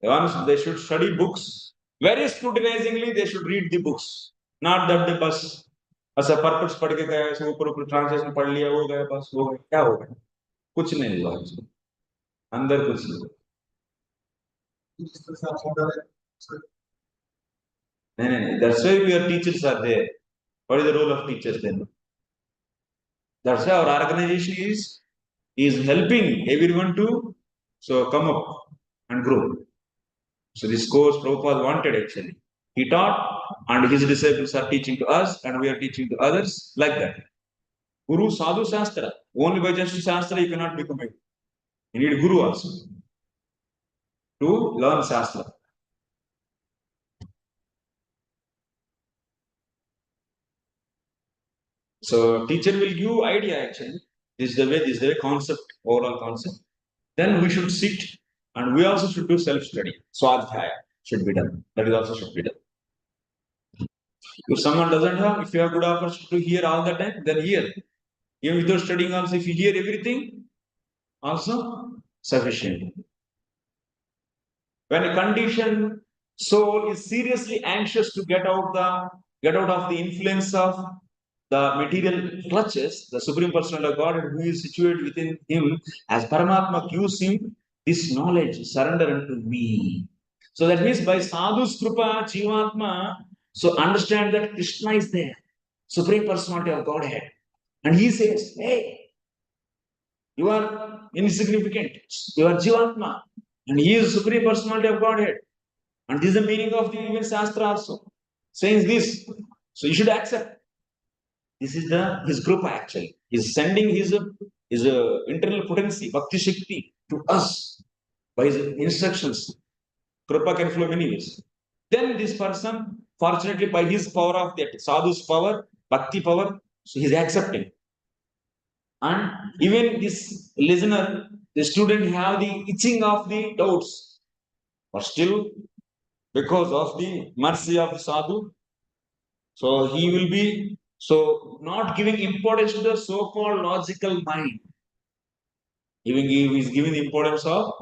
Once they should study books, very scrutinizingly they should read the books. Not that they bus as a purpose पढ़ के गए ऐसे ऊपर translation पढ़ लिया हो गया बस हो गया क्या हो गया कुछ नहीं हुआ अंदर कुछ नहीं नहीं that's why your teachers are there. What is the role of teachers then? That's why our organization is helping everyone to come up and grow. So this course Prabhupada wanted actually. He taught and his disciples are teaching to us and we are teaching to others like that. Guru sadhu shastra. Only by just shastra you cannot become a. You need guru also to learn shastra. So teacher will give idea actually. This is the way concept, overall concept. Then we should sit and we also should do self-study. Swadhyaya should be done. That is also should be done. If someone doesn't have, if you have good opportunity to hear all the time, then hear. Even without studying also, if you hear everything, also sufficient. When a conditioned soul is seriously anxious to get out of the influence of the material clutches, the Supreme Personality of God, who is situated within him, as Paramatma gives him this knowledge, surrender unto me. So that means by sadhu's krupa, jivatma, so understand that Krishna is there, Supreme Personality of Godhead. And he says, hey, you are insignificant, you are jivatma, and he is Supreme Personality of Godhead. And this is the meaning of the even Shastra also. Saying this. So you should accept. This is his group actually. He's sending his internal potency, Bhakti Shakti, to us by his instructions. Kripa can flow many ways. Then this person, fortunately, by his power of that sadhu's power, Bhakti power, so he's accepting. And even this listener, the student have the itching of the doubts. But still, because of the mercy of the sadhu, so he will be so not giving importance to the so-called logical mind. Even he is giving the importance of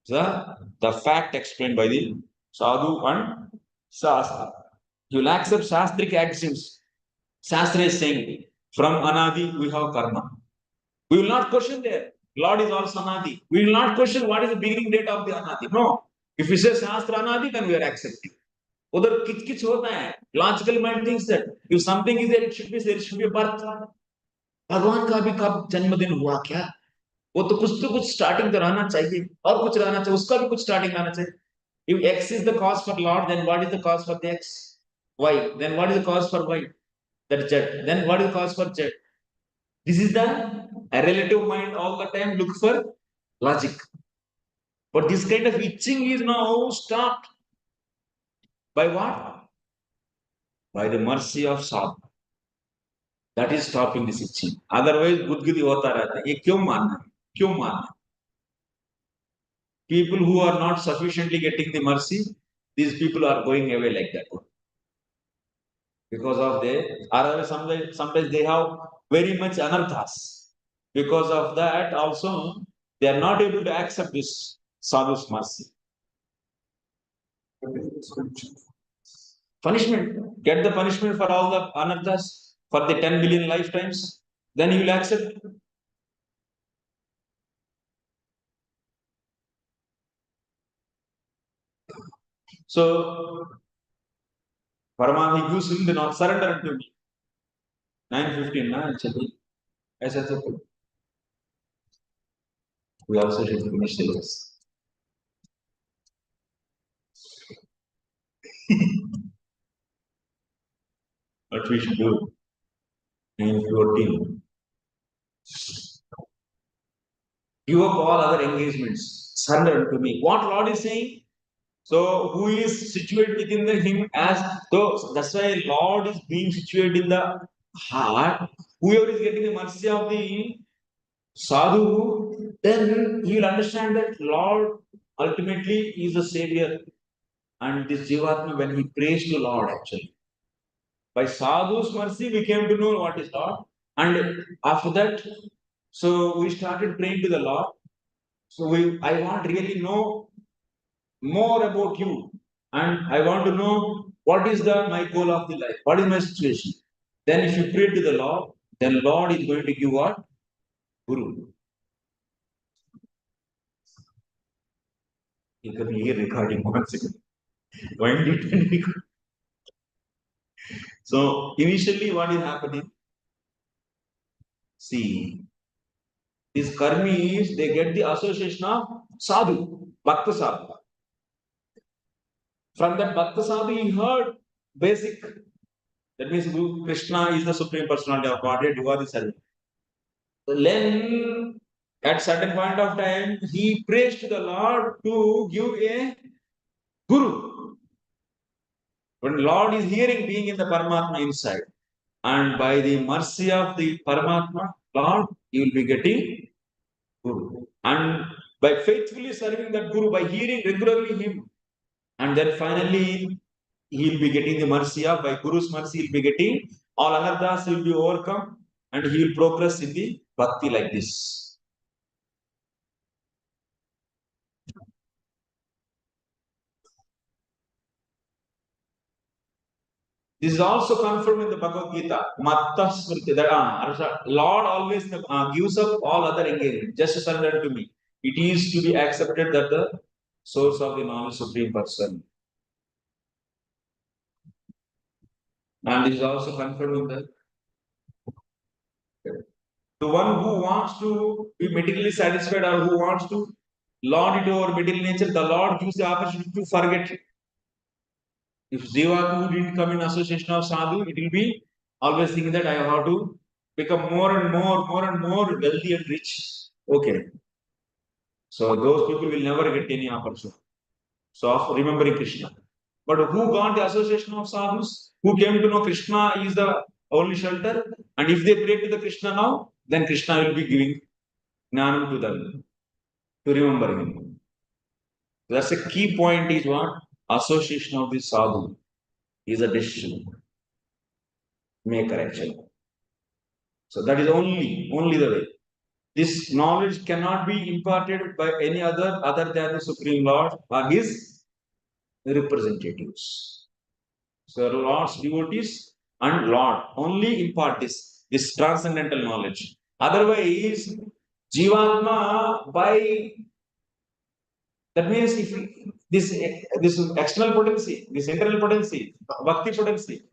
the fact explained by the sadhu and shastra. You will accept shastric axioms. Shastra is saying, from anadi we have karma. We will not question there. Lord is also anadi. We will not question what is the beginning date of the anadi. No. If we say shastra anadi, then we are accepting. उधर किच किच होता है. Logical mind thinks that if something is there, it should be a birth. भगवान का भी कब जन्मदिन हुआ क्या? वो तो कुछ स्टार्टिंग तो रहना चाहिए और कुछ रहना चाहिए, उसका भी कुछ स्टार्टिंग रहना चाहिए. If X is the cause for Lord, then what is the cause for the X? Y. Then what is the cause for Y? That Z. Then what is the cause for Z? This is the relative mind all the time look for logic. But this kind of itching is now stopped. By what? By the mercy of sadhu. That is stopping this itching. Otherwise, gudgudi hota rehta hai. Ye kyun manna? Kyun manna? People who are not sufficiently getting the mercy, these people are going away like that. Because of sometimes they have very much anarthas. Because of that, also they are not able to accept this sadhu's mercy. Punishment. Get the punishment for all the anarthas for the 10 billion lifetimes. Then you will accept. So, Paramahansa gives him the not surrender unto me. 9:15, na actually. As I said, we also should finish syllabus. What we should do? 9:14. Give up all other engagements. Surrender unto me. What Lord is saying? So, who is situated within him as so that's why Lord is being situated in the heart. Whoever is getting the mercy of the sadhu, then he will understand that Lord ultimately is the savior. And this jivatma, when he prays to Lord, actually, by sadhu's mercy, we came to know what is Lord. And after that, so we started praying to the Lord. So I want really know more about you, and I want to know what is my goal of the life, what is my situation. Then if you pray to the Lord, then Lord is going to give what? Guru. You can hear recording once again. When did it record? So initially what is happening? See, these karmis, they get the association of sadhu, bhakta sadhu. From that bhakta sadhu, he heard basic. That means Krishna is the supreme personality of Godhead, you are the servant. Then, at certain point of time, he prays to the Lord to give a guru. When Lord is hearing, being in the Paramatma inside, and by the mercy of the Paramatma, Lord, you will be getting guru. And by faithfully serving that guru, by hearing regularly him, and then finally he will be getting the mercy of, by Guru's mercy, he will be getting all anarthas will be overcome, and he will progress in the bhakti like this. This is also confirmed in the Bhagavad Gita. Lord always gives up all other engagement. Just surrender to me. It is to be accepted that the source of the knowledge supreme person. And this is also confirmed in the one who wants to be materially satisfied or who wants to lord it over material nature, the Lord gives the opportunity to forget it. If jivatma didn't come in association of sadhu, it will be always thinking that I have to become more and more wealthy and rich. Okay. So those people will never get any opportunity. So of remembering Krishna. But who got the association of sadhus? Who came to know Krishna is the only shelter? And if they pray to the Krishna now, then Krishna will be giving jnanam to them to remember him. That's a key point is what? Association of the sadhu is a decision maker actually. So that is only the way. This knowledge cannot be imparted by any other than the Supreme Lord or his representatives. So Lord's devotees and Lord only impart this transcendental knowledge. Otherwise, jivatma by that means if this external potency, this internal potency, bhakti potency.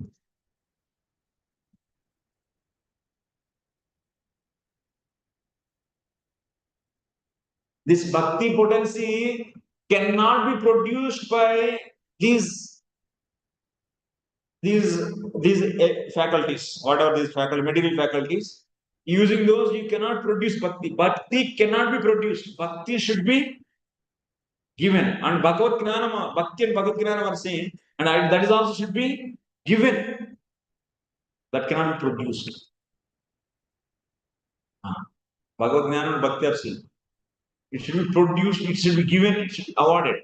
This bhakti potency cannot be produced by these faculties, whatever these faculty, material faculties. Using those, you cannot produce bhakti. Bhakti cannot be produced. Bhakti should be given. And Bhagavad Jnana, Bhakti and Bhagavad Jnana are saying, and that is also should be given. That cannot be produced. Bhagavad Jnana and Bhakti are saying. It should be produced, it should be given, it should be awarded.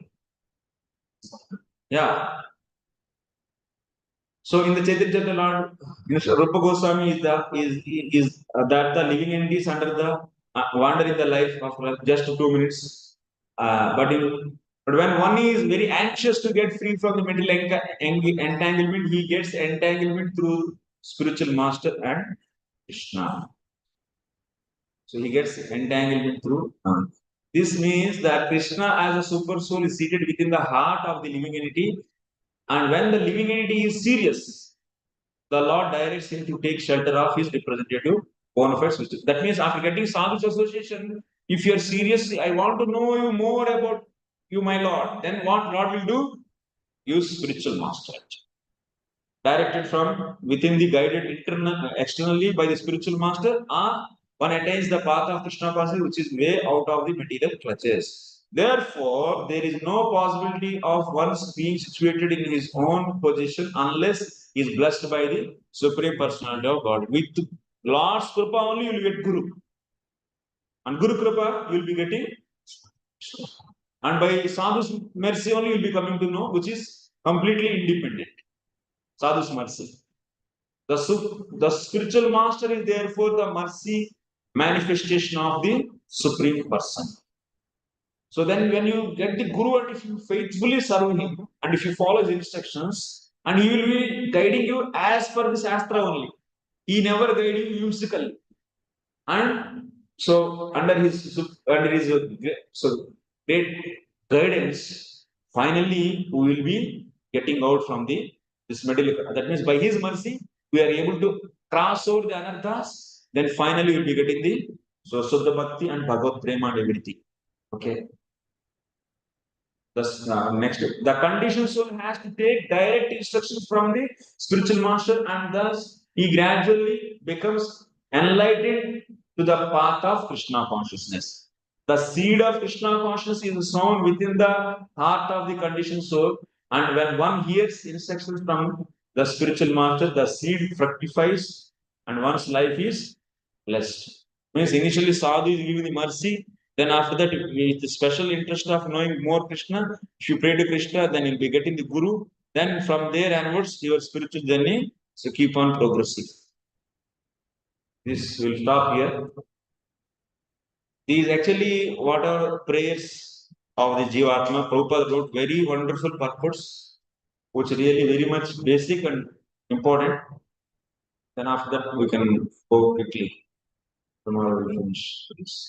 Yeah. So in the Chaitanya Lord, Rupa Goswami is that the living entities under the wander in the life of just 2 minutes. But when one is very anxious to get free from the mental entanglement, he gets entanglement through spiritual master and Krishna. So he gets entanglement through. This means that Krishna as a super soul is seated within the heart of the living entity. And when the living entity is serious, the Lord directs him to take shelter of his representative bona fide system. That means after getting sadhus association, if you are serious, I want to know you more about you, my Lord, then what Lord will do? Use spiritual master. Directed from within the guided externally by the spiritual master, one attains the path of Krishna consciousness, which is way out of the material clutches. Therefore, there is no possibility of one's being situated in his own position unless he is blessed by the Supreme Personality of God. With Lord's Kripa only you will get Guru. And Guru Kripa you will be getting. And by Sadhu's mercy only you will be coming to know, which is completely independent. Sadhu's mercy. The spiritual master is therefore the mercy manifestation of the Supreme Person. So then when you get the Guru and if you faithfully serve him and if you follow his instructions, and he will be guiding you as per the Shastra only. He never guide you whimsically. And so under his great guidance, finally we will be getting out from this middle. That means by his mercy, we are able to cross over the anarthas. Then finally we will be getting the Suddha Bhakti and Bhagavad Prema and everything. Okay. Next, the conditioned soul has to take direct instructions from the spiritual master, and thus he gradually becomes enlightened to the path of Krishna consciousness. The seed of Krishna consciousness is sown within the heart of the conditioned soul, and when one hears instructions from the spiritual master, the seed fructifies, and one's life is blessed. Means initially sadhu is giving the mercy. Then after that, with the special interest of knowing more Krishna, if you pray to Krishna, then you'll be getting the Guru. Then from there onwards, your spiritual journey, so keep on progressing. This will stop here. These actually what are prayers of the Jivatma. Prabhupada wrote very wonderful purports, which really very much basic and important. Then after that, we can go quickly. Tomorrow we finish this.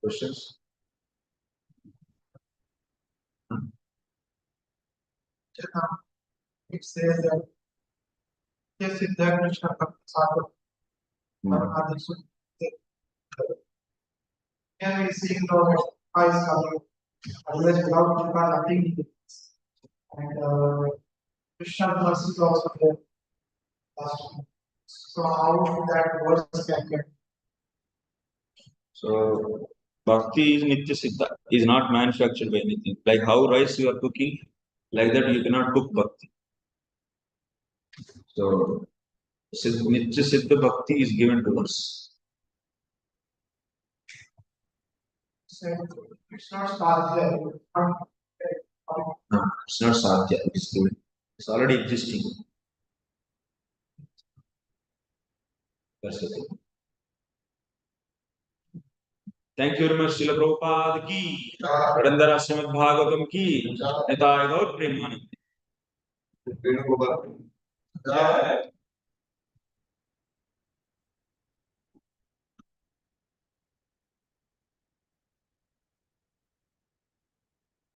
Questions? It says that yes, if that Krishna sadhu or others can we see the eyes coming unless without Kripa nothing. and Krishna verse is also there. Last one. So how that verse can get? So bhakti is nitya siddha, is not manufactured by anything. Like how rice you are cooking, like that you cannot cook bhakti. So nitya siddha bhakti is given to us. So it's not sadhya. No, it's not sadhya, it's given. It's already existing. That's the thing. Thank you very much, Srila Prabhupada ki, Varandara Srimad Bhagavatam ki, Nitaya Gaur Premanand. Jai.